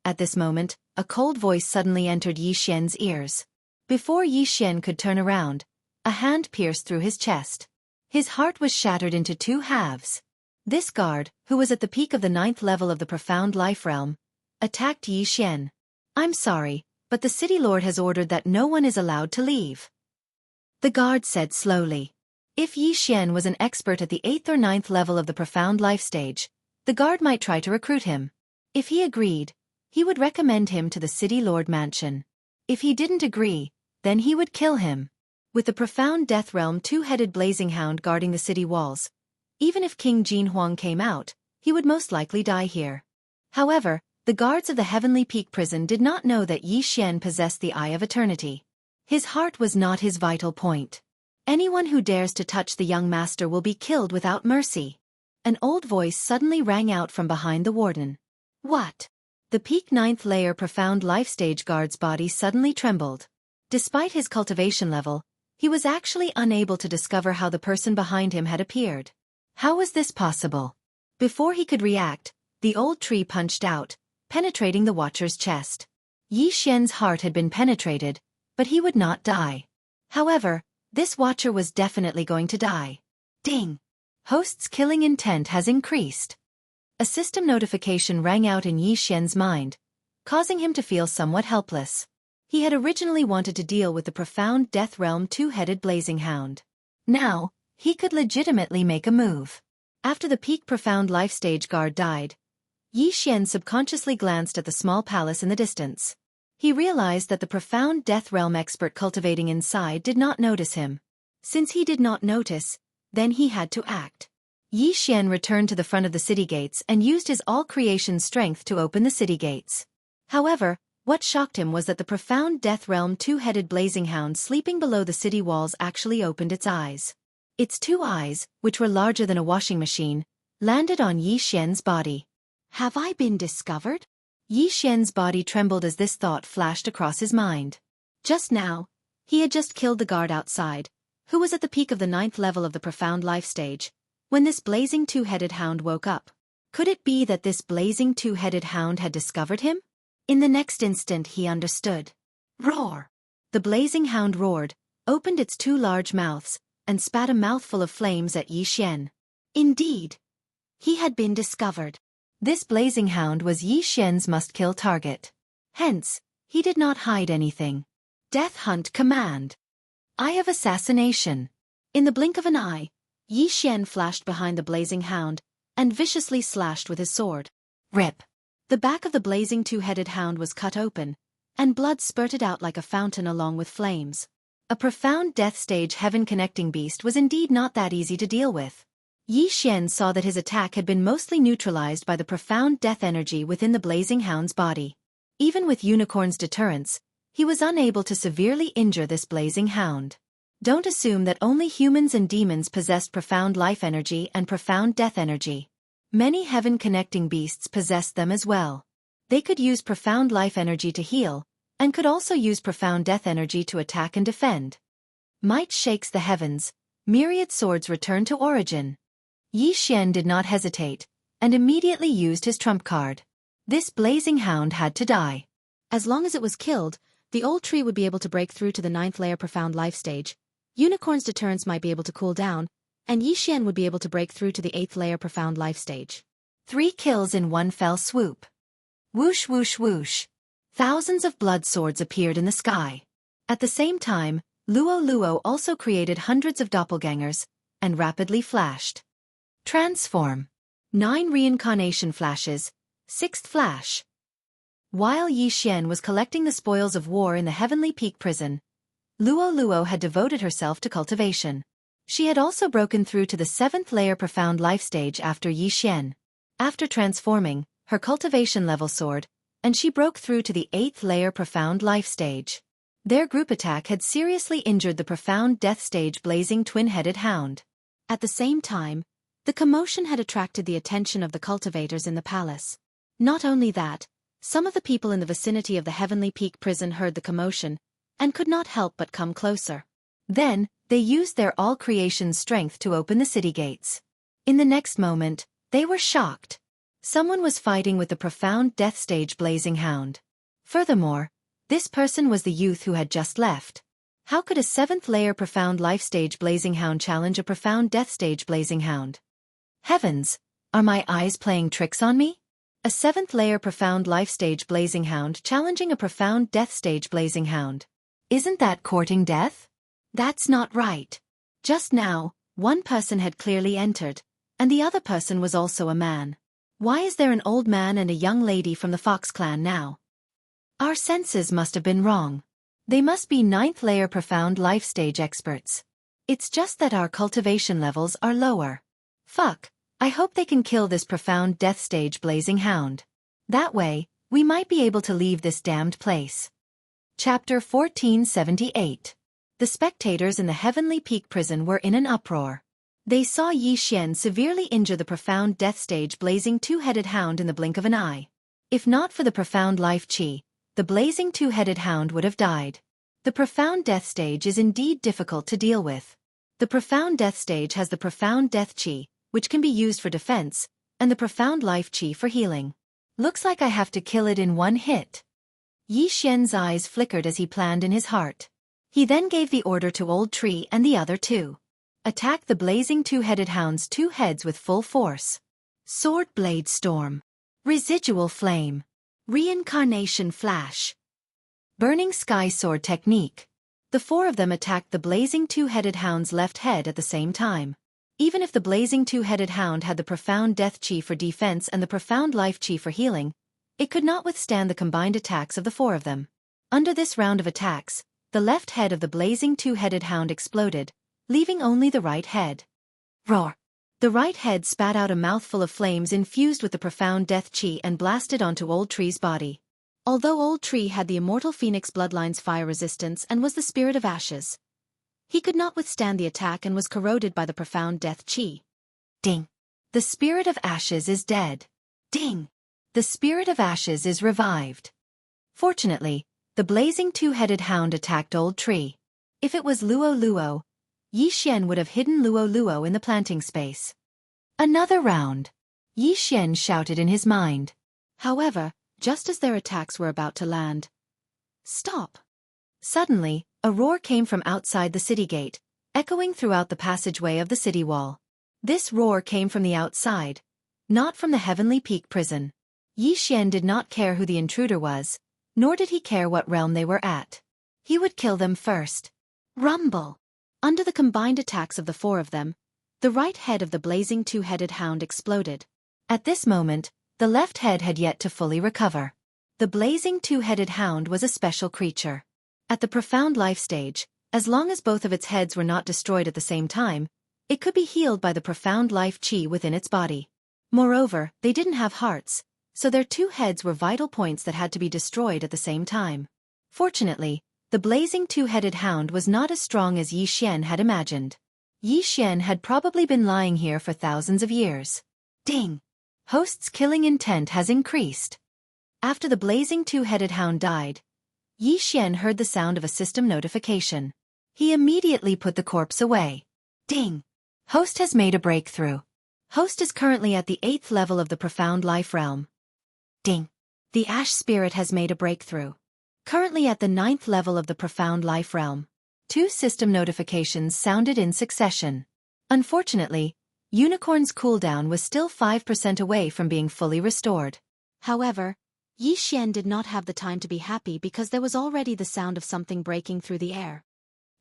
At this moment, a cold voice suddenly entered Yi Xian's ears. Before Yi Xian could turn around, a hand pierced through his chest. His heart was shattered into two halves. This guard, who was at the peak of the 9th level of the profound life realm, attacked Yi Xian. I'm sorry, but the city lord has ordered that no one is allowed to leave. The guard said slowly. If Yi Xian was an expert at the 8th or 9th level of the profound life stage, the guard might try to recruit him. If he agreed, he would recommend him to the city lord mansion. If he didn't agree, then he would kill him. With the profound death realm two-headed blazing hound guarding the city walls, even if King Jianghu came out, he would most likely die here. However, the guards of the Heavenly Peak prison did not know that Yi Xian possessed the Eye of Eternity. His heart was not his vital point. Anyone who dares to touch the young master will be killed without mercy. An old voice suddenly rang out from behind the warden. What? The peak 9th layer profound life stage guard's body suddenly trembled. Despite his cultivation level, he was actually unable to discover how the person behind him had appeared. How was this possible? Before he could react, the old tree punched out, penetrating the watcher's chest. Yi Xian's heart had been penetrated, but he would not die. However, this watcher was definitely going to die. Ding! Host's killing intent has increased. A system notification rang out in Yi Xian's mind, causing him to feel somewhat helpless. He had originally wanted to deal with the profound death realm two-headed blazing hound. Now, he could legitimately make a move. After the peak profound life stage guard died, Yi Xian subconsciously glanced at the small palace in the distance. He realized that the profound death realm expert cultivating inside did not notice him. Since he did not notice, then he had to act. Yi Xian returned to the front of the city gates and used his all-creation strength to open the city gates. However, what shocked him was that the profound death realm two-headed blazing hound sleeping below the city walls actually opened its eyes. Its two eyes, which were larger than a washing machine, landed on Yi Xian's body. Have I been discovered? Yi Xian's body trembled as this thought flashed across his mind. Just now, he had just killed the guard outside, who was at the peak of the 9th level of the profound life stage, when this blazing two-headed hound woke up. Could it be that this blazing two-headed hound had discovered him? In the next instant he understood. Roar! The blazing hound roared, opened its two large mouths, and spat a mouthful of flames at Yi Xian. Indeed, he had been discovered. This blazing hound was Yi Xian's must-kill target. Hence, he did not hide anything. Death Hunt Command. Eye of Assassination. In the blink of an eye, Yi Xian flashed behind the blazing hound, and viciously slashed with his sword. Rip! The back of the blazing two-headed hound was cut open, and blood spurted out like a fountain along with flames. A profound death stage heaven-connecting beast was indeed not that easy to deal with. Yi Xian saw that his attack had been mostly neutralized by the profound death energy within the blazing hound's body. Even with Unicorn's deterrence, he was unable to severely injure this blazing hound. Don't assume that only humans and demons possessed profound life energy and profound death energy. Many heaven-connecting beasts possessed them as well. They could use profound life energy to heal, and could also use profound death energy to attack and defend. Might shakes the heavens, myriad swords return to origin. Yi Xian did not hesitate, and immediately used his trump card. This blazing hound had to die. As long as it was killed, the old tree would be able to break through to the 9th layer profound life stage, unicorn's deterrence might be able to cool down, and Yi Xian would be able to break through to the 8th layer profound life stage. 3 kills in one fell swoop. Whoosh whoosh whoosh. Thousands of blood swords appeared in the sky. At the same time, Luo Luo also created hundreds of doppelgangers, and rapidly flashed. Transform. 9 reincarnation flashes, 6th flash. While Yi Xian was collecting the spoils of war in the Heavenly Peak prison, Luo Luo had devoted herself to cultivation. She had also broken through to the 7th layer profound life stage after Yi Xian. After transforming, her cultivation level soared, and she broke through to the 8th layer profound life stage. Their group attack had seriously injured the profound death stage blazing twin-headed hound. At the same time, the commotion had attracted the attention of the cultivators in the palace. Not only that, some of the people in the vicinity of the Heavenly Peak prison heard the commotion, and could not help but come closer. Then, they used their all-creation strength to open the city gates. In the next moment, they were shocked. Someone was fighting with the profound death stage blazing hound. Furthermore, this person was the youth who had just left. How could a 7th layer profound life stage blazing hound challenge a profound death stage blazing hound? Heavens, are my eyes playing tricks on me? A 7th layer profound life stage blazing hound challenging a profound death stage blazing hound. Isn't that courting death? That's not right. Just now, one person had clearly entered, and the other person was also a man. Why is there an old man and a young lady from the Fox clan now? Our senses must have been wrong. They must be 9th layer profound life stage experts. It's just that our cultivation levels are lower. Fuck, I hope they can kill this profound death stage blazing hound. That way, we might be able to leave this damned place. Chapter 1478. The spectators in the Heavenly Peak prison were in an uproar. They saw Yi Xian severely injure the profound death stage blazing two-headed hound in the blink of an eye. If not for the profound life chi, the blazing two-headed hound would have died. The profound death stage is indeed difficult to deal with. The profound death stage has the profound death chi, which can be used for defense, and the profound life chi for healing. Looks like I have to kill it in one hit. Yi Xian's eyes flickered as he planned in his heart. He then gave the order to Old Tree and the other two. Attack the blazing two-headed hound's 2 heads with full force. Sword Blade Storm. Residual Flame. Reincarnation Flash. Burning Sky Sword Technique. The 4 of them attacked the blazing two-headed hound's left head at the same time. Even if the blazing two-headed hound had the profound death chi for defense and the profound life chi for healing, it could not withstand the combined attacks of the 4 of them. Under this round of attacks, the left head of the blazing two-headed hound exploded, leaving only the right head. Roar! The right head spat out a mouthful of flames infused with the profound death chi and blasted onto Old Tree's body. Although Old Tree had the immortal Phoenix bloodline's fire resistance and was the spirit of ashes, he could not withstand the attack and was corroded by the profound death chi. Ding! The spirit of ashes is dead. Ding! The spirit of ashes is revived. Fortunately, the blazing two-headed hound attacked Old Tree. If it was Luo Luo, Yi Xian would have hidden Luo Luo in the planting space. Another round. Yi Xian shouted in his mind. However, just as their attacks were about to land, stop! Suddenly, a roar came from outside the city gate, echoing throughout the passageway of the city wall. This roar came from the outside, not from the Heavenly Peak prison. Yi Xian did not care who the intruder was, nor did he care what realm they were at. He would kill them first. Rumble! Under the combined attacks of the 4 of them, the right head of the blazing two-headed hound exploded. At this moment, the left head had yet to fully recover. The blazing two-headed hound was a special creature. At the profound life stage, as long as both of its heads were not destroyed at the same time, it could be healed by the profound life chi within its body. Moreover, they didn't have hearts, so their 2 heads were vital points that had to be destroyed at the same time. Fortunately, The blazing two-headed hound was not as strong as Yi Xian had imagined. Yi Xian had probably been lying here for thousands of years. Ding! Host's killing intent has increased. After the blazing two-headed hound died, Yi Xian heard the sound of a system notification. He immediately put the corpse away. Ding! Host has made a breakthrough. Host is currently at the 8th level of the Profound Life Realm. Ding! The Ash Spirit has made a breakthrough. Currently at the 9th level of the Profound Life Realm. 2 system notifications sounded in succession. Unfortunately, Unicorn's cooldown was still 5% away from being fully restored. However, Yi Xian did not have the time to be happy because there was already the sound of something breaking through the air.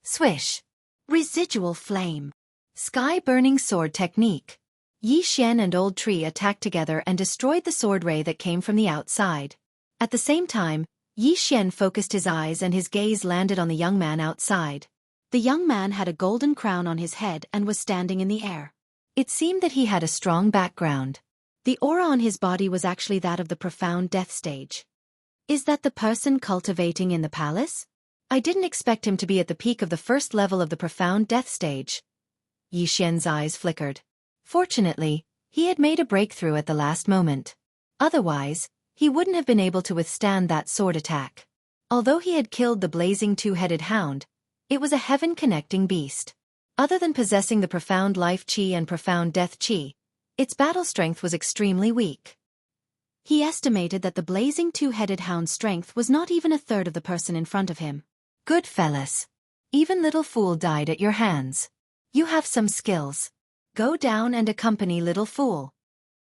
Swish! Residual flame. Sky-burning sword technique. Yi Xian and Old Tree attacked together and destroyed the sword ray that came from the outside. At the same time, Yi Xian focused his eyes and his gaze landed on the young man outside. The young man had a golden crown on his head and was standing in the air. It seemed that he had a strong background. The aura on his body was actually that of the profound death stage. Is that the person cultivating in the palace? I didn't expect him to be at the peak of the first level of the profound death stage. Yi Xian's eyes flickered. Fortunately, he had made a breakthrough at the last moment. Otherwise, he wouldn't have been able to withstand that sword attack. Although he had killed the blazing two-headed hound, it was a heaven-connecting beast. Other than possessing the profound life chi and profound death chi, its battle strength was extremely weak. He estimated that the blazing two-headed hound's strength was not even a third of the person in front of him. Good fellas. Even Little Fool died at your hands. You have some skills. Go down and accompany Little Fool.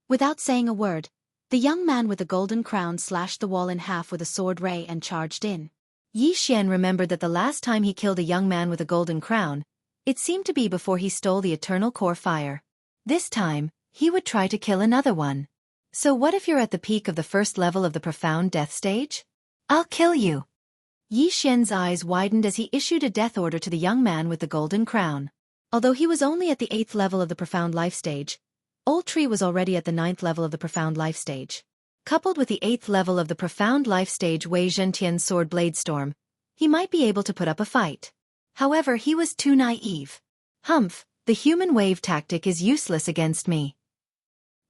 Without saying a word, the young man with the golden crown slashed the wall in half with a sword ray and charged in. Yi Xian remembered that the last time he killed a young man with a golden crown, it seemed to be before he stole the eternal core fire. This time, he would try to kill another one. So what if you're at the peak of the first level of the profound death stage? I'll kill you. Yi Xian's eyes widened as he issued a death order to the young man with the golden crown. Although he was only at the 8th level of the profound life stage, Old Tree was already at the 9th level of the profound life stage. Coupled with the 8th level of the profound life stage Wei Zhentian's sword blade storm, he might be able to put up a fight. However, he was too naive. Humph, the human wave tactic is useless against me.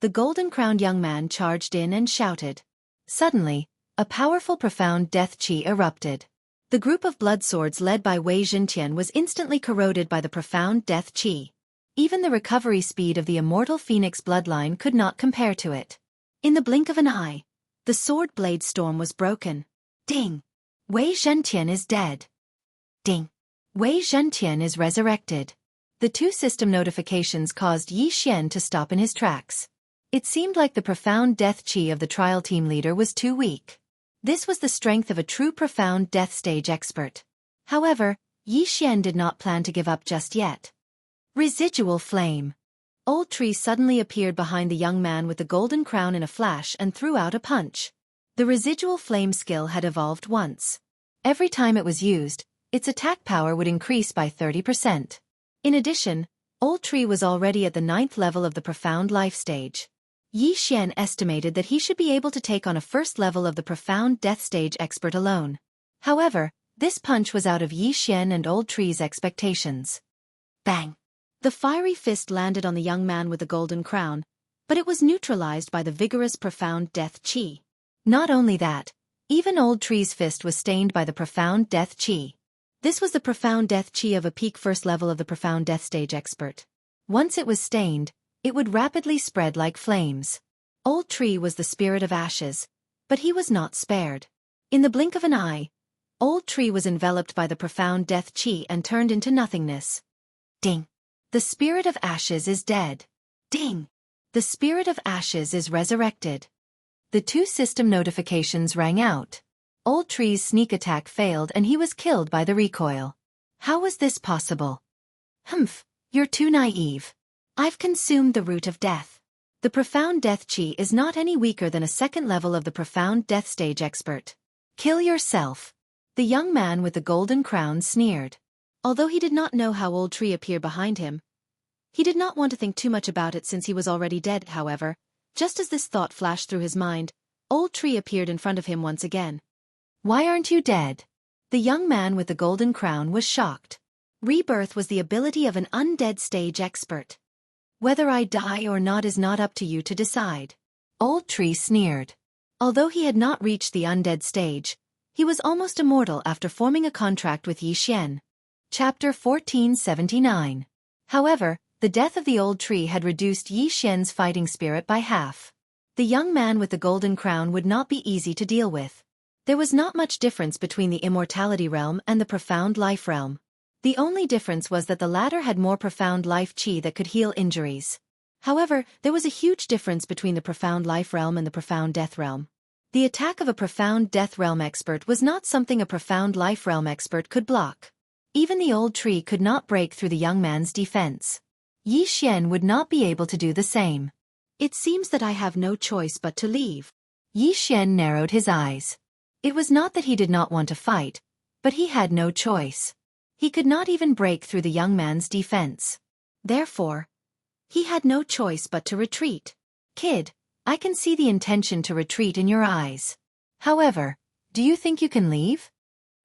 The golden-crowned young man charged in and shouted. Suddenly, a powerful profound death chi erupted. The group of blood swords led by Wei Zhentian was instantly corroded by the profound death chi. Even the recovery speed of the immortal phoenix bloodline could not compare to it. In the blink of an eye, the sword blade storm was broken. Ding! Wei Zhentian is dead. Ding! Wei Zhentian is resurrected. The 2 system notifications caused Yi Xian to stop in his tracks. It seemed like the profound death chi of the trial team leader was too weak. This was the strength of a true profound death stage expert. However, Yi Xian did not plan to give up just yet. Residual flame. Old Tree suddenly appeared behind the young man with the golden crown in a flash and threw out a punch. The residual flame skill had evolved once. Every time it was used, its attack power would increase by 30%. In addition, Old Tree was already at the 9th level of the profound life stage. Yi Xian estimated that he should be able to take on a first level of the profound death stage expert alone. However, this punch was out of Yi Xian and Old Tree's expectations. Bang! The fiery fist landed on the young man with the golden crown, but it was neutralized by the vigorous profound death chi. Not only that, even Old Tree's fist was stained by the profound death chi. This was the profound death chi of a peak first level of the profound death stage expert. Once it was stained, it would rapidly spread like flames. Old Tree was the spirit of ashes, but he was not spared. In the blink of an eye, Old Tree was enveloped by the profound death chi and turned into nothingness. Ding! The spirit of ashes is dead. Ding! The spirit of ashes is resurrected. The 2 system notifications rang out. Old Tree's sneak attack failed and he was killed by the recoil. How was this possible? Humph, you're too naive. I've consumed the root of death. The profound death chi is not any weaker than a 2nd level of the profound death stage expert. Kill yourself. The young man with the golden crown sneered. Although he did not know how Old Tree appeared behind him, he did not want to think too much about it since he was already dead. However, just as this thought flashed through his mind, Old Tree appeared in front of him once again. Why aren't you dead? The young man with the golden crown was shocked. Rebirth was the ability of an undead stage expert. Whether I die or not is not up to you to decide. Old Tree sneered. Although he had not reached the undead stage, he was almost immortal after forming a contract with Yixian. Chapter 1479. However, the death of the old tree had reduced Yixian's fighting spirit by half. The young man with the golden crown would not be easy to deal with. There was not much difference between the immortality realm and the profound life realm. The only difference was that the latter had more profound life chi that could heal injuries. However, there was a huge difference between the profound life realm and the profound death realm. The attack of a profound death realm expert was not something a profound life realm expert could block. Even the old tree could not break through the young man's defense. Yixian would not be able to do the same. It seems that I have no choice but to leave. Yixian narrowed his eyes. It was not that he did not want to fight, but he had no choice. He could not even break through the young man's defense. Therefore, he had no choice but to retreat. Kid, I can see the intention to retreat in your eyes. However, do you think you can leave?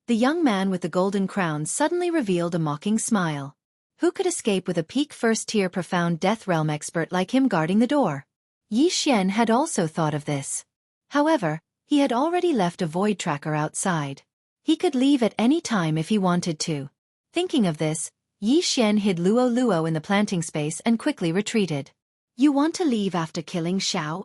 The young man with the golden crown suddenly revealed a mocking smile. Who could escape with a peak first-tier profound death realm expert like him guarding the door? Yixian had also thought of this. However, he had already left a void tracker outside. He could leave at any time if he wanted to. Thinking of this, Yixian hid Luo Luo in the planting space and quickly retreated. You want to leave after killing Xiao?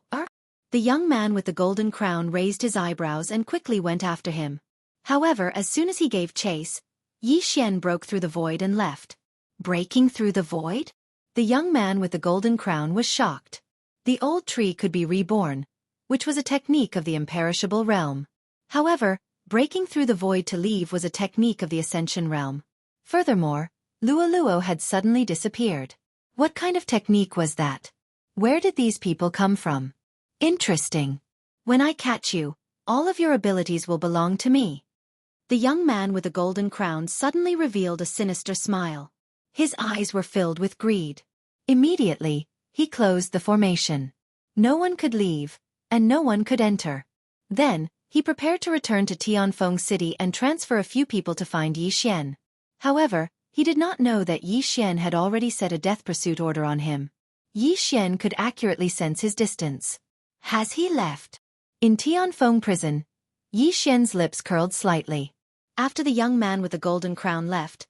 The young man with the golden crown raised his eyebrows and quickly went after him. However, as soon as he gave chase, Yixian broke through the void and left. Breaking through the void? The young man with the golden crown was shocked. The old tree could be reborn, which was a technique of the imperishable realm. However, breaking through the void to leave was a technique of the ascension realm. Furthermore, Luo Luo had suddenly disappeared. What kind of technique was that? Where did these people come from? Interesting. When I catch you, all of your abilities will belong to me. The young man with the golden crown suddenly revealed a sinister smile. His eyes were filled with greed. Immediately, he closed the formation. No one could leave, and no one could enter. Then, he prepared to return to Tianfeng City and transfer a few people to find Yixian. However, he did not know that Yixian had already set a death pursuit order on him. Yixian could accurately sense his distance. Has he left? In Tianfeng prison, Yixian's lips curled slightly. After the young man with the golden crown left,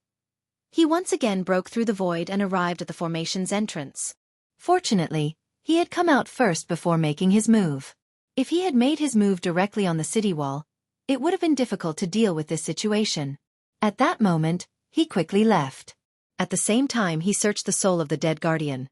he once again broke through the void and arrived at the formation's entrance. Fortunately, he had come out first before making his move. If he had made his move directly on the city wall, it would have been difficult to deal with this situation. At that moment, he quickly left. At the same time he searched the soul of the dead guardian.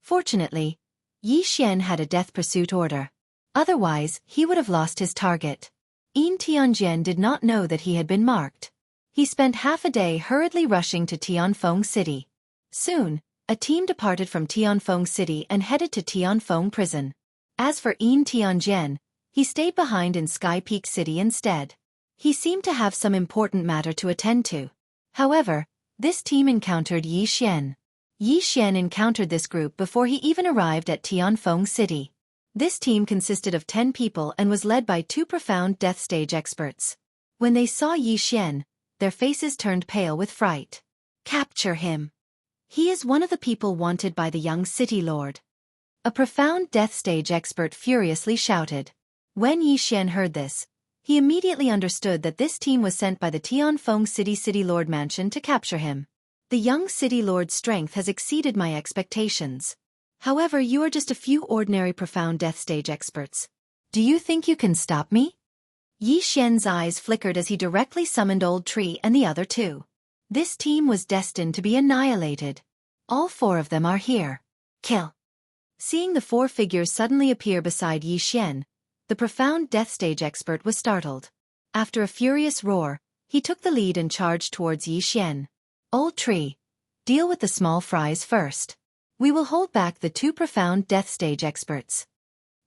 Fortunately, Yixian had a death pursuit order. Otherwise, he would have lost his target. Yin Tianjian did not know that he had been marked. He spent half a day hurriedly rushing to Tianfeng City. Soon, a team departed from Tianfeng City and headed to Tianfeng Prison. As for Yin Tianjian, he stayed behind in Sky Peak City instead. He seemed to have some important matter to attend to. However, this team encountered Yixian. Yixian encountered this group before he even arrived at Tianfeng City. This team consisted of 10 people and was led by 2 profound death stage experts. When they saw Yixian, their faces turned pale with fright. Capture him. He is one of the people wanted by the young city lord. A profound death stage expert furiously shouted. When Yixian heard this, he immediately understood that this team was sent by the Tianfeng City Lord Mansion to capture him. The young city lord's strength has exceeded my expectations. However, you are just a few ordinary profound death stage experts. Do you think you can stop me? Yixian's eyes flickered as he directly summoned Old Tree and the other 2. This team was destined to be annihilated. All 4 of them are here. Kill. Seeing the 4 figures suddenly appear beside Yixian, the profound death stage expert was startled. After a furious roar, he took the lead and charged towards Yixian. Old Tree, deal with the small fries first. We will hold back the 2 profound death stage experts.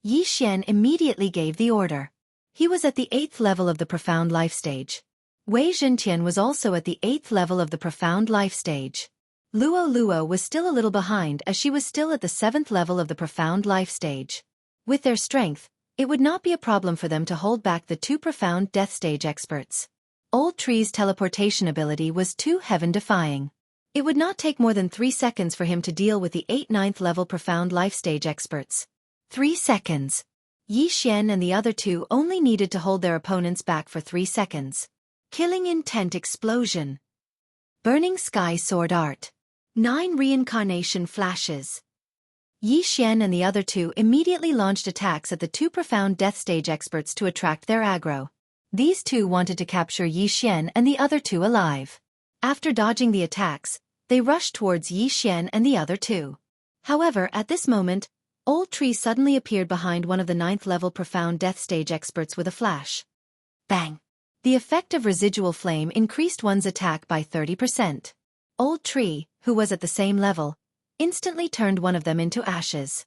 Yixian immediately gave the order. He was at the 8th level of the profound life stage. Wei Zhentian was also at the 8th level of the profound life stage. Luo Luo was still a little behind as she was still at the 7th level of the profound life stage. With their strength, It would not be a problem for them to hold back the two profound death stage experts. Old Tree's teleportation ability was too heaven-defying. It would not take more than 3 seconds for him to deal with the 8 ninth level profound life stage experts. 3 seconds. Yi Xian and the other two only needed to hold their opponents back for 3 seconds. Killing intent explosion. Burning sky sword art. 9 reincarnation flashes. Yi Xian and the other two immediately launched attacks at the two profound death stage experts to attract their aggro. These two wanted to capture Yi Xian and the other two alive. After dodging the attacks, they rushed towards Yi Xian and the other two. However, at this moment, Old Tree suddenly appeared behind one of the 9th level profound death stage experts with a flash. Bang! The effect of residual flame increased one's attack by 30%. Old Tree, who was at the same level, instantly turned one of them into ashes.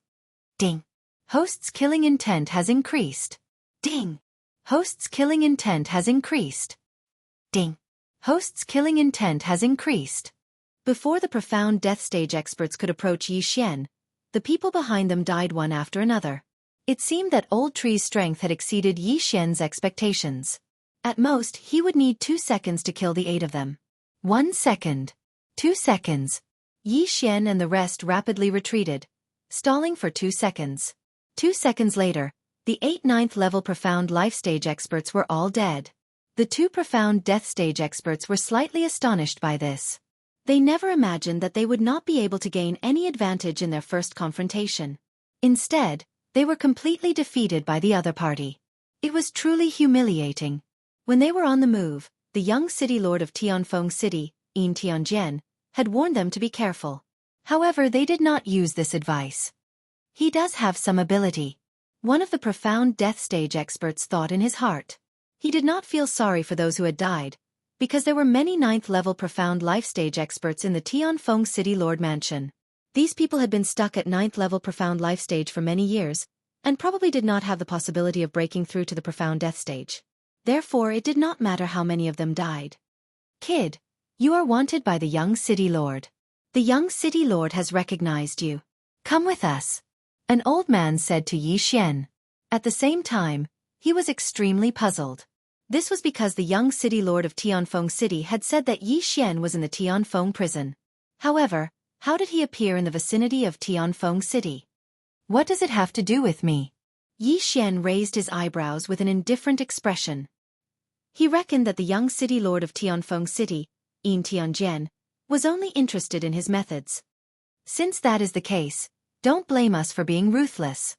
Ding! Host's killing intent has increased. Ding! Host's killing intent has increased. Ding! Host's killing intent has increased. Before the profound death stage experts could approach Yi Xian, the people behind them died one after another. It seemed that Old Tree's strength had exceeded Yi Xian's expectations. At most, he would need 2 seconds to kill the 8 of them. 1 second. 2 seconds. Yi Xian and the rest rapidly retreated, stalling for 2 seconds. 2 seconds later, the 8 ninth level profound life stage experts were all dead. The 2 profound death stage experts were slightly astonished by this. They never imagined that they would not be able to gain any advantage in their first confrontation. Instead, they were completely defeated by the other party. It was truly humiliating. When they were on the move, the young city lord of Tianfeng City, Yin Tianjian, had warned them to be careful. However, they did not use this advice. He does have some ability. One of the profound death stage experts thought in his heart. He did not feel sorry for those who had died, because there were many 9th level profound life stage experts in the Tianfeng City Lord Mansion. These people had been stuck at 9th level profound life stage for many years, and probably did not have the possibility of breaking through to the profound death stage. Therefore, it did not matter how many of them died. Kid, you are wanted by the young city lord. The young city lord has recognized you. Come with us. An old man said to Yi Xian. At the same time, he was extremely puzzled. This was because the young city lord of Tianfeng City had said that Yi Xian was in the Tianfeng prison. However, how did he appear in the vicinity of Tianfeng City? What does it have to do with me? Yi Xian raised his eyebrows with an indifferent expression. He reckoned that the young city lord of Tianfeng City, Yin Tianjian, was only interested in his methods. Since that is the case, don't blame us for being ruthless.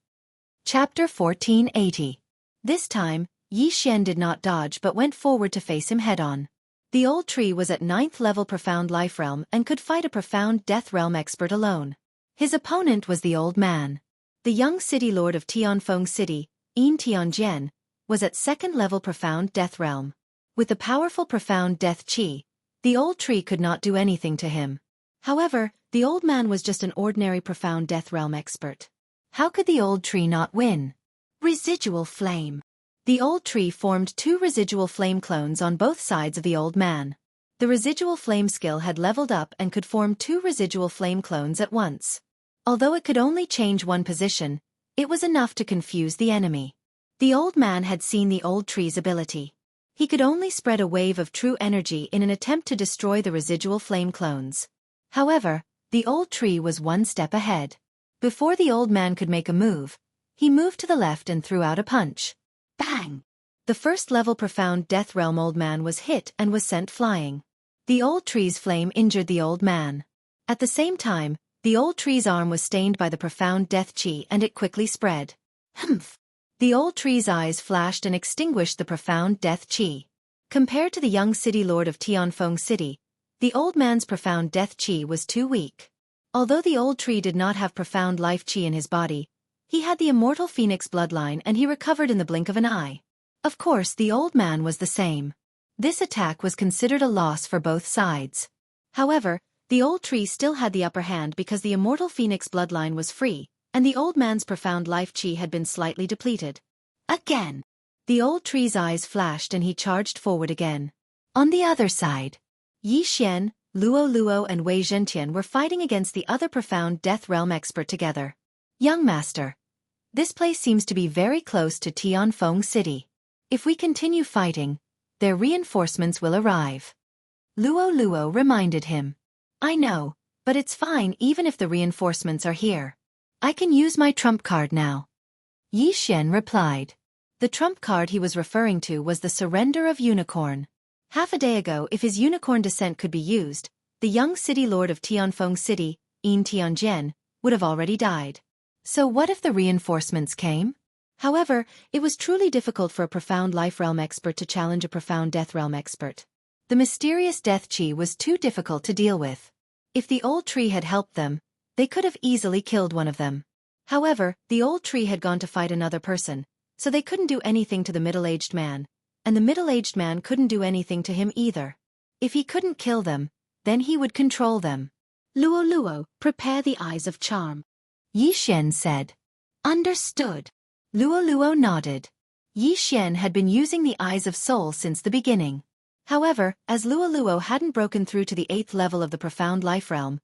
Chapter 1480. This time, Yi Xian did not dodge but went forward to face him head-on. The old tree was at 9th level profound life realm and could fight a profound death realm expert alone. His opponent was the old man. The young city lord of Tianfeng City, Yin Tianjian, was at 2nd level profound death realm. With the powerful profound death chi, the old tree could not do anything to him. However, the old man was just an ordinary profound death realm expert. How could the old tree not win? Residual flame. The old tree formed 2 residual flame clones on both sides of the old man. The residual flame skill had leveled up and could form 2 residual flame clones at once. Although it could only change one position, it was enough to confuse the enemy. The old man had seen the old tree's ability. He could only spread a wave of true energy in an attempt to destroy the residual flame clones. However, the old tree was one step ahead. Before the old man could make a move, he moved to the left and threw out a punch. Bang! The 1st level profound death realm old man was hit and was sent flying. The old tree's flame injured the old man. At the same time, the old tree's arm was stained by the profound death chi and it quickly spread. Humph! The old tree's eyes flashed and extinguished the profound death chi. Compared to the young city lord of Tianfeng City, the old man's profound death chi was too weak. Although the old tree did not have profound life chi in his body, he had the immortal phoenix bloodline and he recovered in the blink of an eye. Of course, the old man was the same. This attack was considered a loss for both sides. However, the old tree still had the upper hand because the immortal phoenix bloodline was free, and the old man's profound life chi had been slightly depleted. Again! The old tree's eyes flashed and he charged forward again. On the other side, Yi Xian, Luo and Wei Zhentian were fighting against the other profound death realm expert together. Young master, This place seems to be very close to Tianfeng City. If we continue fighting, their reinforcements will arrive. Luo reminded him. I know, but it's fine even if the reinforcements are here. I can use my trump card now. Yi Xian replied. The trump card he was referring to was the surrender of Unicorn. Half a day ago, if his unicorn descent could be used, the young city lord of Tianfeng City, Yin Tianjian, would have already died. So what if the reinforcements came? However, it was truly difficult for a profound life realm expert to challenge a profound death realm expert. The mysterious death chi was too difficult to deal with. If the old tree had helped them, they could have easily killed one of them. However, the old tree had gone to fight another person, so they couldn't do anything to the middle-aged man, and the middle-aged man couldn't do anything to him either. If he couldn't kill them, then he would control them. Luo, prepare the eyes of charm. Yi Xian said. Understood. Luo nodded. Yi Xian had been using the eyes of soul since the beginning. However, as Luo hadn't broken through to the 8th level of the profound life realm,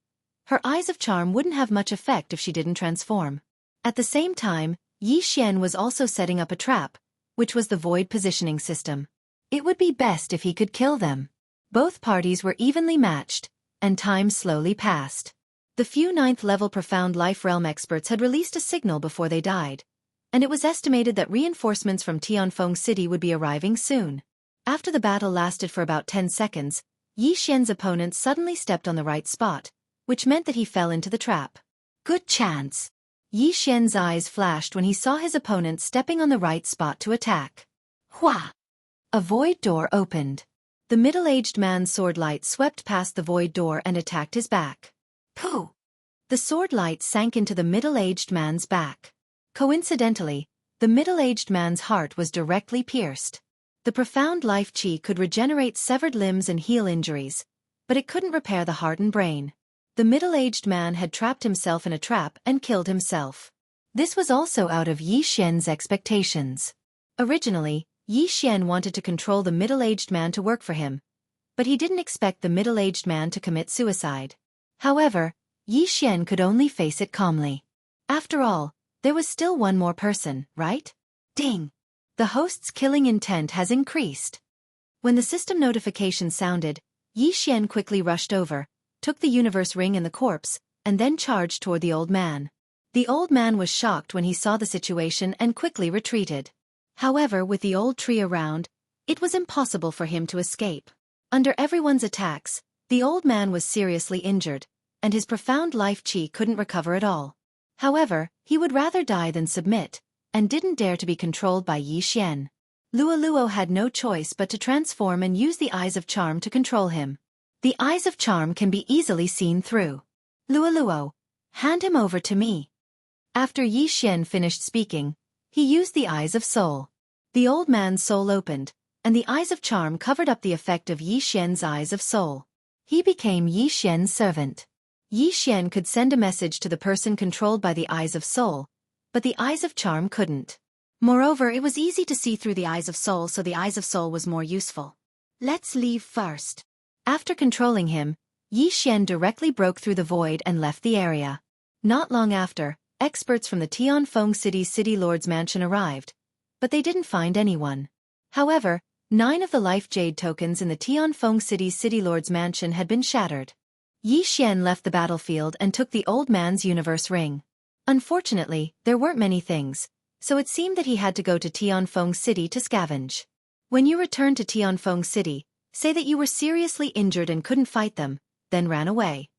her eyes of charm wouldn't have much effect if she didn't transform. At the same time, Yi Xian was also setting up a trap, which was the void positioning system. It would be best if he could kill them. Both parties were evenly matched, and time slowly passed. The few 9th level profound life realm experts had released a signal before they died, and it was estimated that reinforcements from Tianfeng City would be arriving soon. After the battle lasted for about 10 seconds, Yi Xian's opponent suddenly stepped on the right spot, which meant that he fell into the trap. Good chance. Yi Xian's eyes flashed when he saw his opponent stepping on the right spot to attack. Hua! A void door opened. The middle-aged man's sword light swept past the void door and attacked his back. Pooh! The sword light sank into the middle-aged man's back. Coincidentally, the middle-aged man's heart was directly pierced. The profound life chi could regenerate severed limbs and heal injuries, but it couldn't repair the heart and brain. The middle-aged man had trapped himself in a trap and killed himself. This was also out of Yi Xian's expectations. Originally, Yi Xian wanted to control the middle-aged man to work for him, but he didn't expect the middle-aged man to commit suicide. However, Yi Xian could only face it calmly. After all, there was still one more person, right? Ding! The host's killing intent has increased. When the system notification sounded, Yi Xian quickly rushed over, took the universe ring and the corpse, and then charged toward the old man. The old man was shocked when he saw the situation and quickly retreated. However, with the old tree around, it was impossible for him to escape. Under everyone's attacks, the old man was seriously injured, and his profound life chi couldn't recover at all. However, he would rather die than submit, and didn't dare to be controlled by Yi Xian. Luo had no choice but to transform and use the eyes of charm to control him. The eyes of charm can be easily seen through. Luo, hand him over to me. After Yi Xian finished speaking, he used the eyes of soul. The old man's soul opened, and the eyes of charm covered up the effect of Yi Xian's eyes of soul. He became Yi Xian's servant. Yi Xian could send a message to the person controlled by the eyes of soul, but the eyes of charm couldn't. Moreover, it was easy to see through the eyes of soul, so the eyes of soul was more useful. Let's leave first. After controlling him, Yi Xian directly broke through the void and left the area. Not long after, experts from the Tianfeng City's City Lord's mansion arrived, but they didn't find anyone. However, 9 of the life jade tokens in the Tianfeng City's City Lord's mansion had been shattered. Yi Xian left the battlefield and took the old man's universe ring. Unfortunately, there weren't many things, so it seemed that he had to go to Tianfeng City to scavenge. When you return to Tianfeng City, say that you were seriously injured and couldn't fight them, then ran away.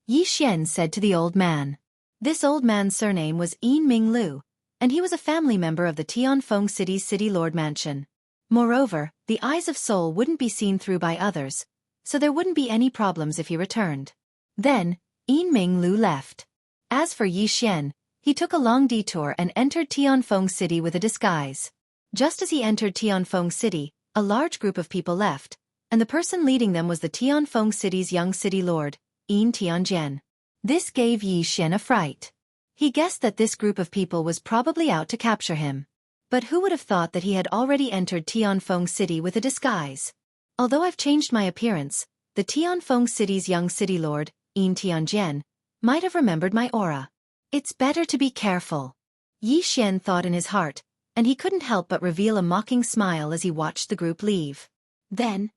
Yi Xian said to the old man. This old man's surname was Yin Ming Lu, and he was a family member of the Tianfeng City's City Lord Mansion. Moreover, the eyes of soul wouldn't be seen through by others, so there wouldn't be any problems if he returned. Then, Yin Ming Lu left. As for Yi Xian, he took a long detour and entered Tianfeng City with a disguise. Just as he entered Tianfeng City, a large group of people left, and the person leading them was the Tianfeng City's young city lord, Yin Tianjian. This gave Yi Xian a fright. He guessed that this group of people was probably out to capture him. But who would have thought that he had already entered Tianfeng City with a disguise? Although I've changed my appearance, the Tianfeng City's young city lord, Yin Tianjian, might have remembered my aura. It's better to be careful. Yi Xian thought in his heart, and he couldn't help but reveal a mocking smile as he watched the group leave. Then,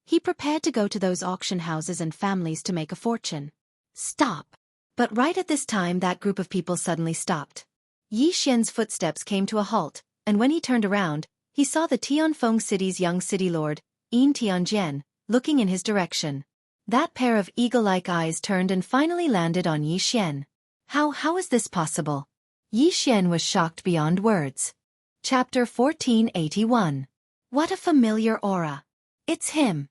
he prepared to go to those auction houses and families to make a fortune. Stop! But right at this time that group of people suddenly stopped. Yi Xian's footsteps came to a halt, and when he turned around, he saw the Tianfeng city's young city lord, Yin Tianjian, looking in his direction. That pair of eagle-like eyes turned and finally landed on Yi Xian. How is this possible? Yi Xian was shocked beyond words. Chapter 1481. What a familiar aura. It's him.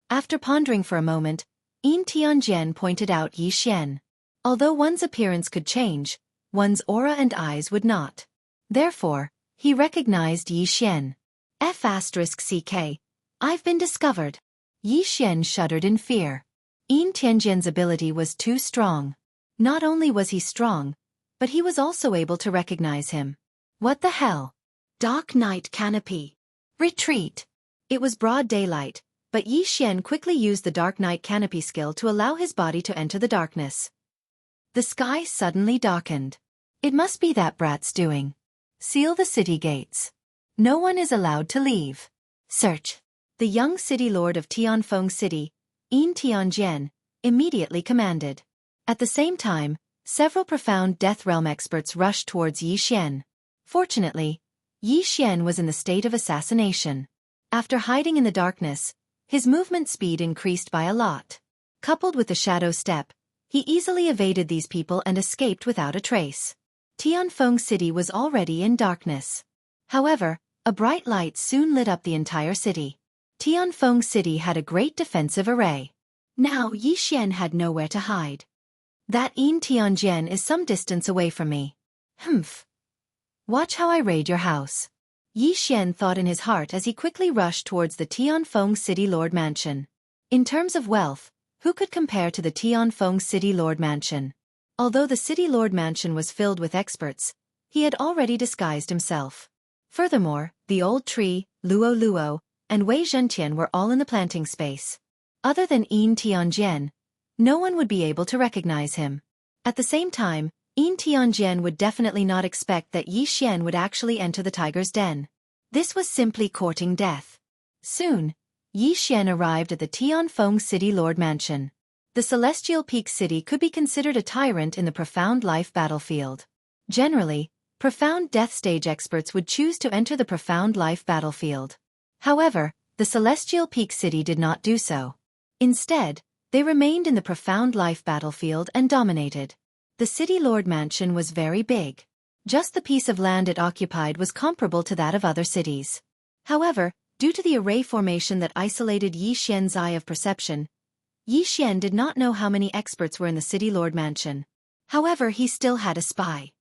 After pondering for a moment, Yin Tianjian pointed out Yi Xian. Although one's appearance could change, one's aura and eyes would not. Therefore, he recognized Yi Xian. F***CK. I've been discovered. Yi Xian shuddered in fear. Yin Tianjian's ability was too strong. Not only was he strong, but he was also able to recognize him. What the hell? Dark Night Canopy. Retreat. It was broad daylight, but Yi Xian quickly used the Dark Night Canopy skill to allow his body to enter the darkness. The sky suddenly darkened. It must be that brat's doing. Seal the city gates. No one is allowed to leave. Search. The young city lord of Tianfeng City, Yin Tianjian, immediately commanded. At the same time, several profound Death Realm experts rushed towards Yi Xian. Fortunately, Yi Xian was in the state of assassination. After hiding in the darkness, his movement speed increased by a lot. Coupled with the shadow step, he easily evaded these people and escaped without a trace. Tianfeng City was already in darkness. However, a bright light soon lit up the entire city. Tianfeng City had a great defensive array. Now Yi Xian had nowhere to hide. That Yin Tianjian is some distance away from me. Humph. Watch how I raid your house. Yi Xian thought in his heart as he quickly rushed towards the Tianfeng City Lord Mansion. In terms of wealth, who could compare to the Tianfeng City Lord Mansion? Although the City Lord Mansion was filled with experts, he had already disguised himself. Furthermore, the old tree, Luo, and Wei Zhentian were all in the planting space. Other than Yin Tianjian, no one would be able to recognize him. At the same time, Yin Tianjian would definitely not expect that Yi Xian would actually enter the tiger's den. This was simply courting death. Soon, Yi Xian arrived at the Tianfeng City Lord Mansion. The Celestial Peak City could be considered a tyrant in the Profound Life battlefield. Generally, Profound Death Stage experts would choose to enter the Profound Life battlefield. However, the Celestial Peak City did not do so. Instead, they remained in the Profound Life battlefield and dominated. The City Lord Mansion was very big. Just the piece of land it occupied was comparable to that of other cities. However, due to the array formation that isolated Yi Xian's eye of perception, Yi Xian did not know how many experts were in the City Lord Mansion. However, he still had a spy.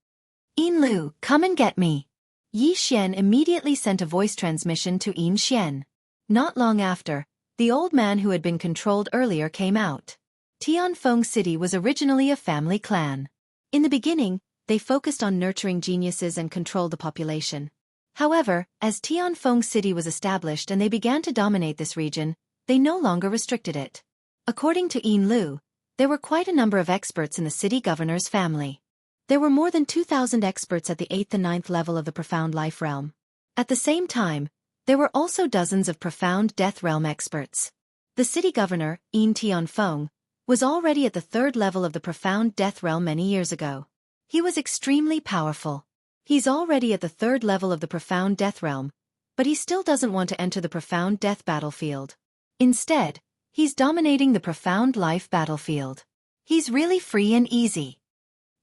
Yin Lu, come and get me. Yi Xian immediately sent a voice transmission to Yin Xian. Not long after, the old man who had been controlled earlier came out. Tianfeng City was originally a family clan. In the beginning, they focused on nurturing geniuses and controlled the population. However, as Tianfeng City was established and they began to dominate this region, they no longer restricted it. According to Yin Lu, there were quite a number of experts in the city governor's family. There were more than 2,000 experts at the 8th and 9th level of the Profound Life realm. At the same time, there were also dozens of Profound Death realm experts. The city governor, Yin Tianfeng, was already at the 3rd level of the Profound Death realm many years ago. He was extremely powerful. He's already at the 3rd level of the Profound Death realm, but he still doesn't want to enter the Profound Death battlefield. Instead, he's dominating the Profound Life battlefield. He's really free and easy.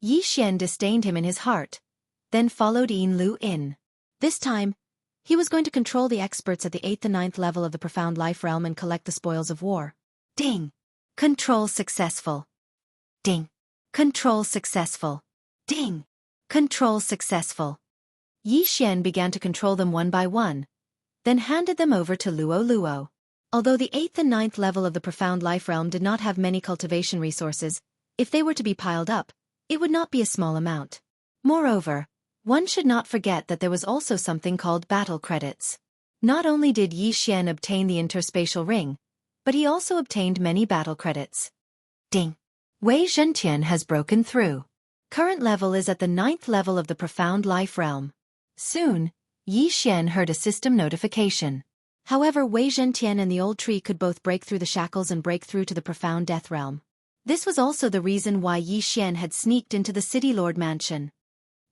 Yi Xian disdained him in his heart, then followed Yin Lu in. This time, he was going to control the experts at the 8th and 9th level of the Profound Life realm and collect the spoils of war. Ding! Control successful. Ding! Control successful. Ding! Control successful. Yi Xian began to control them one by one, then handed them over to Luo. Although the 8th and 9th level of the Profound Life realm did not have many cultivation resources, if they were to be piled up, it would not be a small amount. Moreover, one should not forget that there was also something called battle credits. Not only did Yi Xian obtain the interspatial ring, but he also obtained many battle credits. Ding! Wei Zhentian has broken through. Current level is at the 9th level of the profound life realm. Soon, Yi Xian heard a system notification. However, Wei Zhentian and the old tree could both break through the shackles and break through to the profound death realm. This was also the reason why Yi Xian had sneaked into the city lord mansion.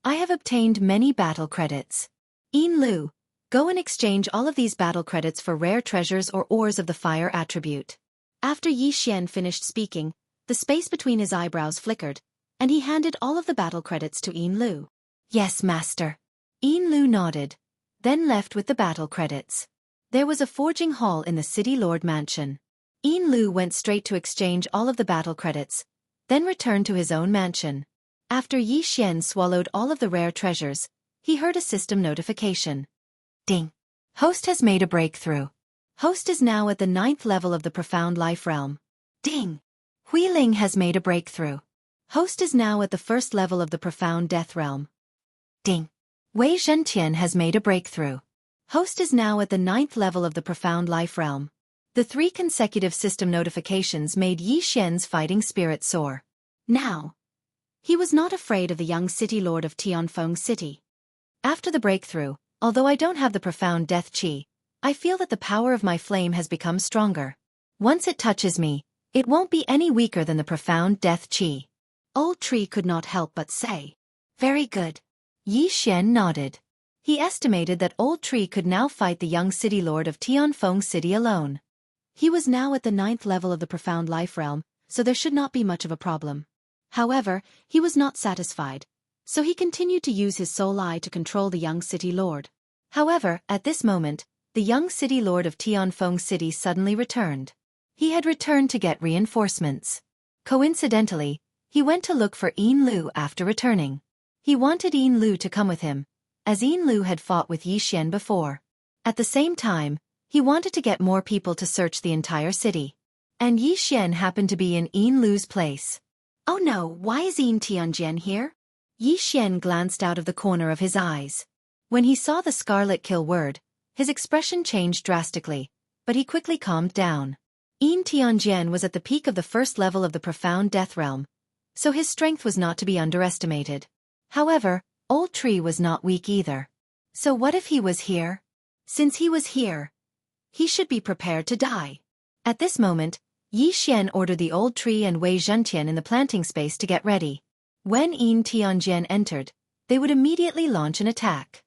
I have obtained many battle credits. Yin Lu, go and exchange all of these battle credits for rare treasures or ores of the fire attribute. After Yi Xian finished speaking, the space between his eyebrows flickered, and he handed all of the battle credits to Yin Lu. Yes, master. Yin Lu nodded, then left with the battle credits. There was a forging hall in the city lord mansion. Yin Lu went straight to exchange all of the battle credits, then returned to his own mansion. After Yi Xian swallowed all of the rare treasures, he heard a system notification. Ding! Host has made a breakthrough. Host is now at the 9th level of the profound life realm. Ding! Hui Ling has made a breakthrough. Host is now at the 1st level of the profound death realm. Ding! Wei Zhentian has made a breakthrough. Host is now at the 9th level of the profound life realm. The 3 consecutive system notifications made Yi Xian's fighting spirit soar. Now, he was not afraid of the young city lord of Tianfeng City. After the breakthrough, although I don't have the profound death qi, I feel that the power of my flame has become stronger. Once it touches me, it won't be any weaker than the profound death qi. Old Tree could not help but say. Very good. Yi Xian nodded. He estimated that Old Tree could now fight the young city lord of Tianfeng City alone. He was now at the 9th level of the profound life realm, so there should not be much of a problem. However, he was not satisfied, so he continued to use his soul eye to control the young city lord. However, at this moment, the young city lord of Tianfeng City suddenly returned. He had returned to get reinforcements. Coincidentally, he went to look for Yin Lu after returning. He wanted Yin Lu to come with him, as Yin Lu had fought with Yi Xian before. At the same time, he wanted to get more people to search the entire city. And Yi Xian happened to be in Yin Lu's place. Oh no, why is Yin Tianjian here? Yi Xian glanced out of the corner of his eyes. When he saw the scarlet kill word, his expression changed drastically, but he quickly calmed down. Yin Tianjian was at the peak of the 1st level of the profound death realm, so his strength was not to be underestimated. However, Old Tree was not weak either. So what if he was here? Since he was here, he should be prepared to die. At this moment, Yi Xian ordered the Old Tree and Wei Zhentian in the planting space to get ready. When Yin Tianjian entered, they would immediately launch an attack.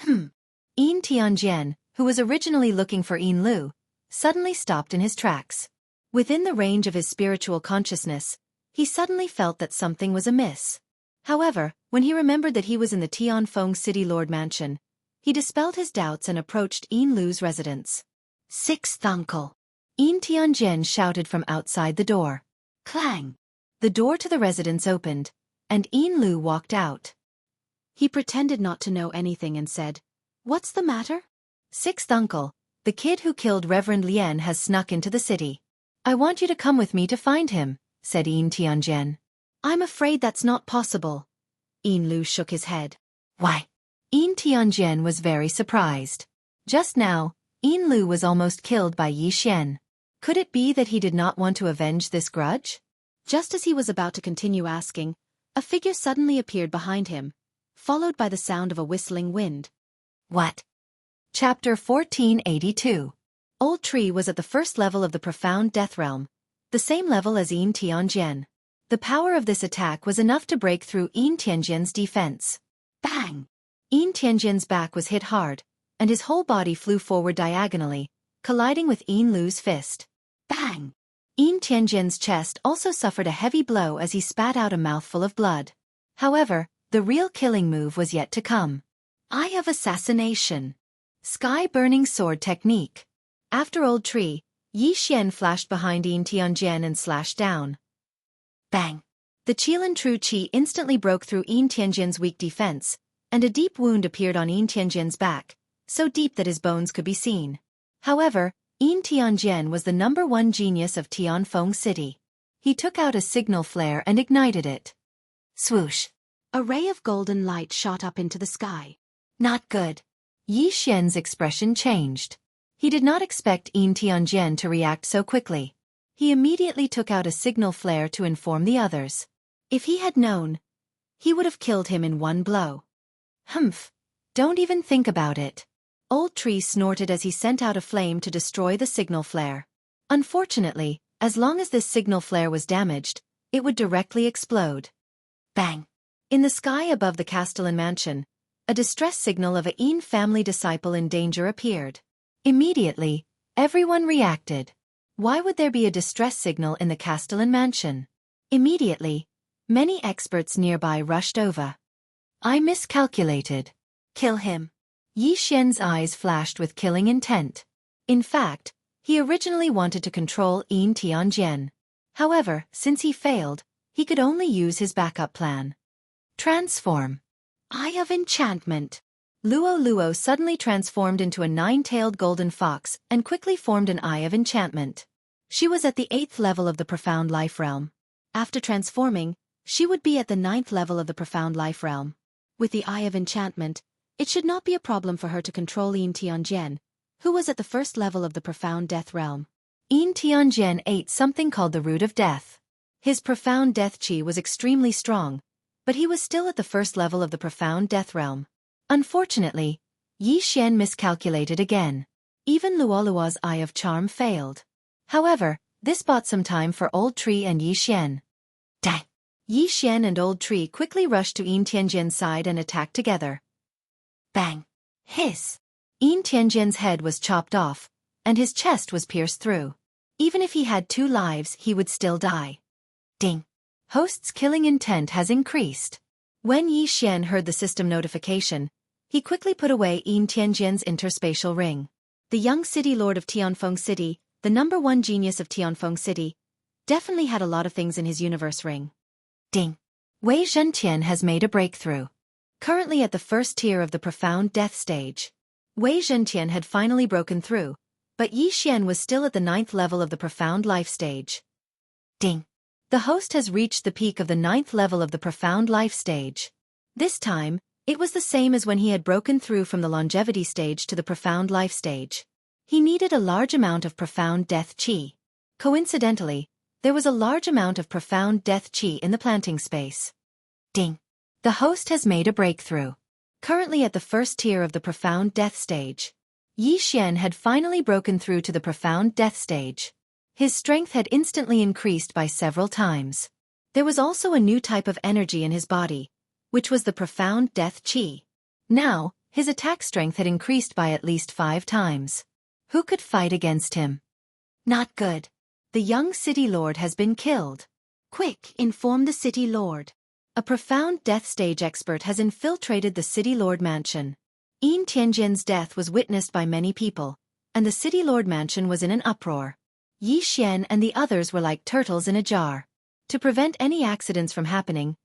Yin Tianjian, who was originally looking for Yin Lu, suddenly stopped in his tracks. Within the range of his spiritual consciousness, he suddenly felt that something was amiss. However, when he remembered that he was in the Tianfeng City Lord Mansion, he dispelled his doubts and approached Yin Lu's residence. 6th uncle! Yin Tianjian shouted from outside the door. Clang! The door to the residence opened, and Yin Lu walked out. He pretended not to know anything and said, "What's the matter?" 6th uncle, the kid who killed Reverend Lian has snuck into the city. I want you to come with me to find him, said Yin Tianjian. I'm afraid that's not possible. Yin Lu shook his head. Why? Yin Tianjian was very surprised. Just now, Yin Lu was almost killed by Yi Xian. Could it be that he did not want to avenge this grudge? Just as he was about to continue asking, a figure suddenly appeared behind him, followed by the sound of a whistling wind. What? Chapter 1482. Old Tree was at the 1st level of the profound death realm, the same level as Yin Tianjian. The power of this attack was enough to break through Yin Tianjian's defense. Bang! Yin Tianjian's back was hit hard, and his whole body flew forward diagonally, colliding with Yin Lu's fist. Bang! Yin Tianjian's chest also suffered a heavy blow as he spat out a mouthful of blood. However, the real killing move was yet to come. Eye of Assassination. Sky-burning sword technique. After Old Tree, Yi Xian flashed behind Yin Tianjian and slashed down. Bang! The Qilan True Qi instantly broke through Yin Tianjian's weak defense, and a deep wound appeared on Yin Tianjian's back, so deep that his bones could be seen. However, Yin Tianjian was the #1 genius of Tianfeng City. He took out a signal flare and ignited it. Swoosh! A ray of golden light shot up into the sky. Not good. Yi Xian's expression changed. He did not expect Yin Tianjian to react so quickly. He immediately took out a signal flare to inform the others. If he had known, he would have killed him in one blow. Humph. Don't even think about it. Old Tree snorted as he sent out a flame to destroy the signal flare. Unfortunately, as long as this signal flare was damaged, it would directly explode. Bang! In the sky above the Castellan mansion, a distress signal of a Yin family disciple in danger appeared. Immediately, everyone reacted. Why would there be a distress signal in the Castellan mansion? Immediately, many experts nearby rushed over. I miscalculated. Kill him. Yi Xian's eyes flashed with killing intent. In fact, he originally wanted to control Yin Tianjian. However, since he failed, he could only use his backup plan. Transform. Eye of Enchantment. Luo suddenly transformed into a nine-tailed golden fox and quickly formed an Eye of Enchantment. She was at the 8th level of the Profound Life Realm. After transforming, she would be at the 9th level of the Profound Life Realm. With the Eye of Enchantment, it should not be a problem for her to control Yin Tianjian, who was at the 1st level of the Profound Death Realm. Yin Tianjian ate something called the Root of Death. His Profound Death Qi was extremely strong, but he was still at the 1st level of the Profound Death Realm. Unfortunately, Yi Xian miscalculated again. Even Luolua's Eye of Charm failed. However, this bought some time for Old Tree and Yi Xian. Dang! Yi Xian and Old Tree quickly rushed to Yin Tianjian's side and attacked together. Bang! Hiss! Yin Tianjian's head was chopped off, and his chest was pierced through. Even if he had 2 lives, he would still die. Ding! Host's killing intent has increased. When Yi Xian heard the system notification, he quickly put away Yin Tianjian's interspatial ring. The young city lord of Tianfeng City, the #1 genius of Tianfeng City, definitely had a lot of things in his universe ring. Ding! Wei Zhentian has made a breakthrough. Currently at the 1st tier of the Profound Death stage. Wei Zhentian had finally broken through, but Yi Xian was still at the 9th level of the Profound Life stage. Ding! The host has reached the peak of the 9th level of the Profound Life stage. This time, it was the same as when he had broken through from the Longevity stage to the Profound Life stage. He needed a large amount of Profound Death Qi. Coincidentally, there was a large amount of Profound Death Qi in the planting space. Ding! The host has made a breakthrough. Currently at the 1st tier of the Profound Death stage. Yi Xian had finally broken through to the Profound Death stage. His strength had instantly increased by several times. There was also a new type of energy in his body, which was the Profound Death Qi. Now, his attack strength had increased by at least 5 times. Who could fight against him? Not good. The young city lord has been killed. Quick, inform the city lord. A Profound Death stage expert has infiltrated the city lord mansion. Yin Tianjian's death was witnessed by many people, and the city lord mansion was in an uproar. Yi Xian and the others were like turtles in a jar. To prevent any accidents from happening,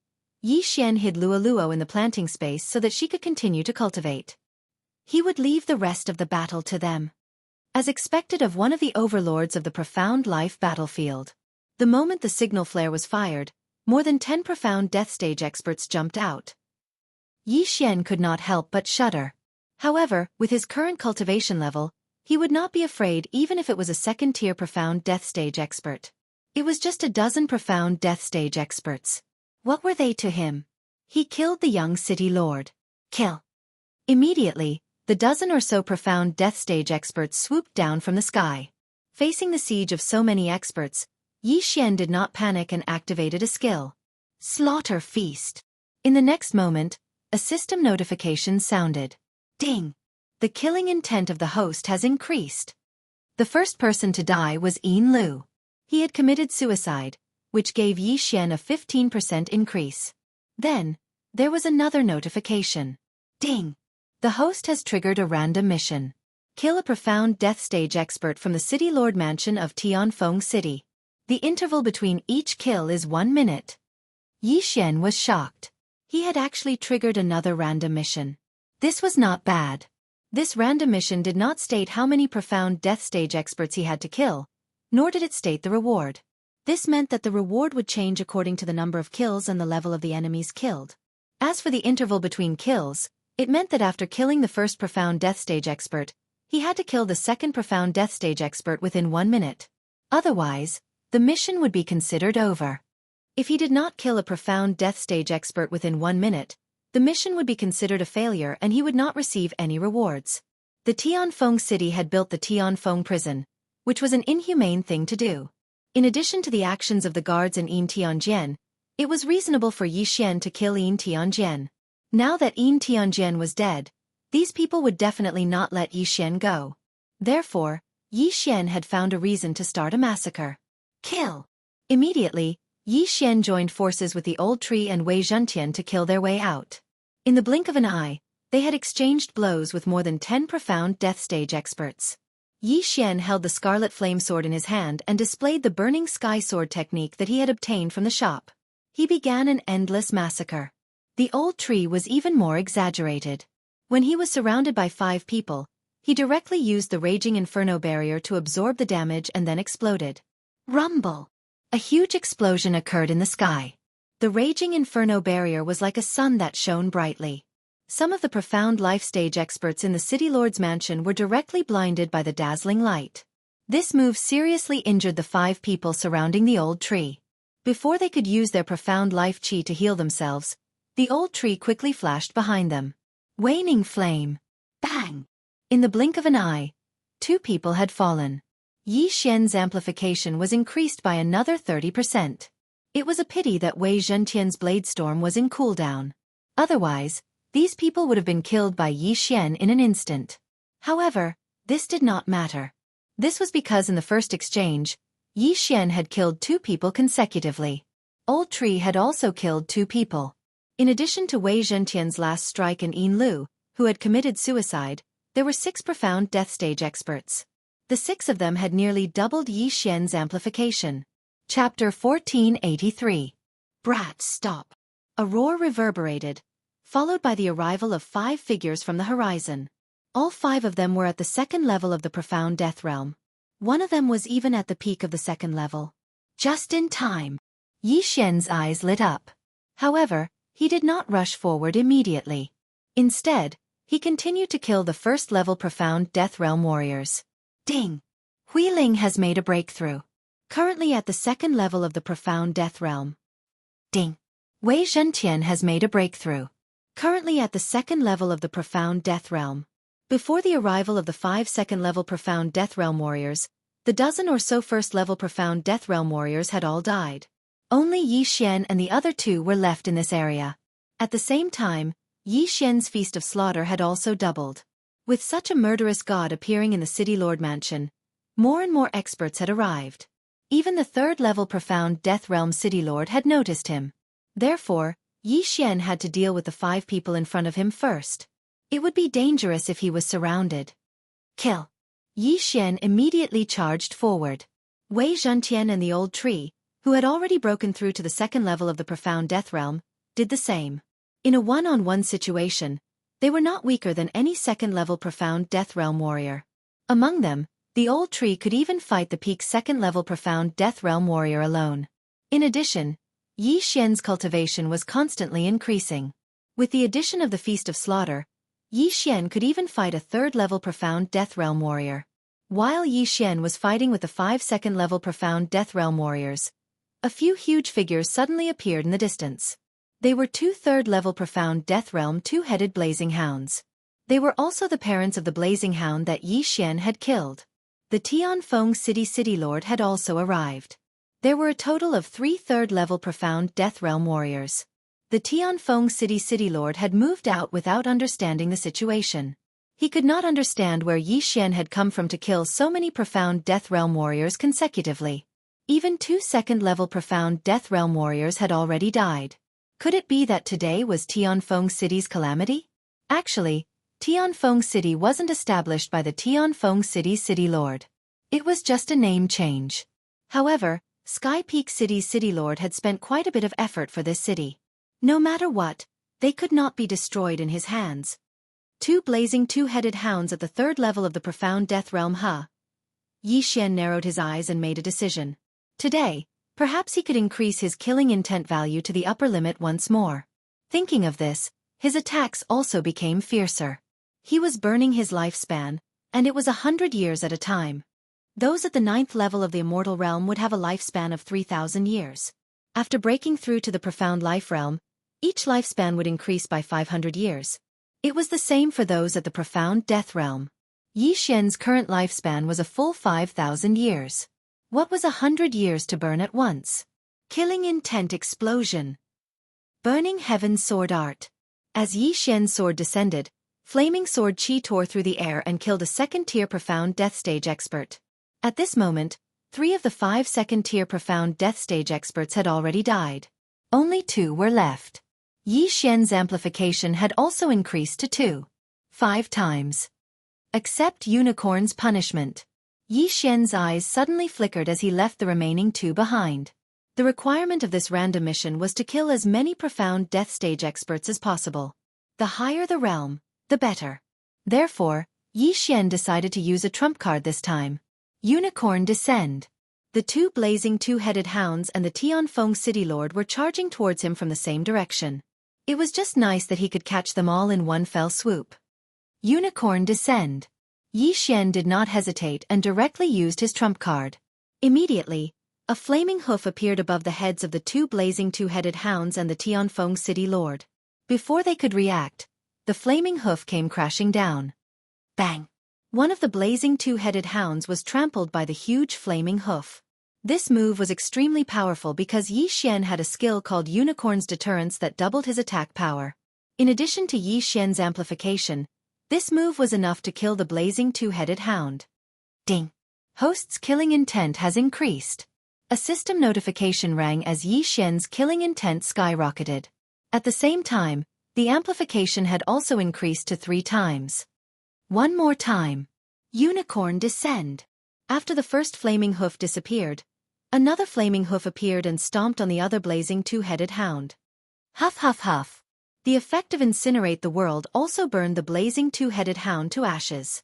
Yi Xian hid Luo in the planting space so that she could continue to cultivate. He would leave the rest of the battle to them. As expected of one of the overlords of the Profound Life battlefield. The moment the signal flare was fired, more than 10 Profound Death stage experts jumped out. Yi Xian could not help but shudder. However, with his current cultivation level, he would not be afraid even if it was a 2nd-tier Profound Death stage expert. It was just a dozen Profound Death stage experts. What were they to him? He killed the young city lord. Kill. Immediately, the dozen or so Profound Death stage experts swooped down from the sky. Facing the siege of so many experts, Yi Xian did not panic and activated a skill. Slaughter Feast. In the next moment, a system notification sounded. Ding! The killing intent of the host has increased. The first person to die was Yin Lu. He had committed suicide, which gave Yi Xian a 15% increase. Then, there was another notification. Ding! The host has triggered a random mission. Kill a Profound Death stage expert from the City Lord Mansion of Tianfeng City. The interval between each kill is 1 minute. Yi Xian was shocked. He had actually triggered another random mission. This was not bad. This random mission did not state how many Profound Death stage experts he had to kill, nor did it state the reward. This meant that the reward would change according to the number of kills and the level of the enemies killed. As for the interval between kills, it meant that after killing the first Profound Death stage expert, he had to kill the 2nd Profound Death stage expert within 1 minute. Otherwise, the mission would be considered over. If he did not kill a profound death stage expert within 1 minute, the mission would be considered a failure and he would not receive any rewards. The Tianfeng city had built the Tianfeng prison, which was an inhumane thing to do. In addition to the actions of the guards in Yin Tianjian, it was reasonable for Yi Xian to kill Yin Tianjian. Now that Yin Tianjian was dead, these people would definitely not let Yi Xian go. Therefore, Yi Xian had found a reason to start a massacre. Kill! Immediately, Yi Xian joined forces with the old tree and Wei Zhentian to kill their way out. In the blink of an eye, they had exchanged blows with more than 10 profound death stage experts. Yi Xian held the scarlet flame sword in his hand and displayed the burning sky sword technique that he had obtained from the shop. He began an endless massacre. The old tree was even more exaggerated. When he was surrounded by 5 people, he directly used the raging inferno barrier to absorb the damage and then exploded. Rumble! A huge explosion occurred in the sky. The raging inferno barrier was like a sun that shone brightly. Some of the profound life stage experts in the city lord's mansion were directly blinded by the dazzling light. This move seriously injured the 5 people surrounding the old tree. Before they could use their profound life chi to heal themselves, the old tree quickly flashed behind them. Waning flame. Bang! In the blink of an eye, 2 people had fallen. Yi Xian's amplification was increased by another 30%. It was a pity that Wei Zhentian's blade storm was in cooldown. Otherwise, these people would have been killed by Yi Xian in an instant. However, this did not matter. This was because in the first exchange, Yi Xian had killed 2 people consecutively. Old Tree had also killed 2 people. In addition to Wei Zhentian's last strike and Yin Lu, who had committed suicide, there were 6 profound death stage experts. The 6 of them had nearly doubled Yi Xian's amplification. Chapter 1483. Brat, stop! A roar reverberated, followed by the arrival of 5 figures from the horizon. All 5 of them were at the 2nd level of the profound death realm. One of them was even at the peak of the 2nd level. Just in time. Yi Xian's eyes lit up. However, he did not rush forward immediately. Instead, he continued to kill the 1st level profound death realm warriors. Ding! Hui Ling has made a breakthrough. Currently at the 2nd level of the profound death realm. Ding! Wei Zhentian has made a breakthrough. Currently at the 2nd level of the profound death realm. Before the arrival of the 5 2nd level profound death realm warriors, the dozen or so 1st level profound death realm warriors had all died. Only Yi Xian and the other 2 were left in this area. At the same time, Yi Xian's feast of slaughter had also doubled. With such a murderous god appearing in the city lord mansion, more and more experts had arrived. Even the 3rd level profound death realm city lord had noticed him. Therefore, Yi Xian had to deal with the 5 people in front of him first. It would be dangerous if he was surrounded. Kill! Yi Xian immediately charged forward. Wei Zhentian and the old tree, who had already broken through to the 2nd level of the profound death realm, did the same. In a one-on-one situation, they were not weaker than any 2nd level profound death realm warrior. Among them, the old tree could even fight the peak 2nd level profound death realm warrior alone. In addition, Yi Xian's cultivation was constantly increasing. With the addition of the Feast of Slaughter, Yi Xian could even fight a 3rd level profound death realm warrior. While Yi Xian was fighting with the 5 2nd level profound death realm warriors, a few huge figures suddenly appeared in the distance. They were 2 3rd level profound death realm 2-headed blazing hounds. They were also the parents of the blazing hound that Yi Xian had killed. The Tianfeng city lord had also arrived. There were a total of 3 3rd level profound death realm warriors. The Tianfeng city lord had moved out without understanding the situation. He could not understand where Yi Xian had come from to kill so many profound death realm warriors consecutively. Even 2 2nd level profound death realm warriors had already died. Could it be that today was Tianfeng City's calamity? Actually, Tianfeng City wasn't established by the Tianfeng city lord. It was just a name change. However, Sky Peak City's city lord had spent quite a bit of effort for this city. No matter what, they could not be destroyed in his hands. 2 blazing 2-headed hounds at the 3rd level of the profound death realm. Yi Xian narrowed his eyes and made a decision. Today, perhaps he could increase his killing intent value to the upper limit once more. Thinking of this, his attacks also became fiercer. He was burning his lifespan, and it was 100 years at a time. Those at the 9th level of the immortal realm would have a lifespan of 3,000 years. After breaking through to the profound life realm, each lifespan would increase by 500 years. It was the same for those at the profound death realm. Yi Xian's current lifespan was a full 5,000 years. What was 100 years to burn at once? Killing intent explosion. Burning heaven sword art. As Yi Xian's sword descended, flaming sword qi tore through the air and killed a second-tier profound death stage expert. At this moment, 3 of the 5 second-tier profound death stage experts had already died. Only 2 were left. Yi Xian's amplification had also increased to 2.5 times. Accept unicorn's punishment. Yi Xian's eyes suddenly flickered as he left the remaining 2 behind. The requirement of this random mission was to kill as many profound death stage experts as possible. The higher the realm, the better. Therefore, Yi Xian decided to use a trump card this time. Unicorn descend. The 2 blazing 2-headed hounds and the Tianfeng City Lord were charging towards him from the same direction. It was just nice that he could catch them all in one fell swoop. Unicorn descend. Yi Xian did not hesitate and directly used his trump card. Immediately, a flaming hoof appeared above the heads of the 2 blazing 2-headed hounds and the Tianfeng City Lord. Before they could react, the flaming hoof came crashing down. Bang! One of the blazing 2-headed hounds was trampled by the huge flaming hoof. This move was extremely powerful because Yi Xian had a skill called Unicorn's Deterrence that doubled his attack power. In addition to Yi Xian's amplification, this move was enough to kill the blazing 2-headed hound. Ding! Host's killing intent has increased. A system notification rang as Yi Xian's killing intent skyrocketed. At the same time, the amplification had also increased to 3 times. One more time. Unicorn descend. After the first flaming hoof disappeared, another flaming hoof appeared and stomped on the other blazing 2-headed hound. Huff huff huff. The effect of incinerate the world also burned the blazing 2-headed hound to ashes.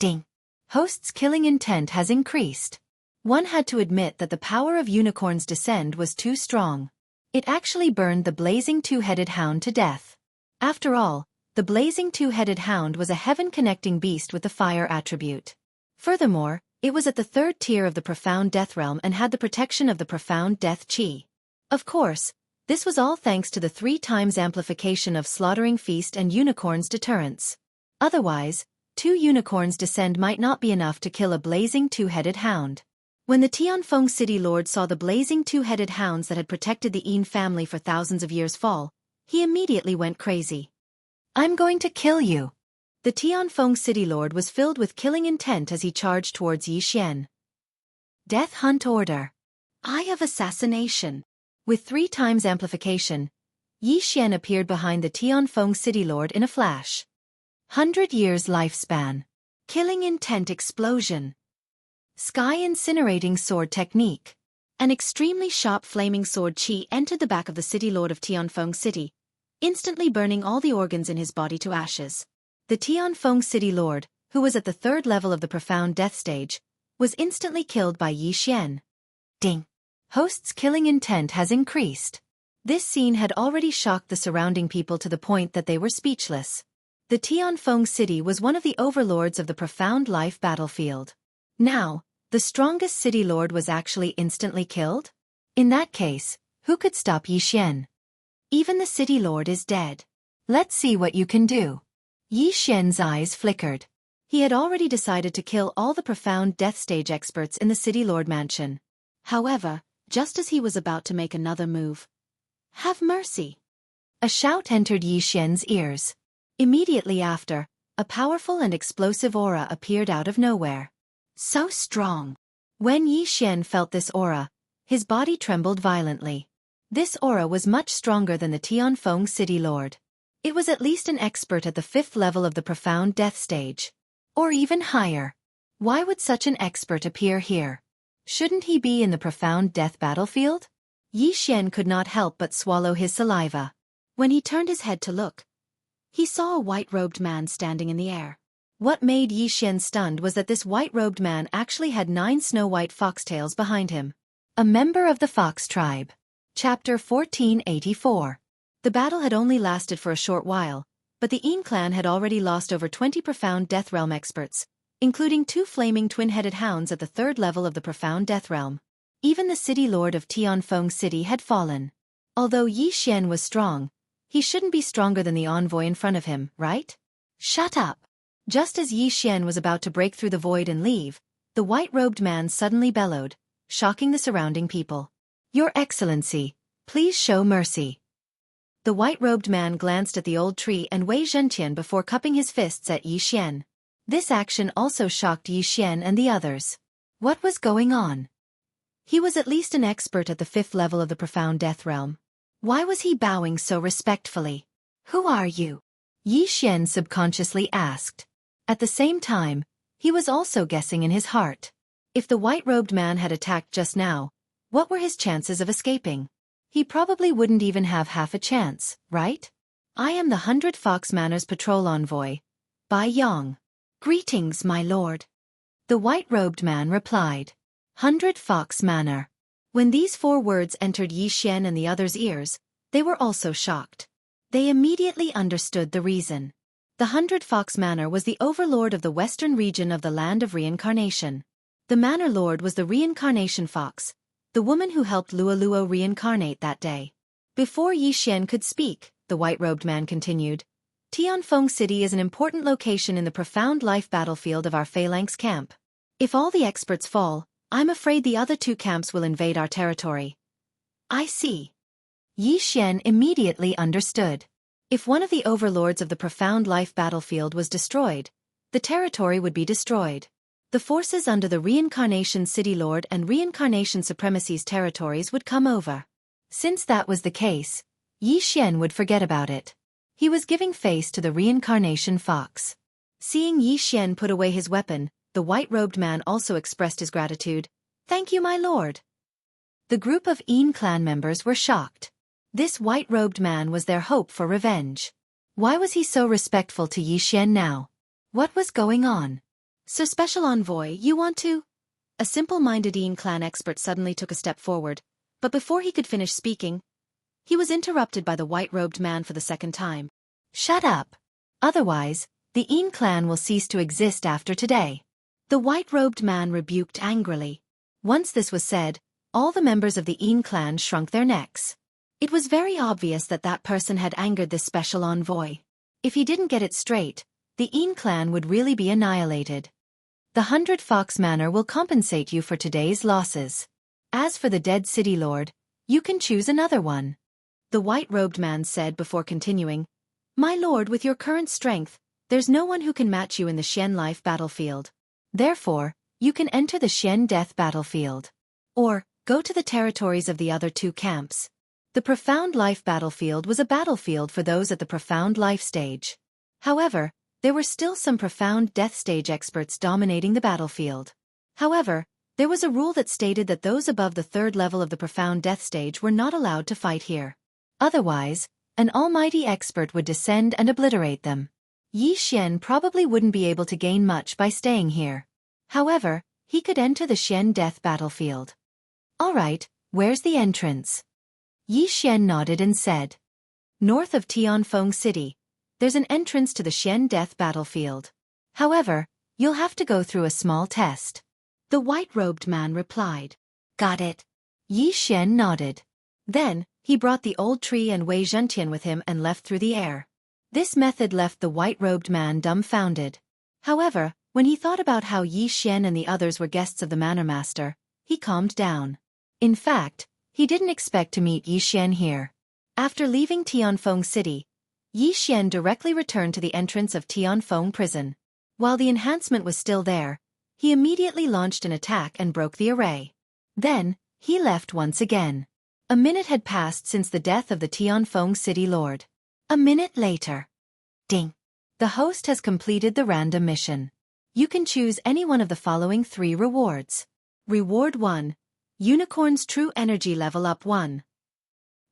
Ding! Host's killing intent has increased. One had to admit that the power of Unicorn's descend was too strong. It actually burned the blazing 2-headed hound to death. After all, the blazing 2-headed hound was a heaven-connecting beast with the fire attribute. Furthermore, it was at the 3rd tier of the profound death realm and had the protection of the profound death qi. Of course, this was all thanks to the 3 times amplification of slaughtering feast and Unicorn's deterrence. Otherwise, 2 unicorns descend might not be enough to kill a blazing 2-headed hound. When the Tianfeng City Lord saw the blazing 2-headed hounds that had protected the Yin family for thousands of years fall, he immediately went crazy. I'm going to kill you. The Tianfeng City Lord was filled with killing intent as he charged towards Yi Xian. Death Hunt Order. Eye of Assassination. With 3 times amplification, Yi Xian appeared behind the Tianfeng City Lord in a flash. 100 years lifespan. Killing intent explosion. Sky incinerating sword technique. An extremely sharp flaming sword qi entered the back of the City Lord of Tianfeng City, instantly burning all the organs in his body to ashes. The Tianfeng City Lord, who was at the 3rd level of the profound death stage, was instantly killed by Yi Xian. Ding! Host's killing intent has increased. This scene had already shocked the surrounding people to the point that they were speechless. The Tianfeng City was one of the overlords of the profound life battlefield. Now, the strongest City Lord was actually instantly killed? In that case, who could stop Yi Xian? Even the City Lord is dead. Let's see what you can do. Yi Xian's eyes flickered. He had already decided to kill all the profound death stage experts in the City Lord mansion. However, just as he was about to make another move, "Have mercy!" a shout entered Yi Xian's ears. Immediately after, a powerful and explosive aura appeared out of nowhere. So strong! When Yi Xian felt this aura, his body trembled violently. This aura was much stronger than the Tianfeng City Lord. It was at least an expert at the 5th level of the profound death stage. Or even higher. Why would such an expert appear here? Shouldn't he be in the profound death battlefield? Yi Xian could not help but swallow his saliva. When he turned his head to look, he saw a white-robed man standing in the air. What made Yi Xian stunned was that this white-robed man actually had 9 snow-white foxtails behind him. A member of the fox tribe. Chapter 1484. The battle had only lasted for a short while, but the Yin clan had already lost over 20 profound death realm experts, including 2 flaming twin-headed hounds at the 3rd level of the profound death realm. Even the city lord of Tianfeng City had fallen. Although Yi Xian was strong, he shouldn't be stronger than the envoy in front of him, right? Shut up! Just as Yi Xian was about to break through the void and leave, the white-robed man suddenly bellowed, shocking the surrounding people. Your Excellency, please show mercy. The white-robed man glanced at the old tree and Wei Zhentian before cupping his fists at Yi Xian. This action also shocked Yi Xian and the others. What was going on? He was at least an expert at the 5th level of the profound death realm. Why was he bowing so respectfully? Who are you? Yi Xian subconsciously asked. At the same time, he was also guessing in his heart. If the white-robed man had attacked just now, what were his chances of escaping? He probably wouldn't even have half a chance, right? I am the 100 Fox Manor's patrol envoy, Bai Yang. Greetings, my lord. The white-robed man replied. 100 Fox Manor. When these 4 words entered Yi Xian and the others' ears, they were also shocked. They immediately understood the reason. The 100 Fox Manor was the overlord of the western region of the Land of Reincarnation. The manor lord was the reincarnation fox, the woman who helped Luoluo reincarnate that day. Before Yi Xian could speak, the white-robed man continued, Tianfeng City is an important location in the profound life battlefield of our phalanx camp. If all the experts fall, I'm afraid the other 2 camps will invade our territory. I see. Yi Xian immediately understood. If one of the overlords of the profound life battlefield was destroyed, the territory would be destroyed. The forces under the Reincarnation City Lord and Reincarnation Supremacy's territories would come over. Since that was the case, Yi Xian would forget about it. He was giving face to the Reincarnation Fox. Seeing Yi Xian put away his weapon, the white-robed man also expressed his gratitude. Thank you, my lord. The group of Yin clan members were shocked. This white-robed man was their hope for revenge. Why was he so respectful to Yi Xian now? What was going on? Sir Special Envoy, you want to? A simple-minded Yin clan expert suddenly took a step forward, but before he could finish speaking, he was interrupted by the white-robed man for the second time. Shut up. Otherwise, the Yin clan will cease to exist after today. The white-robed man rebuked angrily. Once this was said, all the members of the Yin clan shrunk their necks. It was very obvious that that person had angered this special envoy. If he didn't get it straight, the Yin clan would really be annihilated. The 100 Fox Manor will compensate you for today's losses. As for the dead city lord, you can choose another one. The white-robed man said before continuing, My lord, with your current strength, there's no one who can match you in the Xian life battlefield. Therefore, you can enter the Xian death battlefield. Or, go to the territories of the other 2 camps. The profound life battlefield was a battlefield for those at the profound life stage. However, there were still some profound death stage experts dominating the battlefield. However, there was a rule that stated that those above the 3rd level of the profound death stage were not allowed to fight here. Otherwise, an almighty expert would descend and obliterate them. Yi Xian probably wouldn't be able to gain much by staying here. However, he could enter the Xian death battlefield. Alright, where's the entrance? Yi Xian nodded and said. North of Tianfeng City, there's an entrance to the Xian death battlefield. However, you'll have to go through a small test. The white-robed man replied. Got it. Yi Xian nodded. Then, he brought the old tree and Wei Zhentian with him and left through the air. This method left the white-robed man dumbfounded. However, when he thought about how Yi Xian and the others were guests of the Manor Master, he calmed down. In fact, he didn't expect to meet Yi Xian here. After leaving Tianfeng City, Yi Xian directly returned to the entrance of Tianfeng Prison. While the enhancement was still there, he immediately launched an attack and broke the array. Then, he left once again. A minute had passed since the death of the Tianfeng City Lord. A minute later. Ding. The host has completed the random mission. You can choose any one of the following 3 rewards. Reward 1. Unicorn's True Energy Level Up 1.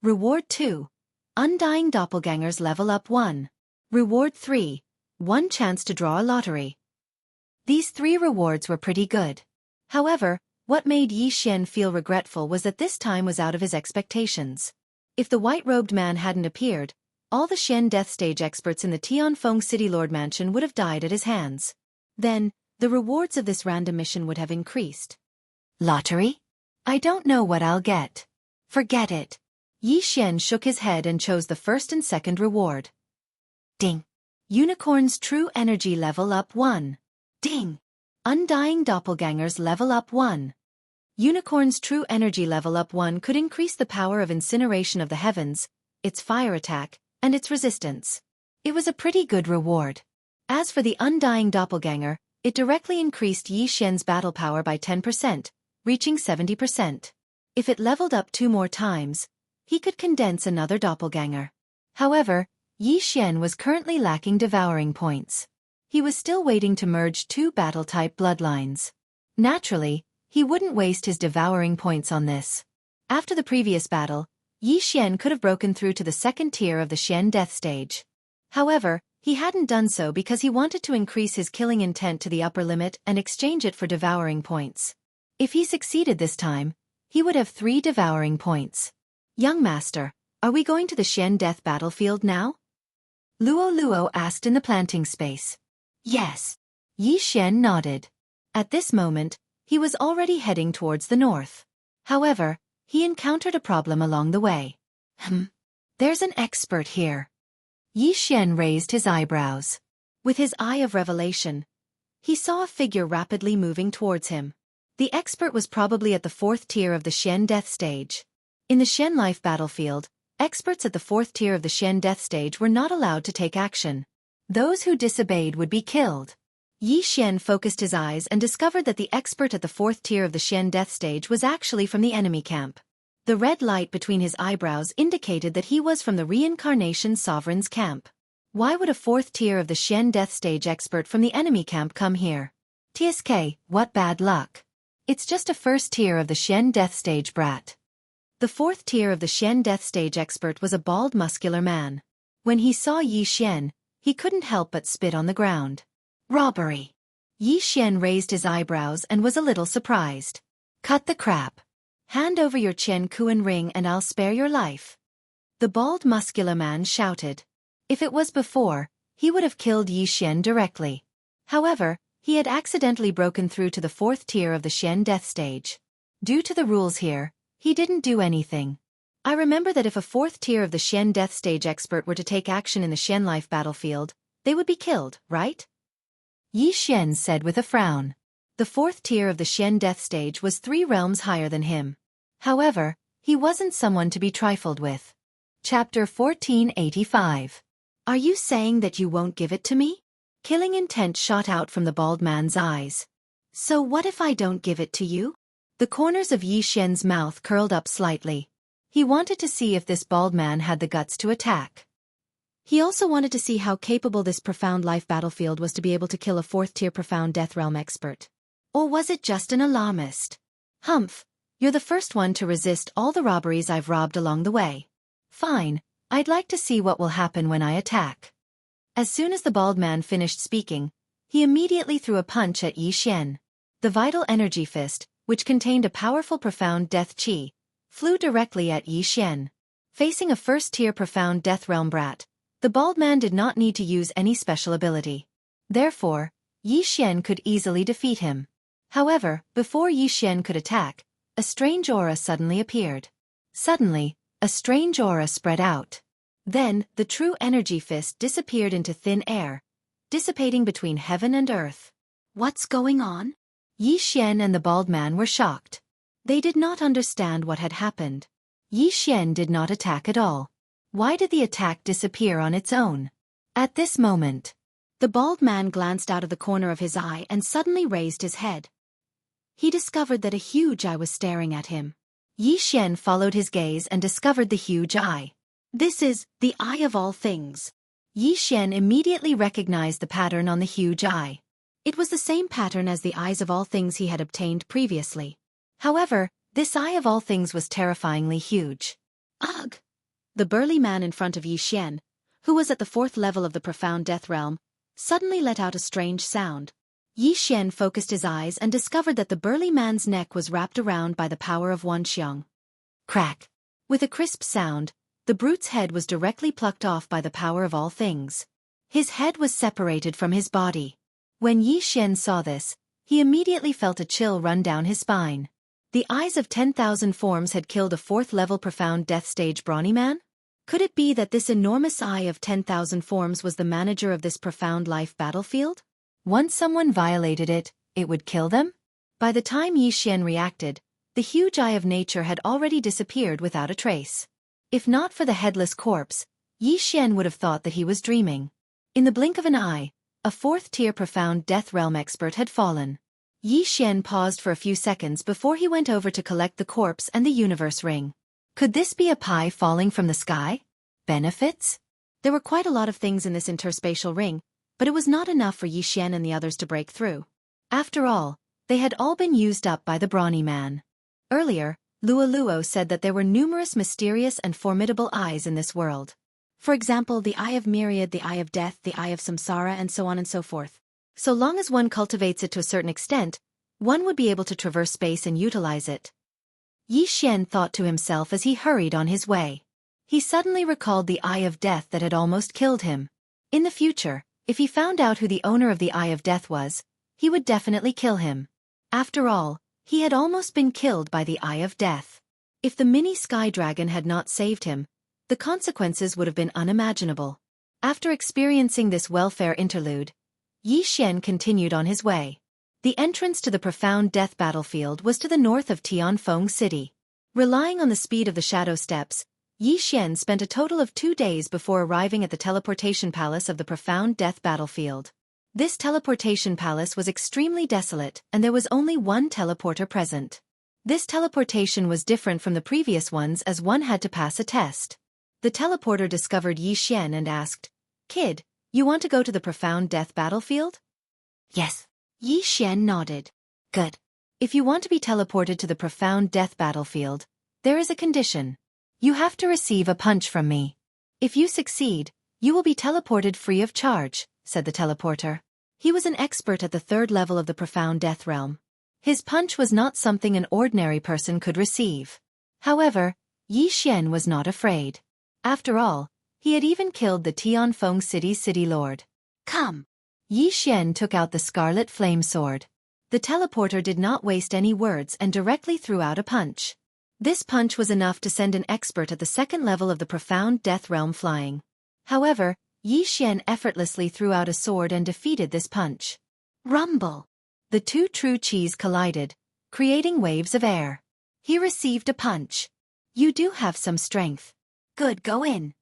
Reward 2. Undying Doppelgangers Level Up 1. Reward 3. 1 chance to draw a lottery. These 3 rewards were pretty good. However, what made Yi Xian feel regretful was that this time was out of his expectations. If the white-robed man hadn't appeared, all the Xian death stage experts in the Tianfeng City Lord Mansion would have died at his hands. Then, the rewards of this random mission would have increased. Lottery? I don't know what I'll get. Forget it. Yi Xian shook his head and chose the first and second reward. Ding. Unicorn's true energy level up 1. Ding. Undying doppelgangers level up 1. Unicorn's true energy level up 1 could increase the power of incineration of the heavens, its fire attack, and its resistance. It was a pretty good reward. As for the undying doppelganger, it directly increased Yi Xian's battle power by 10%, reaching 70%. If it leveled up 2 more times, he could condense another doppelganger. However, Yi Xian was currently lacking devouring points. He was still waiting to merge 2 battle-type bloodlines. Naturally, he wouldn't waste his devouring points on this. After the previous battle, Yi Xian could have broken through to the second tier of the Xian death stage. However, he hadn't done so because he wanted to increase his killing intent to the upper limit and exchange it for devouring points. If he succeeded this time, he would have 3 devouring points. Young master, are we going to the Xian death battlefield now? Luo asked in the planting space. Yes. Yi Xian nodded. At this moment, he was already heading towards the north. However, he encountered a problem along the way. There's an expert here. Yi Xian raised his eyebrows. With his eye of revelation, he saw a figure rapidly moving towards him. The expert was probably at the 4th tier of the Xian death stage. In the Xian life battlefield, experts at the 4th tier of the Xian death stage were not allowed to take action. Those who disobeyed would be killed. Yi Xian focused his eyes and discovered that the expert at the 4th tier of the Xian death stage was actually from the enemy camp. The red light between his eyebrows indicated that he was from the reincarnation sovereign's camp. Why would a 4th tier of the Xian death stage expert from the enemy camp come here? TSK, what bad luck. It's just a 1st tier of the Xian death stage brat. The 4th tier of the Xian death stage expert was a bald muscular man. When he saw Yi Xian, he couldn't help but spit on the ground. Robbery. Yi Xian raised his eyebrows and was a little surprised. Cut the crap. Hand over your Qian Kuan ring and I'll spare your life. The bald muscular man shouted. If it was before, he would have killed Yi Xian directly. However, he had accidentally broken through to the 4th tier of the Xian death stage. Due to the rules here, he didn't do anything. I remember that if a 4th tier of the Xian death stage expert were to take action in the Xian life battlefield, they would be killed, right? Yi Xian said with a frown. The 4th tier of the Xian death stage was 3 realms higher than him. However, he wasn't someone to be trifled with. Chapter 1485. Are you saying that you won't give it to me? Killing intent shot out from the bald man's eyes. So what if I don't give it to you? The corners of Yi Xian's mouth curled up slightly. He wanted to see if this bald man had the guts to attack. He also wanted to see how capable this profound life battlefield was to be able to kill a 4th tier profound death realm expert. Or was it just an alarmist? Humph. You're the first one to resist all the robberies I've robbed along the way. Fine, I'd like to see what will happen when I attack. As soon as the bald man finished speaking, he immediately threw a punch at Yi Xian. The vital energy fist, which contained a powerful profound death chi, flew directly at Yi Xian. Facing a 1st tier profound death realm brat, the bald man did not need to use any special ability. Therefore, Yi Xian could easily defeat him. However, before Yi Xian could attack, a strange aura suddenly appeared. Suddenly, a strange aura spread out. Then, the true energy fist disappeared into thin air, dissipating between heaven and earth. What's going on? Yi Xian and the bald man were shocked. They did not understand what had happened. Yi Xian did not attack at all. Why did the attack disappear on its own? At this moment, the bald man glanced out of the corner of his eye and suddenly raised his head. He discovered that a huge eye was staring at him. Yi Xian followed his gaze and discovered the huge eye. This is the eye of all things. Yi Xian immediately recognized the pattern on the huge eye. It was the same pattern as the eyes of all things he had obtained previously. However, this eye of all things was terrifyingly huge. Ugh! The burly man in front of Yi Xian, who was at the 4th level of the profound death realm, suddenly let out a strange sound. Yi Xian focused his eyes and discovered that the burly man's neck was wrapped around by the power of one xiang. Crack! With a crisp sound, the brute's head was directly plucked off by the power of all things. His head was separated from his body. When Yi Xian saw this, he immediately felt a chill run down his spine. The eyes of 10,000 forms had killed a 4th-level profound death stage brawny man? Could it be that this enormous eye of 10,000 forms was the manager of this profound life battlefield? Once someone violated it, it would kill them? By the time Xian reacted, the huge eye of nature had already disappeared without a trace. If not for the headless corpse, Xian would have thought that he was dreaming. In the blink of an eye, a 4th-tier profound death realm expert had fallen. Xian paused for a few seconds before he went over to collect the corpse and the universe ring. Could this be a pie falling from the sky? Benefits? There were quite a lot of things in this interspatial ring, but it was not enough for Xian and the others to break through. After all, they had all been used up by the brawny man. Earlier, Luo said that there were numerous mysterious and formidable eyes in this world. For example, the Eye of Myriad, the Eye of Death, the Eye of Samsara, and so on and so forth. So long as one cultivates it to a certain extent, one would be able to traverse space and utilize it. Xian thought to himself as he hurried on his way. He suddenly recalled the Eye of Death that had almost killed him. In the future, if he found out who the owner of the Eye of Death was, he would definitely kill him. After all, he had almost been killed by the Eye of Death. If the mini sky dragon had not saved him, the consequences would have been unimaginable. After experiencing this welfare interlude, Xian continued on his way. The entrance to the profound death battlefield was to the north of Tianfeng City. Relying on the speed of the shadow steps, Xian spent a total of 2 days before arriving at the teleportation palace of the profound death battlefield. This teleportation palace was extremely desolate, and there was only one teleporter present. This teleportation was different from the previous ones as one had to pass a test. The teleporter discovered Xian and asked, "Kid, you want to go to the profound death battlefield?" Yes. Xian nodded. Good. If you want to be teleported to the profound death battlefield, there is a condition. You have to receive a punch from me. If you succeed, you will be teleported free of charge, said the teleporter. He was an expert at the 3rd level of the profound death realm. His punch was not something an ordinary person could receive. However, Xian was not afraid. After all, he had even killed the Tianfeng City's city lord. Come. Xian took out the scarlet flame sword. The teleporter did not waste any words and directly threw out a punch. This punch was enough to send an expert at the 2nd level of the profound death realm flying. However, Xian effortlessly threw out a sword and defeated this punch. Rumble. The 2 true chis collided, creating waves of air. He received a punch. You do have some strength. Good, go in.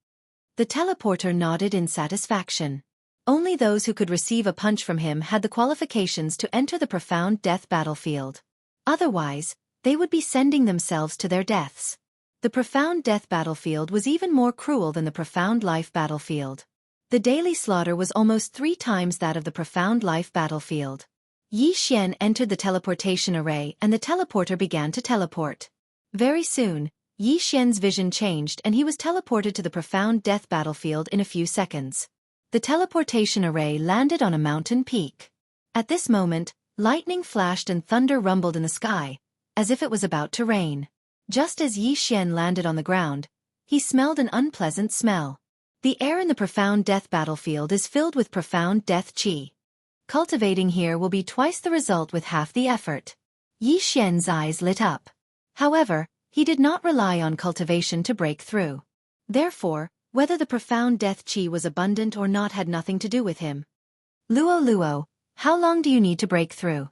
The teleporter nodded in satisfaction. Only those who could receive a punch from him had the qualifications to enter the profound death battlefield. Otherwise, they would be sending themselves to their deaths. The profound death battlefield was even more cruel than the profound life battlefield. The daily slaughter was almost 3 times that of the profound life battlefield. Xian entered the teleportation array and the teleporter began to teleport. Very soon, Xian's vision changed and he was teleported to the profound death battlefield in a few seconds. The teleportation array landed on a mountain peak. At this moment, lightning flashed and thunder rumbled in the sky, as if it was about to rain. Just as Xian landed on the ground, he smelled an unpleasant smell. The air in the profound death battlefield is filled with profound death chi. Cultivating here will be twice the result with half the effort. Xian's eyes lit up. However, he did not rely on cultivation to break through. Therefore, whether the profound death chi was abundant or not had nothing to do with him. Luo, how long do you need to break through?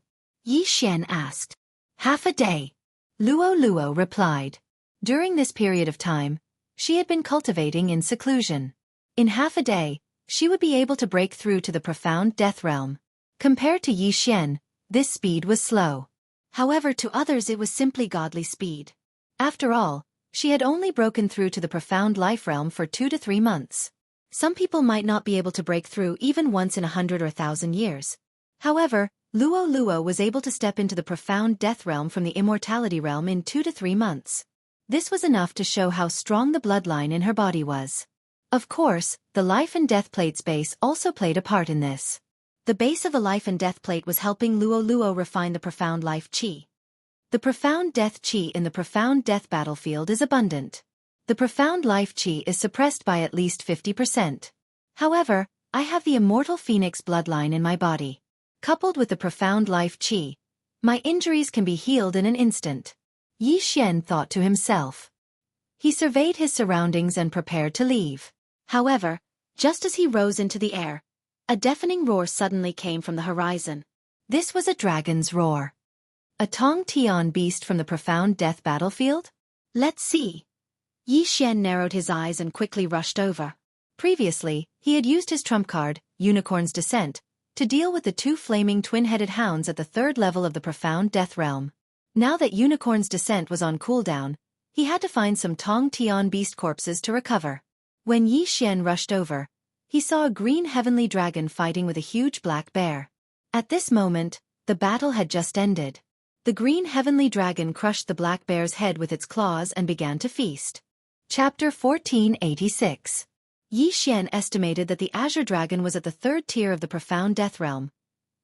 Xian asked. Half a day. Luo replied. During this period of time, she had been cultivating in seclusion. In half a day, she would be able to break through to the profound death realm. Compared to Xian, this speed was slow. However, to others it was simply godly speed. After all, she had only broken through to the profound life realm for 2 to 3 months. Some people might not be able to break through even once in 100 or 1,000 years. However, Luo was able to step into the profound death realm from the immortality realm in 2 to 3 months. This was enough to show how strong the bloodline in her body was. Of course, the life and death plate's base also played a part in this. The base of the life and death plate was helping Luo refine the profound life chi. The profound death chi in the profound death battlefield is abundant. The profound life chi is suppressed by at least 50%. However, I have the immortal phoenix bloodline in my body. Coupled with the profound life chi, my injuries can be healed in an instant. Yi Xian thought to himself. He surveyed his surroundings and prepared to leave. However, just as he rose into the air, a deafening roar suddenly came from the horizon. This was a dragon's roar. A Tong Tian beast from the profound death battlefield? Let's see. Yi Xian narrowed his eyes and quickly rushed over. Previously, he had used his trump card, Unicorn's Descent, to deal with the two flaming twin-headed hounds at the third level of the profound death realm. Now that Unicorn's Descent was on cooldown, he had to find some Tong Tian beast corpses to recover. When Yi Xian rushed over, he saw a green heavenly dragon fighting with a huge black bear. At this moment, the battle had just ended. The green heavenly dragon crushed the black bear's head with its claws and began to feast. Chapter 1486. Yi Xian estimated that the azure dragon was at the third tier of the profound death realm,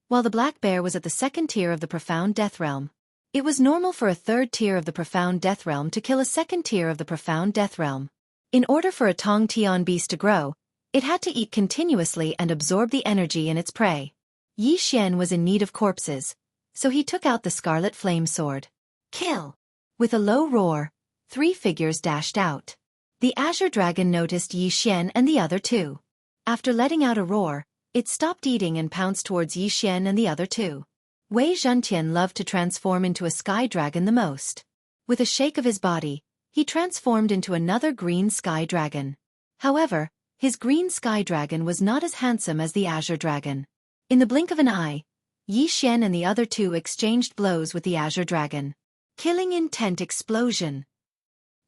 while the black bear was at the second tier of the profound death realm. It was normal for a third tier of the profound death realm to kill a second tier of the profound death realm. In order for a Tong Tian beast to grow, it had to eat continuously and absorb the energy in its prey. Yi Xian was in need of corpses, so he took out the scarlet flame sword. Kill! With a low roar, 3 figures dashed out. The azure dragon noticed Yi Xian and the other two. After letting out a roar, it stopped eating and pounced towards Yi Xian and the other two. Wei Zhentian loved to transform into a sky dragon the most. With a shake of his body, he transformed into another green sky dragon. However, his green sky dragon was not as handsome as the azure dragon. In the blink of an eye, Yi Xian and the other two exchanged blows with the azure dragon. Killing intent explosion.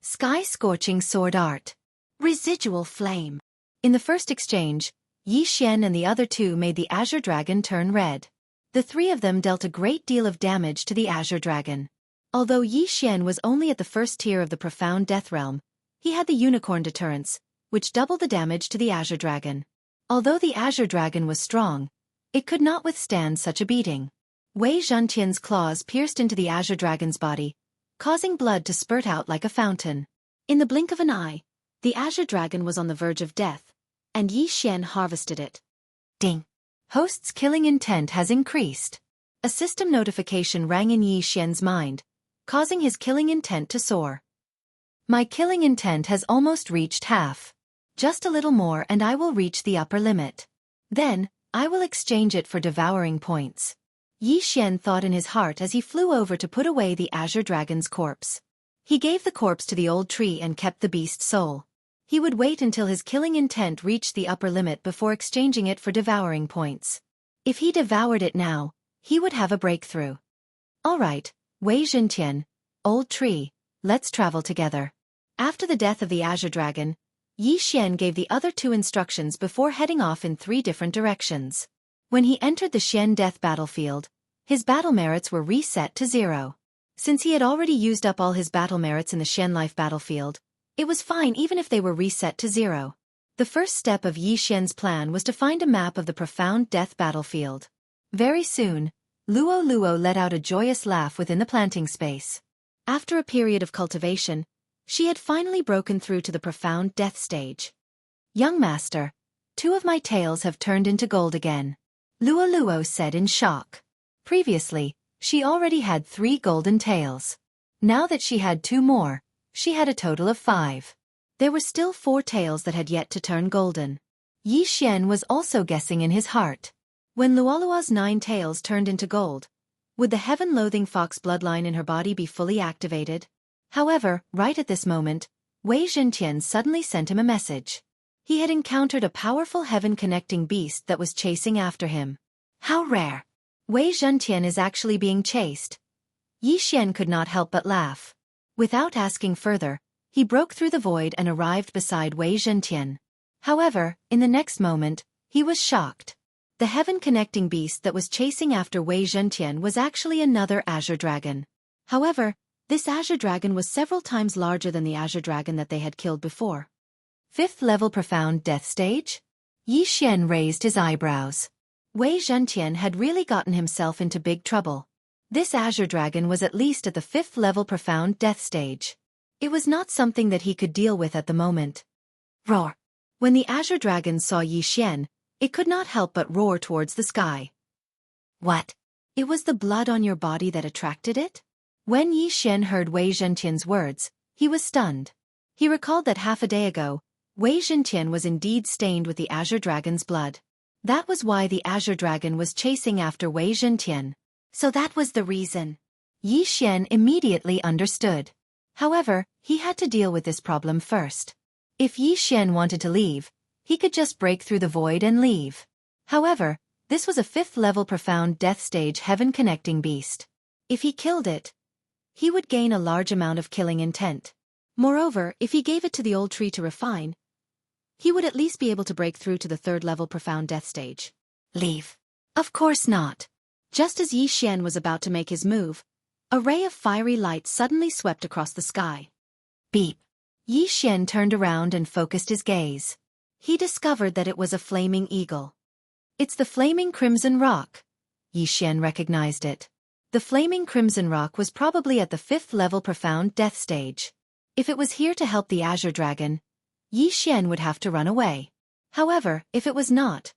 Sky-scorching sword art. Residual flame. In the first exchange, Yi Xian and the other two made the azure dragon turn red. The three of them dealt a great deal of damage to the azure dragon. Although Yi Xian was only at the first tier of the profound death realm, he had the unicorn deterrence, which doubled the damage to the azure dragon. Although the azure dragon was strong, it could not withstand such a beating. Wei Zhentian's claws pierced into the azure dragon's body, causing blood to spurt out like a fountain. In the blink of an eye, the azure dragon was on the verge of death, and Yi Xian harvested it. Ding! Host's killing intent has increased. A system notification rang in Yi Xian's mind, causing his killing intent to soar. My killing intent has almost reached half. Just a little more and I will reach the upper limit. Then, I will exchange it for devouring points. Yi Xian thought in his heart as he flew over to put away the azure dragon's corpse. He gave the corpse to the old tree and kept the beast's soul. He would wait until his killing intent reached the upper limit before exchanging it for devouring points. If he devoured it now, he would have a breakthrough. All right, Wei Zhentian, old tree, let's travel together. After the death of the azure dragon, Yi Xian gave the other two instructions before heading off in 3 different directions. When he entered the Xian death battlefield, his battle merits were reset to 0. Since he had already used up all his battle merits in the Xian life battlefield, it was fine even if they were reset to 0. The first step of Yi Xian's plan was to find a map of the profound death battlefield. Very soon, Luo Luo let out a joyous laugh within the planting space. After a period of cultivation, she had finally broken through to the profound death stage. Young master, 2 of my tails have turned into gold again. Luo Luo said in shock. Previously, she already had 3 golden tails. Now that she had 2 more, she had a total of 5. There were still 4 tails that had yet to turn golden. Yi Xian was also guessing in his heart. When Luolua's 9 tails turned into gold, would the heaven-loathing fox bloodline in her body be fully activated? However, right at this moment, Wei Zhentian suddenly sent him a message. He had encountered a powerful heaven-connecting beast that was chasing after him. How rare! Wei Zhentian is actually being chased. Yi Xian could not help but laugh. Without asking further, he broke through the void and arrived beside Wei Zhentian. However, in the next moment, he was shocked. The heaven-connecting beast that was chasing after Wei Zhentian was actually another azure dragon. However, this azure dragon was several times larger than the azure dragon that they had killed before. 5th level profound death stage? Yi Xian raised his eyebrows. Wei Zhentian had really gotten himself into big trouble. This azure dragon was at least at the 5th level profound death stage. It was not something that he could deal with at the moment. Roar! When the azure dragon saw Yi Xian, it could not help but roar towards the sky. What? It was the blood on your body that attracted it? When Yi Xian heard Wei Zhentian's words, he was stunned. He recalled that half a day ago, Wei Zhentian was indeed stained with the Azure Dragon's blood. That was why the Azure Dragon was chasing after Wei Zhentian. So that was the reason. Yi Xian immediately understood. However, he had to deal with this problem first. If Yi Xian wanted to leave, he could just break through the void and leave. However, this was a 5th-level profound death stage heaven-connecting beast. If he killed it, he would gain a large amount of killing intent. Moreover, if he gave it to the old tree to refine, he would at least be able to break through to the 3rd-level profound death stage. Leave? Of course not. Just as Yi Xian was about to make his move, a ray of fiery light suddenly swept across the sky. Beep. Yi Xian turned around and focused his gaze. He discovered that it was a flaming eagle. It's the flaming crimson rock. Yi Xian recognized it. The flaming crimson rock was probably at the 5th-level profound death stage. If it was here to help the Azure Dragon, Yi Xian would have to run away. However, if it was not,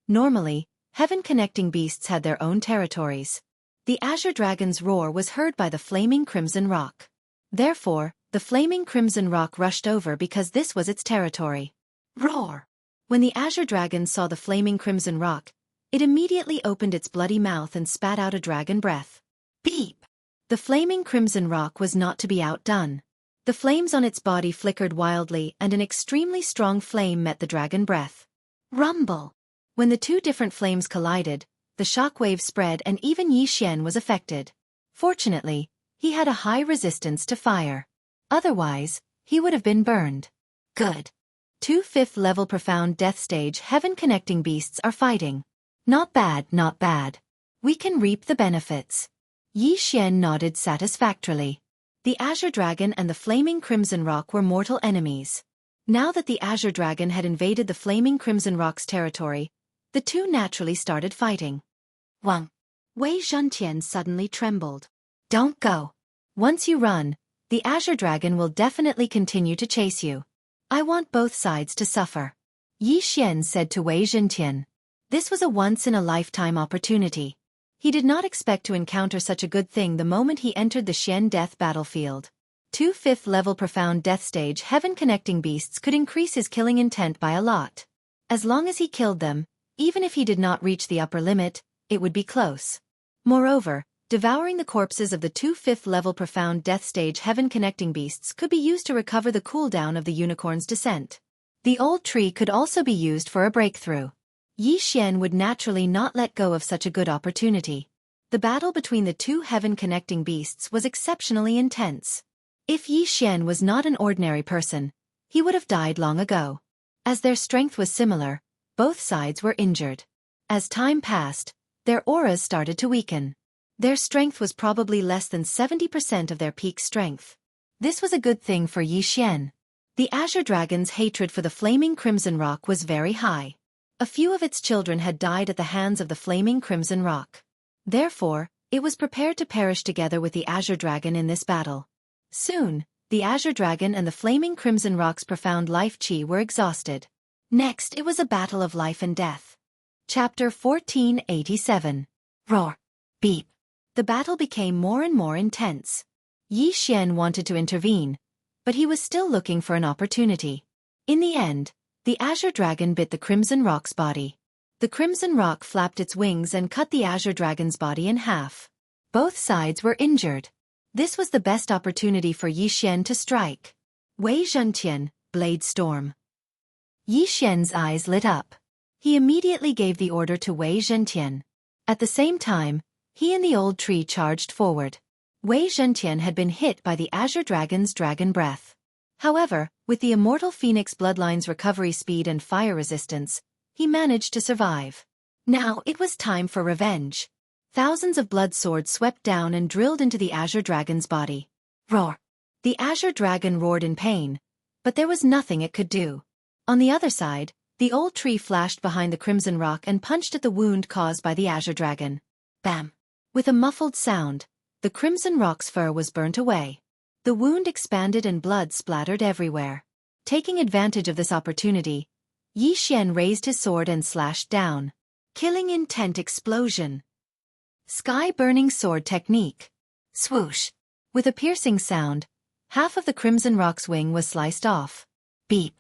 normally, heaven-connecting beasts had their own territories. The Azure Dragon's roar was heard by the flaming crimson rock. Therefore, the flaming crimson rock rushed over because this was its territory. Roar! When the Azure Dragon saw the flaming crimson rock, it immediately opened its bloody mouth and spat out a dragon breath. Beep! The flaming crimson rock was not to be outdone. The flames on its body flickered wildly and an extremely strong flame met the dragon breath. Rumble! When the two different flames collided, the shockwave spread and even Yi Xian was affected. Fortunately, he had a high resistance to fire. Otherwise, he would have been burned. Good. 2 5th-level profound death stage heaven-connecting beasts are fighting. Not bad, not bad. We can reap the benefits. Yi Xian nodded satisfactorily. The Azure Dragon and the Flaming Crimson Rock were mortal enemies. Now that the Azure Dragon had invaded the Flaming Crimson Rock's territory, the two naturally started fighting. Wang. Wei Zhentian suddenly trembled. Don't go. Once you run, the Azure Dragon will definitely continue to chase you. I want both sides to suffer. Yi Xian said to Wei Zhentian. This was a once-in-a-lifetime opportunity. He did not expect to encounter such a good thing the moment he entered the Xian Death battlefield. 2 5th-level profound death stage heaven-connecting beasts could increase his killing intent by a lot. As long as he killed them, even if he did not reach the upper limit, it would be close. Moreover, devouring the corpses of the 2 5th-level profound death stage heaven-connecting beasts could be used to recover the cooldown of the unicorn's descent. The old tree could also be used for a breakthrough. Yi Xian would naturally not let go of such a good opportunity. The battle between the two heaven-connecting beasts was exceptionally intense. If Yi Xian was not an ordinary person, he would have died long ago. As their strength was similar, both sides were injured. As time passed, their auras started to weaken. Their strength was probably less than 70% of their peak strength. This was a good thing for Yi Xian. The Azure Dragon's hatred for the Flaming Crimson Rock was very high. A few of its children had died at the hands of the Flaming Crimson Rock. Therefore, it was prepared to perish together with the Azure Dragon in this battle. Soon, the Azure Dragon and the Flaming Crimson Rock's profound life chi were exhausted. Next, it was a battle of life and death. Chapter 1487. Roar. Beep. The battle became more and more intense. Yi Xian wanted to intervene, but he was still looking for an opportunity. In the end, the Azure Dragon bit the Crimson Rock's body. The Crimson Rock flapped its wings and cut the Azure Dragon's body in half. Both sides were injured. This was the best opportunity for Yi Xian to strike. Wei Zhentian, Blade Storm. Yi Xian's eyes lit up. He immediately gave the order to Wei Zhentian. At the same time, he and the old tree charged forward. Wei Zhentian had been hit by the Azure Dragon's dragon breath. However, with the Immortal Phoenix Bloodline's recovery speed and fire resistance, he managed to survive. Now it was time for revenge. Thousands of blood swords swept down and drilled into the Azure Dragon's body. Roar! The Azure Dragon roared in pain, but there was nothing it could do. On the other side, the old tree flashed behind the Crimson Rock and punched at the wound caused by the Azure Dragon. Bam! With a muffled sound, the Crimson Rock's fur was burnt away. The wound expanded and blood splattered everywhere. Taking advantage of this opportunity, Yi Xian raised his sword and slashed down. Killing intent explosion. Sky burning sword technique. Swoosh. With a piercing sound, half of the crimson rock's wing was sliced off. Beep!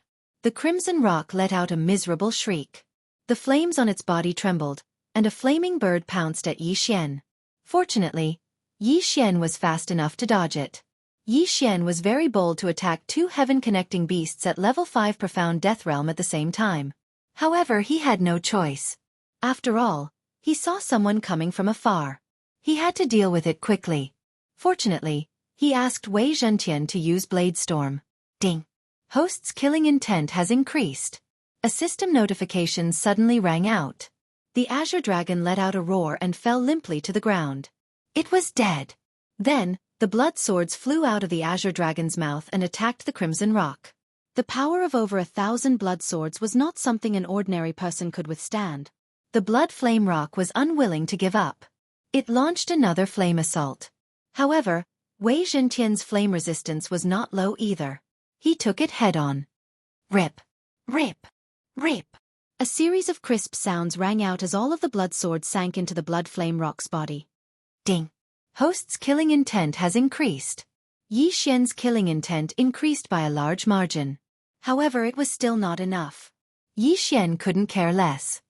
The crimson rock let out a miserable shriek. The flames on its body trembled, and a flaming bird pounced at Yi Xian. Fortunately, Yi Xian was fast enough to dodge it. Yi Xian was very bold to attack two heaven-connecting beasts at level 5 Profound Death Realm at the same time. However, he had no choice. After all, he saw someone coming from afar. He had to deal with it quickly. Fortunately, he asked Wei Zhentian to use Blade Storm. Ding! Host's killing intent has increased. A system notification suddenly rang out. The Azure Dragon let out a roar and fell limply to the ground. It was dead. Then, the blood swords flew out of the Azure Dragon's mouth and attacked the Crimson Rock. The power of over 1,000 blood swords was not something an ordinary person could withstand. The Blood Flame Rock was unwilling to give up. It launched another flame assault. However, Wei Zhentian's flame resistance was not low either. He took it head-on. Rip! Rip! Rip! A series of crisp sounds rang out as all of the blood swords sank into the Blood Flame Rock's body. Ding! Host's killing intent has increased. Yi Xian's killing intent increased by a large margin. However, it was still not enough. Yi Xian couldn't care less.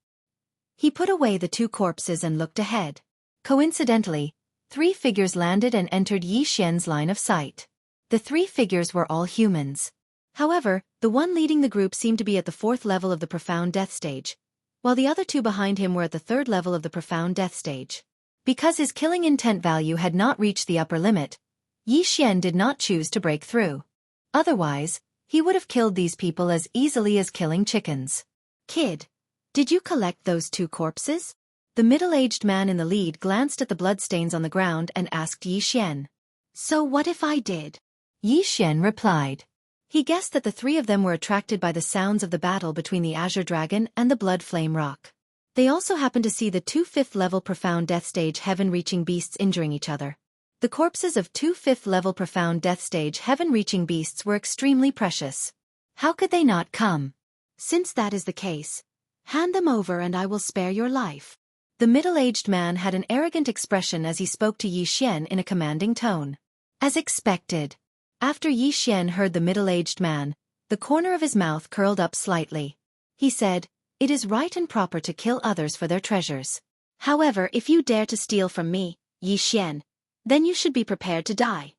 He put away the two corpses and looked ahead. Coincidentally, 3 figures landed and entered Yi Xian's line of sight. The 3 figures were all humans. However, the one leading the group seemed to be at the 4th level of the Profound Death stage, while the other 2 behind him were at the 3rd level of the Profound Death stage. Because his killing intent value had not reached the upper limit, Yi Xian did not choose to break through. Otherwise, he would have killed these people as easily as killing chickens. Kid, did you collect those 2 corpses? The middle-aged man in the lead glanced at the bloodstains on the ground and asked Yi Xian. So what if I did? Yi Xian replied. He guessed that the 3 of them were attracted by the sounds of the battle between the Azure Dragon and the Blood Flame Rock. They also happened to see the 2 5th-level Profound Death Stage heaven-reaching beasts injuring each other. The corpses of 2 5th-level Profound Death Stage heaven-reaching beasts were extremely precious. How could they not come? Since that is the case, hand them over and I will spare your life. The middle-aged man had an arrogant expression as he spoke to Yi Xian in a commanding tone. As expected. After Yi Xian heard the middle-aged man, the corner of his mouth curled up slightly. He said, "It is right and proper to kill others for their treasures. However, if you dare to steal from me, Yi Xian, then you should be prepared to die."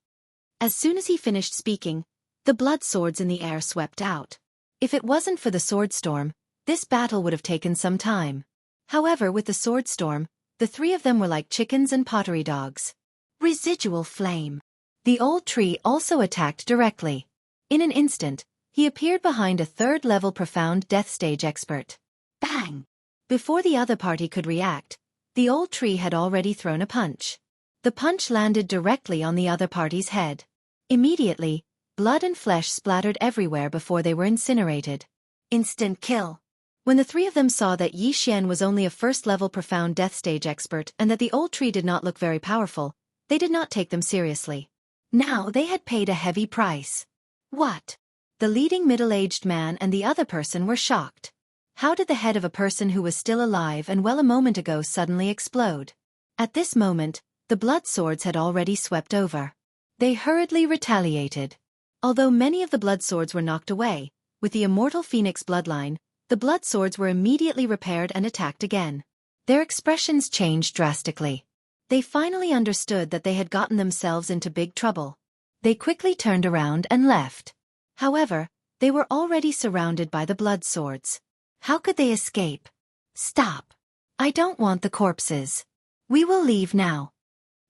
As soon as he finished speaking, the blood swords in the air swept out. If it wasn't for the sword storm, this battle would have taken some time. However, with the sword storm, the 3 of them were like chickens and pottery dogs. Residual flame. The old tree also attacked directly. In an instant, he appeared behind a 3rd-level Profound Death Stage expert. Bang! Before the other party could react, the old tree had already thrown a punch. The punch landed directly on the other party's head. Immediately, blood and flesh splattered everywhere before they were incinerated. Instant kill. When the 3 of them saw that Yi Xian was only a 1st-level Profound Death Stage expert and that the old tree did not look very powerful, they did not take them seriously. Now they had paid a heavy price. What? The leading middle-aged man and the other person were shocked. How did the head of a person who was still alive and well a moment ago suddenly explode? At this moment, the blood swords had already swept over. They hurriedly retaliated. Although many of the blood swords were knocked away, with the immortal Phoenix bloodline, the blood swords were immediately repaired and attacked again. Their expressions changed drastically. They finally understood that they had gotten themselves into big trouble. They quickly turned around and left. However, they were already surrounded by the blood swords. How could they escape? Stop! I don't want the corpses. We will leave now.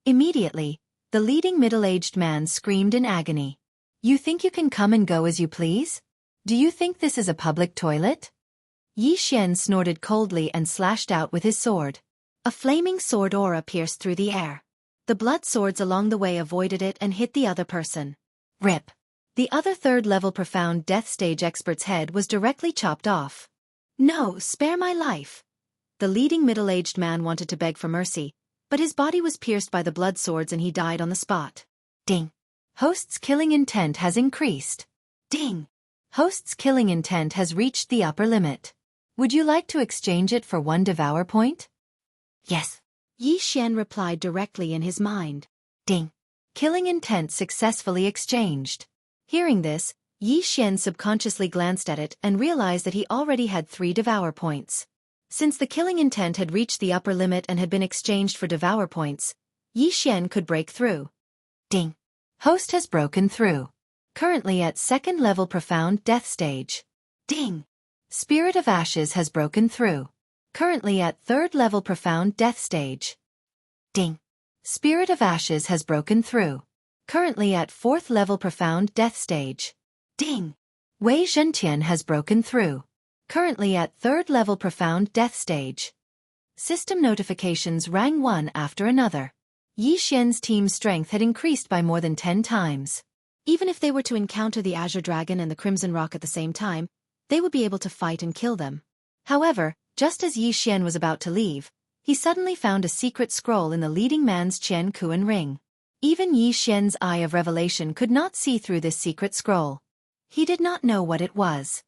Immediately, the leading middle-aged man screamed in agony. You think you can come and go as you please? Do you think this is a public toilet? Yi Xian snorted coldly and slashed out with his sword. A flaming sword aura pierced through the air. The blood swords along the way avoided it and hit the other person. Rip! The other 3rd-level Profound Death Stage expert's head was directly chopped off. No, spare my life. The leading middle-aged man wanted to beg for mercy, but his body was pierced by the blood swords and he died on the spot. Ding! Host's killing intent has increased. Ding! Host's killing intent has reached the upper limit. Would you like to exchange it for 1 devour point? Yes. Yi Xian replied directly in his mind. Ding! Killing intent successfully exchanged. Hearing this, Yi Xian subconsciously glanced at it and realized that he already had 3 devour points. Since the killing intent had reached the upper limit and had been exchanged for devour points, Yi Xian could break through. Ding. Host has broken through. Currently at 2nd level profound death stage. Ding. Spirit of Ashes has broken through. Currently at 3rd level profound death stage. Ding. Spirit of Ashes has broken through. Currently at 4th level profound death stage. Ding. Wei Zhentian has broken through. Currently at 3rd level profound death stage. System notifications rang one after another. Yi Xian's team's strength had increased by more than 10 times. Even if they were to encounter the Azure Dragon and the Crimson Rock at the same time, they would be able to fight and kill them. However, just as Yi Xian was about to leave, he suddenly found a secret scroll in the leading man's Qian Kuan ring. Even Yi Xian's eye of revelation could not see through this secret scroll. He did not know what it was.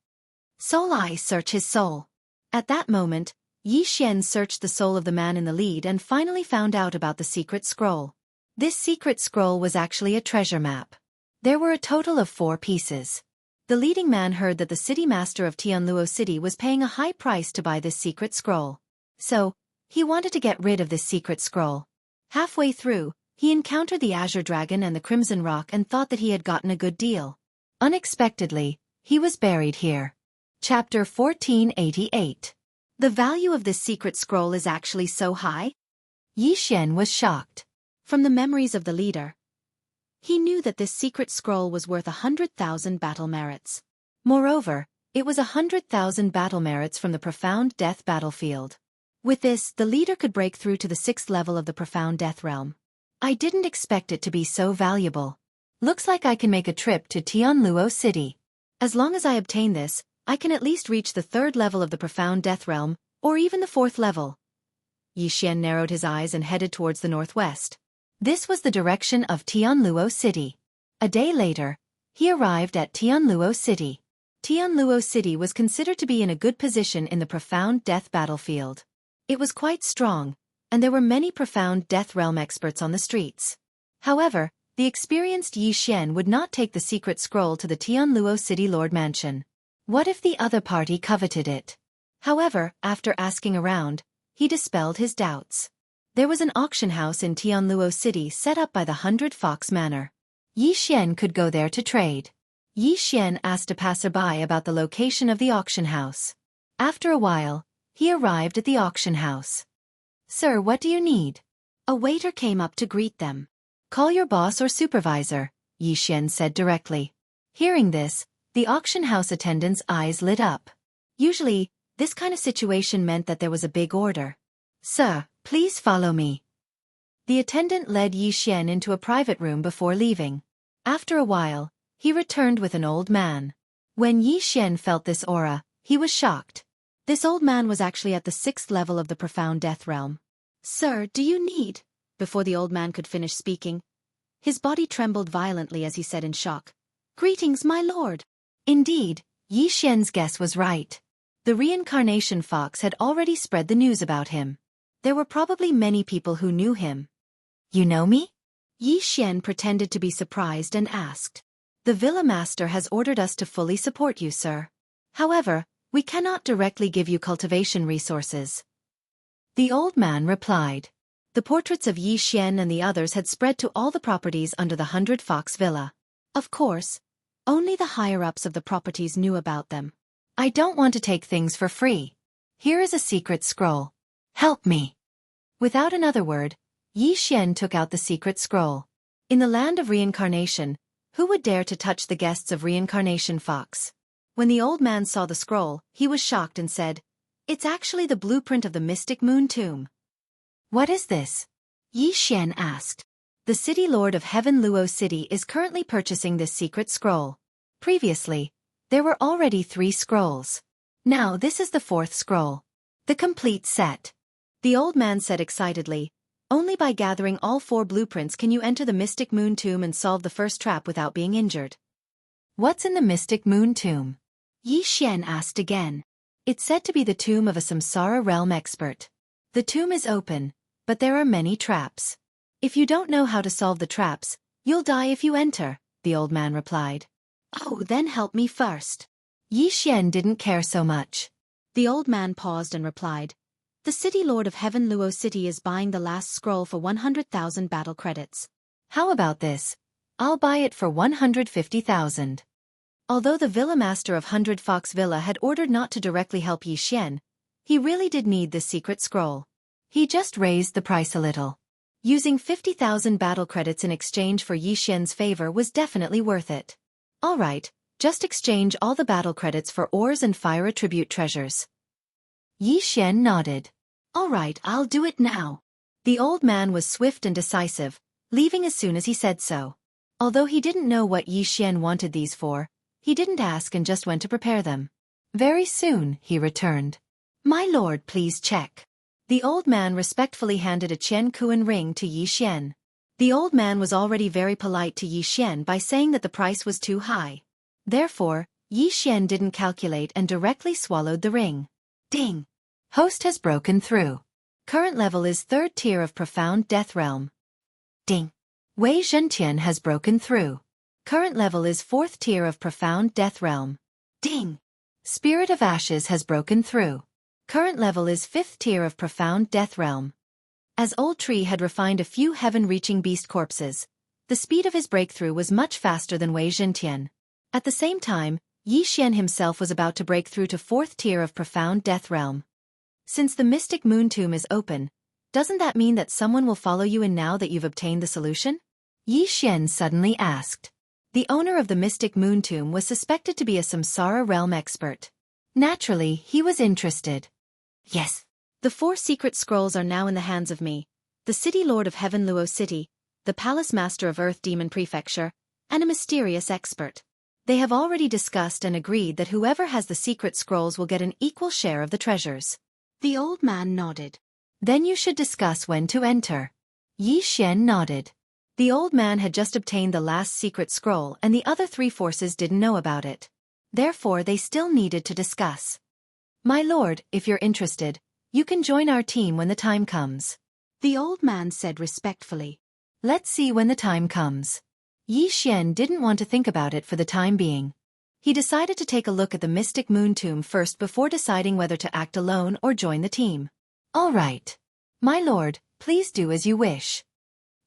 Soul Eye search his soul. At that moment, Yi Xian searched the soul of the man in the lead and finally found out about the secret scroll. This secret scroll was actually a treasure map. There were a total of 4 pieces. The leading man heard that the city master of Tianluo City was paying a high price to buy this secret scroll. So, he wanted to get rid of this secret scroll. Halfway through, he encountered the Azure Dragon and the Crimson Rock and thought that he had gotten a good deal. Unexpectedly, he was buried here. Chapter 1488. The value of this secret scroll is actually so high? Yi Xian was shocked. From the memories of the leader, he knew that this secret scroll was worth 100,000 battle merits. Moreover, it was 100,000 battle merits from the Profound Death battlefield. With this, the leader could break through to the 6th level of the Profound Death realm. I didn't expect it to be so valuable. Looks like I can make a trip to Tianluo City. As long as I obtain this, I can at least reach the 3rd level of the Profound Death realm, or even the 4th level. Yi Xian narrowed his eyes and headed towards the northwest. This was the direction of Tianluo City. A day later, he arrived at Tianluo City. Tianluo City was considered to be in a good position in the Profound Death battlefield. It was quite strong, and there were many Profound Death realm experts on the streets. However, the experienced Yi Xian would not take the secret scroll to the Tianluo City Lord Mansion. What if the other party coveted it? However, after asking around, he dispelled his doubts. There was an auction house in Tianluo City set up by the 100 Fox Manor. Yi Xian could go there to trade. Yi Xian asked a passerby about the location of the auction house. After a while, he arrived at the auction house. Sir, what do you need? A waiter came up to greet them. Call your boss or supervisor, Yi Xian said directly. Hearing this, the auction house attendant's eyes lit up. Usually, this kind of situation meant that there was a big order. Sir, please follow me. The attendant led Yi Xian into a private room before leaving. After a while, he returned with an old man. When Yi Xian felt this aura, he was shocked. This old man was actually at the 6th level of the Profound Death realm. Sir, do you need? Before the old man could finish speaking, his body trembled violently as he said in shock, Greetings, my lord. Indeed, Yi Xian's guess was right. The reincarnation fox had already spread the news about him. There were probably many people who knew him. You know me? Yi Xian pretended to be surprised and asked. The villa master has ordered us to fully support you, sir. However, we cannot directly give you cultivation resources. The old man replied. The portraits of Yi Xian and the others had spread to all the properties under the 100 Fox Villa. Of course, only the higher-ups of the properties knew about them. I don't want to take things for free. Here is a secret scroll. Help me. Without another word, Yi Xian took out the secret scroll. In the land of reincarnation, who would dare to touch the guests of Reincarnation Fox? When the old man saw the scroll, he was shocked and said, It's actually the blueprint of the Mystic Moon Tomb. What is this? Yi Xian asked. The city lord of Heaven Luo City is currently purchasing this secret scroll. Previously, there were already 3 scrolls. Now this is the 4th scroll. The complete set. The old man said excitedly, Only by gathering all 4 blueprints can you enter the Mystic Moon Tomb and solve the first trap without being injured. What's in the Mystic Moon Tomb? Yi Xian asked again. It's said to be the tomb of a Samsara realm expert. The tomb is open, but there are many traps. If you don't know how to solve the traps, You'll die if you enter, the old man replied. Oh, then help me first. Yi Xian didn't care so much. The old man paused and replied, the city lord of Heaven Luo City is buying the last scroll for 100,000 battle credits. How about this? I'll buy it for 150,000. Although the villa master of 100 Fox Villa had ordered not to directly help Yi Xian, he really did need this secret scroll. He just raised the price a little. Using 50,000 battle credits in exchange for Yi Xian's favor was definitely worth it. All right, just exchange all the battle credits for ores and fire attribute treasures. Yi Xian nodded. All right, I'll do it now. The old man was swift and decisive, leaving as soon as he said so. Although he didn't know what Yi Xian wanted these for, he didn't ask and just went to prepare them. Very soon, he returned. My lord, please check. The old man respectfully handed a Qian ring to Yi Xian. The old man was already very polite to Yi Xian by saying that the price was too high. Therefore, Yi Xian didn't calculate and directly swallowed the ring. Ding! Host has broken through. Current level is 3rd tier of Profound Death Realm. Ding! Wei Zhentian has broken through. Current level is 4th tier of Profound Death Realm. Ding! Spirit of Ashes has broken through. Current level is 5th tier of Profound Death Realm. As Old Tree had refined a few heaven-reaching beast corpses, the speed of his breakthrough was much faster than Wei Zhentian. At the same time, Yi Xian himself was about to break through to 4th tier of Profound Death Realm. Since the Mystic Moon Tomb is open, doesn't that mean that someone will follow you in now that you've obtained the solution? Yi Xian suddenly asked. The owner of the Mystic Moon Tomb was suspected to be a Samsara realm expert. Naturally, he was interested. Yes. The 4 secret scrolls are now in the hands of me, the city lord of Heaven Luo City, the palace master of Earth Demon Prefecture, and a mysterious expert. They have already discussed and agreed that whoever has the secret scrolls will get an equal share of the treasures. The old man nodded. Then you should discuss when to enter. Yi Xian nodded. The old man had just obtained the last secret scroll and the other 3 forces didn't know about it. Therefore they still needed to discuss. My lord, if you're interested, you can join our team when the time comes. The old man said respectfully. Let's see when the time comes. Yi Xian didn't want to think about it for the time being. He decided to take a look at the Mystic Moon Tomb first before deciding whether to act alone or join the team. All right. My lord, please do as you wish.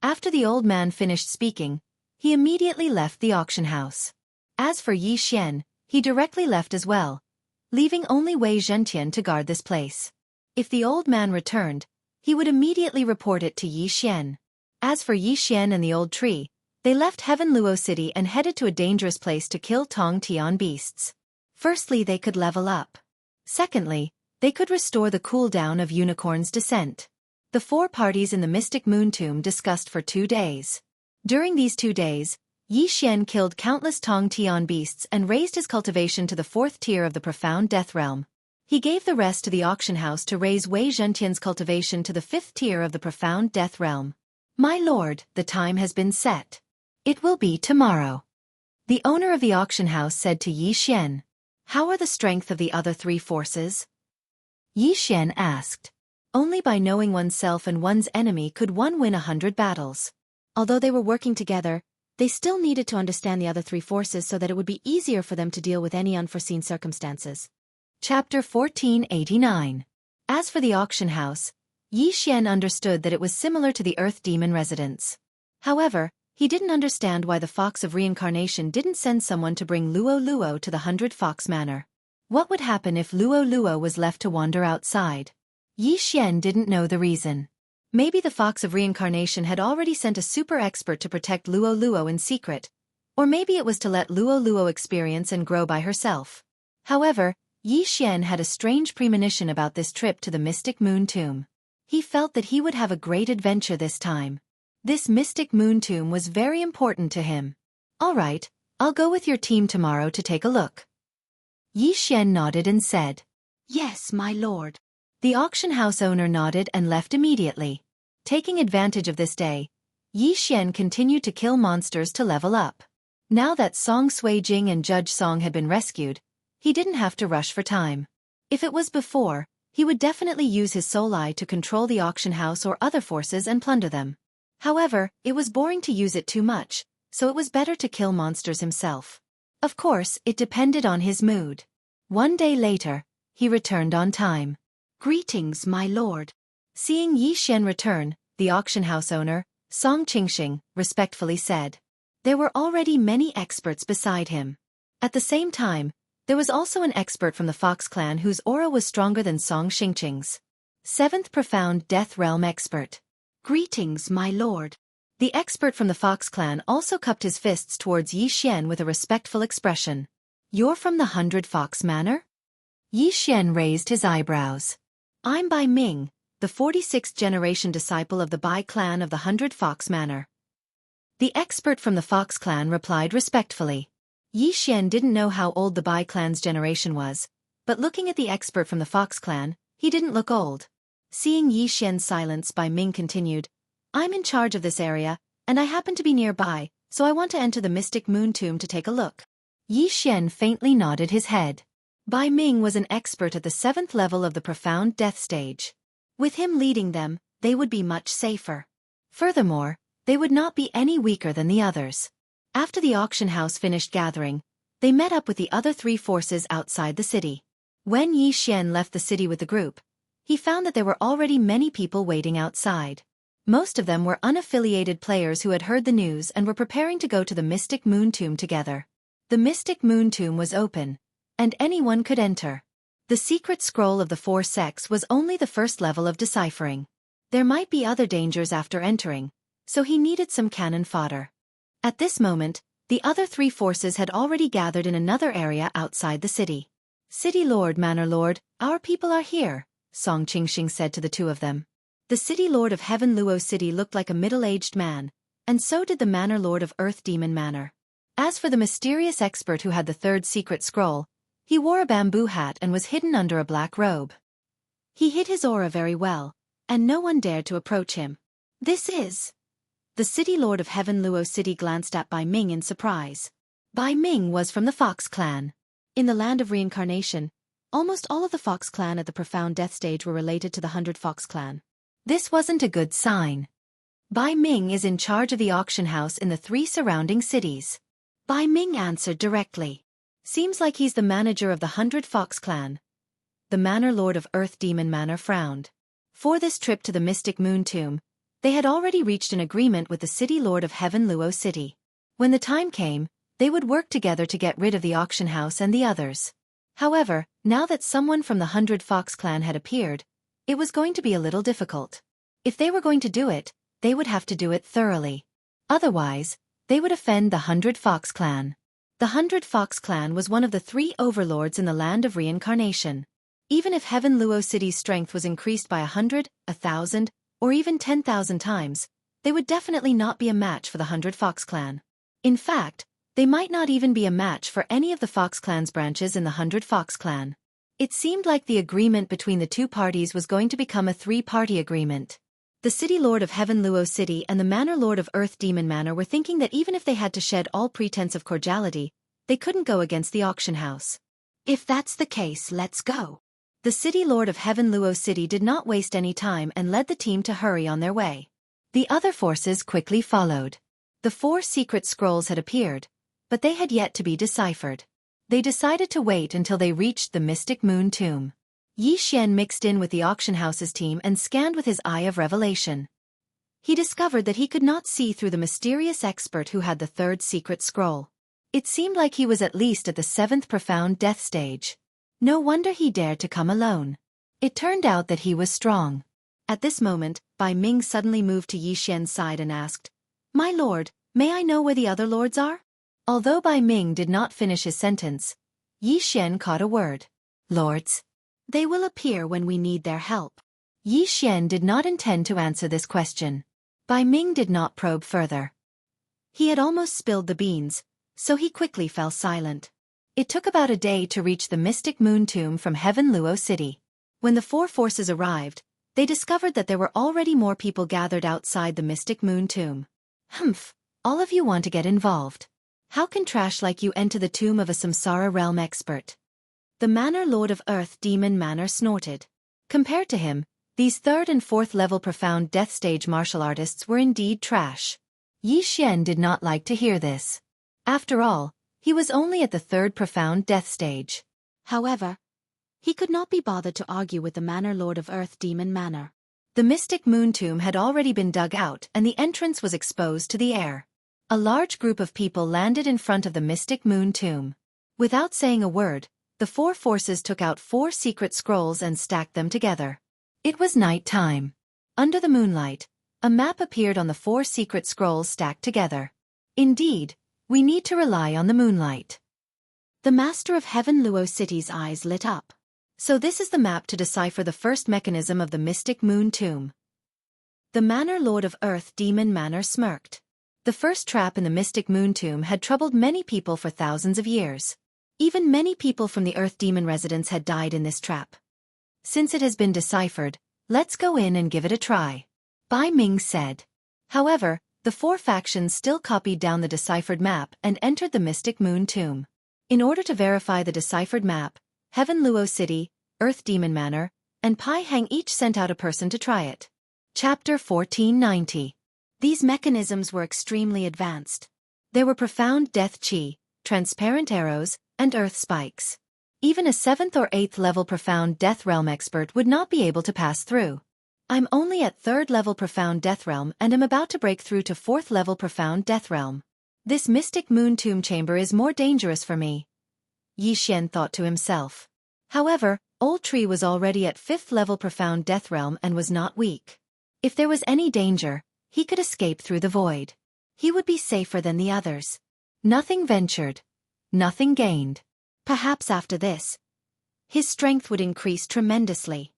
After the old man finished speaking, he immediately left the auction house. As for Yi Xian, he directly left as well, leaving only Wei Zhentian to guard this place. If the old man returned, he would immediately report it to Yi Xian. As for Yi Xian and the old tree, they left Heaven Luo City and headed to a dangerous place to kill Tong Tian beasts. Firstly, they could level up. Secondly, they could restore the cooldown of Unicorn's descent. The 4 parties in the Mystic Moon Tomb discussed for 2 days. During these 2 days, Yi Xian killed countless Tong Tian beasts and raised his cultivation to the 4th tier of the Profound Death Realm. He gave the rest to the auction house to raise Wei Zhentian's cultivation to the 5th tier of the Profound Death Realm. My lord, the time has been set. It will be tomorrow. The owner of the auction house said to Yi Xian. How are the strength of the other 3 forces? Yi Xian asked. Only by knowing oneself and one's enemy could one win 100 battles. Although they were working together, they still needed to understand the other 3 forces so that it would be easier for them to deal with any unforeseen circumstances. Chapter 1489. As for the auction house, Yi Xian understood that it was similar to the Earth Demon residence. However, he didn't understand why the Fox of Reincarnation didn't send someone to bring Luo Luo to the 100 Fox Manor. What would happen if Luo Luo was left to wander outside? Yi Xian didn't know the reason. Maybe the Fox of Reincarnation had already sent a super expert to protect Luo Luo in secret, or maybe it was to let Luo Luo experience and grow by herself. However, Yi Xian had a strange premonition about this trip to the Mystic Moon Tomb. He felt that he would have a great adventure this time. This Mystic Moon Tomb was very important to him. All right, I'll go with your team tomorrow to take a look. Yi Xian nodded and said, Yes, my lord. The auction house owner nodded and left immediately. Taking advantage of this day, Yi Xian continued to kill monsters to level up. Now that Song Sui Jing and Judge Song had been rescued, he didn't have to rush for time. If it was before, he would definitely use his soul eye to control the auction house or other forces and plunder them. However, it was boring to use it too much, so it was better to kill monsters himself. Of course, it depended on his mood. One day later, he returned on time. "Greetings, my lord." Seeing Yi Xian return, the auction house owner, Song Qingxing, respectfully said. There were already many experts beside him. At the same time, there was also an expert from the Fox clan whose aura was stronger than Song Qingxing's. 7th Profound Death Realm Expert. "Greetings, my lord." The expert from the Fox clan also cupped his fists towards Yi Xian with a respectful expression. You're from the 100 Fox Manor? Yi Xian raised his eyebrows. I'm Bai Ming, the 46th generation disciple of the Bai clan of the 100 Fox Manor. The expert from the Fox clan replied respectfully. Yi Xian didn't know how old the Bai clan's generation was, but looking at the expert from the Fox clan, he didn't look old. Seeing Yi Xian's silence, Bai Ming continued, I'm in charge of this area, and I happen to be nearby, so I want to enter the Mystic Moon Tomb to take a look. Yi Xian faintly nodded his head. Bai Ming was an expert at the 7th level of the Profound Death stage. With him leading them, they would be much safer. Furthermore, they would not be any weaker than the others. After the auction house finished gathering, they met up with the other 3 forces outside the city. When Yi Xian left the city with the group, he found that there were already many people waiting outside. Most of them were unaffiliated players who had heard the news and were preparing to go to the Mystic Moon Tomb together. The Mystic Moon Tomb was open, and anyone could enter. The secret scroll of the 4 sects was only the first level of deciphering. There might be other dangers after entering, so he needed some cannon fodder. At this moment, the other 3 forces had already gathered in another area outside the city. City Lord, Manor Lord, our people are here, Song Qingxing said to the 2 of them. The City Lord of Heaven Luo City looked like a middle-aged man, and so did the Manor Lord of Earth Demon Manor. As for the mysterious expert who had the 3rd secret scroll, he wore a bamboo hat and was hidden under a black robe. He hid his aura very well, and no one dared to approach him. This is... The City Lord of Heaven Luo City glanced at Bai Ming in surprise. Bai Ming was from the Fox clan. In the land of reincarnation, almost all of the Fox clan at the Profound Death stage were related to the 100 Fox clan. This wasn't a good sign. Bai Ming is in charge of the auction house in the 3 surrounding cities. Bai Ming answered directly. Seems like he's the manager of the 100 Fox clan. The Manor Lord of Earth Demon Manor frowned. For this trip to the Mystic Moon Tomb, they had already reached an agreement with the City Lord of Heaven Luo City. When the time came, they would work together to get rid of the auction house and the others. However, now that someone from the 100 Fox clan had appeared, it was going to be a little difficult. If they were going to do it, they would have to do it thoroughly. Otherwise, they would offend the 100 Fox clan. The 100 Fox clan was one of the 3 overlords in the land of reincarnation. Even if Heaven Luo City's strength was increased by 100, 1,000, or even 10,000 times, they would definitely not be a match for the 100 Fox clan. In fact, they might not even be a match for any of the Fox clan's branches in the 100 Fox clan. It seemed like the agreement between the 2 parties was going to become a 3-party agreement. The City Lord of Heaven Luo City and the Manor Lord of Earth Demon Manor were thinking that even if they had to shed all pretense of cordiality, they couldn't go against the auction house. If that's the case, let's go. The City Lord of Heaven Luo City did not waste any time and led the team to hurry on their way. The other forces quickly followed. The 4 secret scrolls had appeared, but they had yet to be deciphered. They decided to wait until they reached the Mystic Moon Tomb. Yi Xian mixed in with the auction house's team and scanned with his eye of revelation. He discovered that he could not see through the mysterious expert who had the 3rd secret scroll. It seemed like he was at least at the 7th Profound Death stage. No wonder he dared to come alone. It turned out that he was strong. At this moment, Bai Ming suddenly moved to Yi Xian's side and asked, My lord, may I know where the other lords are? Although Bai Ming did not finish his sentence, Yi Xian caught a word. Lords. They will appear when we need their help. Yi Xian did not intend to answer this question. Bai Ming did not probe further. He had almost spilled the beans, so he quickly fell silent. It took about a day to reach the Mystic Moon Tomb from Heaven Luo City. When the 4 forces arrived, they discovered that there were already more people gathered outside the Mystic Moon Tomb. Humph, all of you want to get involved. How can trash like you enter the tomb of a Samsara realm expert? The Manor Lord of Earth Demon Manor snorted. Compared to him, These 3rd and 4th level profound death stage martial artists were indeed trash. Yi Xian did not like to hear this. After all, he was only at the 3rd profound death stage. However, he could not be bothered to argue with the Manor Lord of Earth Demon Manor. The mystic moon tomb had already been dug out and the entrance was exposed to the air. A large group of people landed in front of the mystic moon tomb. Without saying a word, the 4 forces took out 4 secret scrolls and stacked them together. It was night time. Under the moonlight, a map appeared on the 4 secret scrolls stacked together. Indeed, we need to rely on the moonlight. The Master of Heaven Luo City's eyes lit up. So this is the map to decipher the first mechanism of the mystic moon tomb. The Manor Lord of Earth Demon Manor smirked. The first trap in the mystic moon tomb had troubled many people for thousands of years. Even many people from the Earth Demon residence had died in this trap. Since it has been deciphered, let's go in and give it a try, Bai Ming said. However, the 4 factions still copied down the deciphered map and entered the mystic moon tomb. In order to verify the deciphered map, Heaven Luo City, Earth Demon Manor, and Pai Hang each sent out a person to try it. Chapter 1490. These mechanisms were extremely advanced. There were profound death chi, transparent arrows, and earth spikes. Even a 7th or 8th level profound death realm expert would not be able to pass through. I'm only at 3rd level profound death realm and am about to break through to 4th level profound death realm. This mystic moon tomb chamber is more dangerous for me, Yi Xian thought to himself. However, Old Tree was already at 5th level profound death realm and was not weak. If there was any danger, he could escape through the void. He would be safer than the others. Nothing ventured, nothing gained. Perhaps after this, his strength would increase tremendously.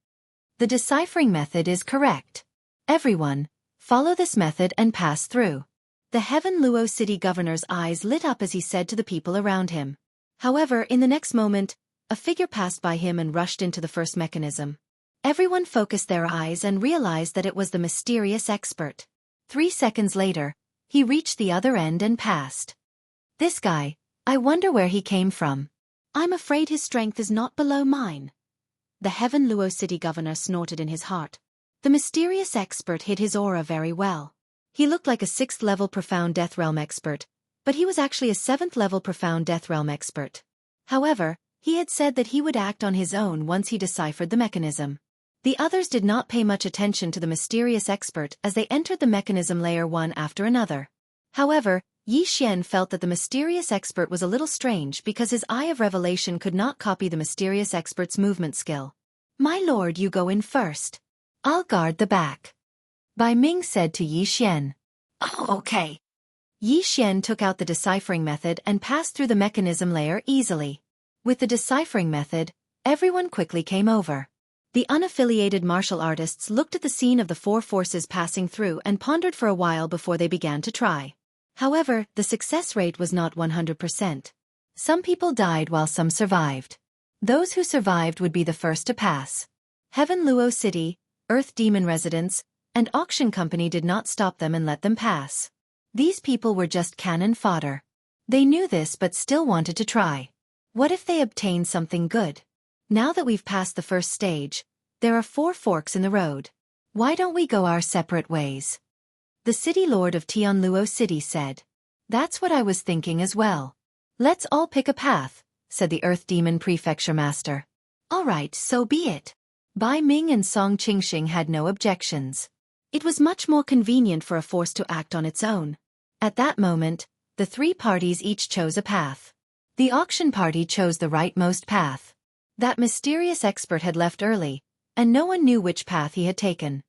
The deciphering method is correct. Everyone, follow this method and pass through. The Heaven Luo City governor's eyes lit up as he said to the people around him. However, in the next moment, a figure passed by him and rushed into the first mechanism. Everyone focused their eyes and realized that it was the mysterious expert. 3 seconds later, he reached the other end and passed. This guy, I wonder where he came from. I'm afraid his strength is not below mine. The Heaven Luo City governor snorted in his heart. The mysterious expert hid his aura very well. He looked like a 6th level profound death realm expert, but he was actually a 7th level profound death realm expert. However, he had said that he would act on his own once he deciphered the mechanism. The others did not pay much attention to the mysterious expert as they entered the mechanism layer one after another. However, Yi Xian felt that the mysterious expert was a little strange because his eye of revelation could not copy the mysterious expert's movement skill. My lord, you go in first. I'll guard the back, Bai Ming said to Yi Xian. Oh, okay. Yi Xian took out the deciphering method and passed through the mechanism layer easily. With the deciphering method, everyone quickly came over. The unaffiliated martial artists looked at the scene of the 4 forces passing through and pondered for a while before they began to try. However, the success rate was not 100%. Some people died while some survived. Those who survived would be the first to pass. Heaven Luo City, Earth Demon Residence, and Auction Company did not stop them and let them pass. These people were just cannon fodder. They knew this but still wanted to try. What if they obtained something good? Now that we've passed the first stage, there are 4 forks in the road. Why don't we go our separate ways? The city lord of Tianluo City said. That's what I was thinking as well. Let's all pick a path, said the Earth Demon Prefecture Master. All right, so be it. Bai Ming and Song Qingxing had no objections. It was much more convenient for a force to act on its own. At that moment, the 3 parties each chose a path. The auction party chose the rightmost path. That mysterious expert had left early, and no one knew which path he had taken.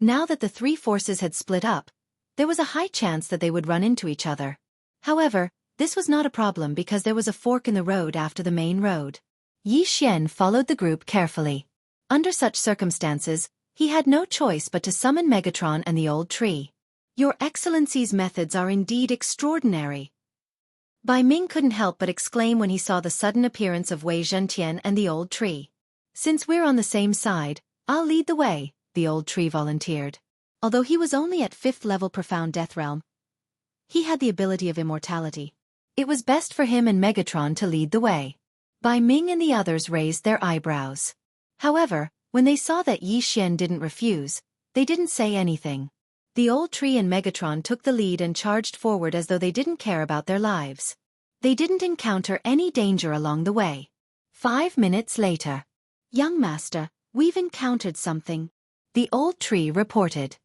Now that the 3 forces had split up, there was a high chance that they would run into each other. However, this was not a problem because there was a fork in the road after the main road. Yi Xian followed the group carefully. Under such circumstances, he had no choice but to summon Megatron and the old tree. Your Excellency's methods are indeed extraordinary. Bai Ming couldn't help but exclaim when he saw the sudden appearance of Wei Zhentian and the old tree. Since we're on the same side, I'll lead the way, the old tree volunteered. Although he was only at 5th level profound death realm, he had the ability of immortality. It was best for him and Megatron to lead the way. Bai Ming and the others raised their eyebrows. However, When they saw that Yi Xian didn't refuse, they didn't say anything. The old tree and Megatron took the lead and charged forward as though they didn't care about their lives. They didn't encounter any danger along the way. 5 minutes later. Young master, we've encountered something. The old tree reported.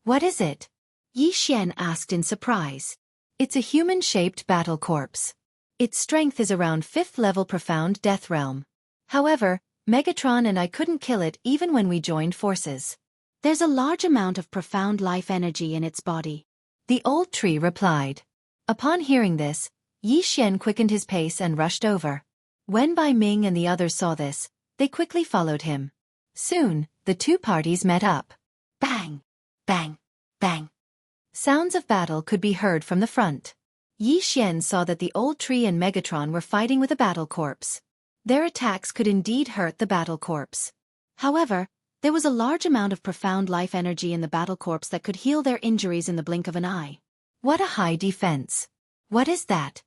What is it? Yi Xian asked in surprise. It's a human-shaped battle corpse. Its strength is around 5th level profound death realm. However, Megatron and I couldn't kill it even when we joined forces. There's a large amount of profound life energy in its body. The old tree replied. Upon hearing this, Yi Xian quickened his pace and rushed over. When Bai Ming and the others saw this, they quickly followed him. Soon, the two parties met up. Bang! Bang! Bang! Sounds of battle could be heard from the front. Yi Xian saw that the old tree and Megatron were fighting with a battle corpse. Their attacks could indeed hurt the battle corpse. However, there was a large amount of profound life energy in the battle corpse that could heal their injuries in the blink of an eye. What a high defense. What is that?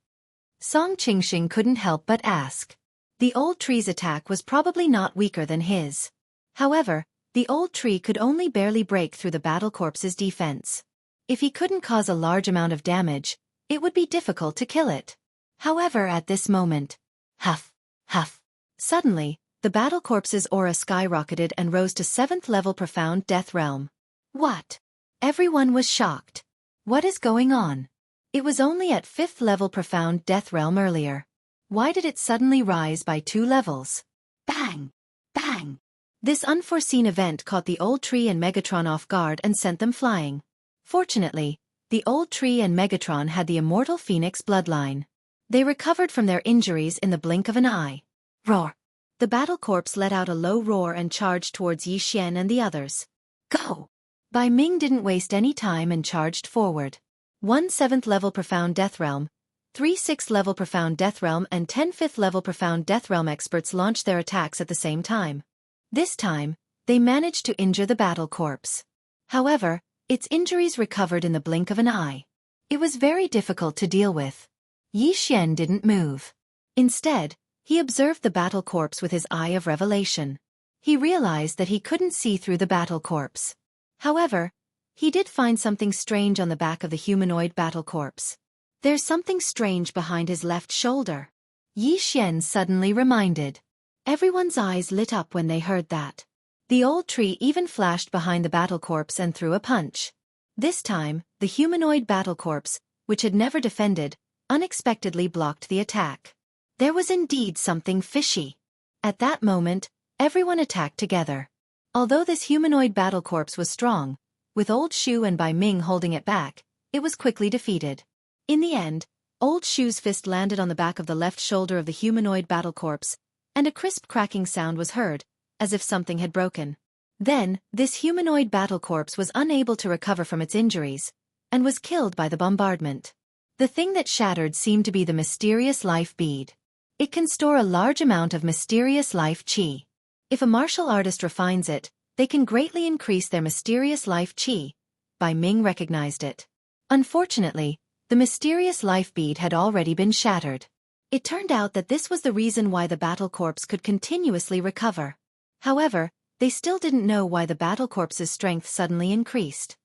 Song Qingxing couldn't help but ask. The old tree's attack was probably not weaker than his. However, the old tree could only barely break through the battle corpse's defense. If he couldn't cause a large amount of damage, it would be difficult to kill it. However, at this moment, huff, huff. Suddenly, the battle corpse's aura skyrocketed and rose to 7th level profound death realm. What? Everyone was shocked. What is going on? It was only at 5th level profound death realm earlier. Why did it suddenly rise by 2 levels? Bang! Bang! This unforeseen event caught the old tree and Megatron off guard and sent them flying. Fortunately, the old tree and Megatron had the immortal Phoenix bloodline. They recovered from their injuries in the blink of an eye. Roar! The battle corpse let out a low roar and charged towards Yi Xian and the others. Go! Bai Ming didn't waste any time and charged forward. 1 7th level profound death realm, 3 6th level profound death realm and 10 5th level profound death realm experts launched their attacks at the same time. This time, they managed to injure the battle corpse. However, its injuries recovered in the blink of an eye. It was very difficult to deal with. Yi Xian didn't move. Instead, he observed the battle corpse with his eye of revelation. He realized that he couldn't see through the battle corpse. However, he did find something strange on the back of the humanoid battle corpse. There's something strange behind his left shoulder. Yi Xian suddenly reminded. Everyone's eyes lit up when they heard that. The old tree even flashed behind the battle corpse and threw a punch. This time, the humanoid battle corpse, which had never defended, unexpectedly blocked the attack. There was indeed something fishy. At that moment, everyone attacked together. Although this humanoid battle corpse was strong, with Old Shu and Bai Ming holding it back, it was quickly defeated. In the end, Old Shu's fist landed on the back of the left shoulder of the humanoid battle corpse, and a crisp cracking sound was heard, as if something had broken. Then, this humanoid battle corpse was unable to recover from its injuries, and was killed by the bombardment. The thing that shattered seemed to be the mysterious life bead. It can store a large amount of mysterious life chi. If a martial artist refines it, they can greatly increase their mysterious life chi. Bai Ming recognized it. Unfortunately, the mysterious life bead had already been shattered. It turned out that this was the reason why the battle corpse could continuously recover. However, they still didn't know why the battle corpse's strength suddenly increased.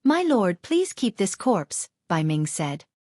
My lord, please keep this corpse, Bai Ming said.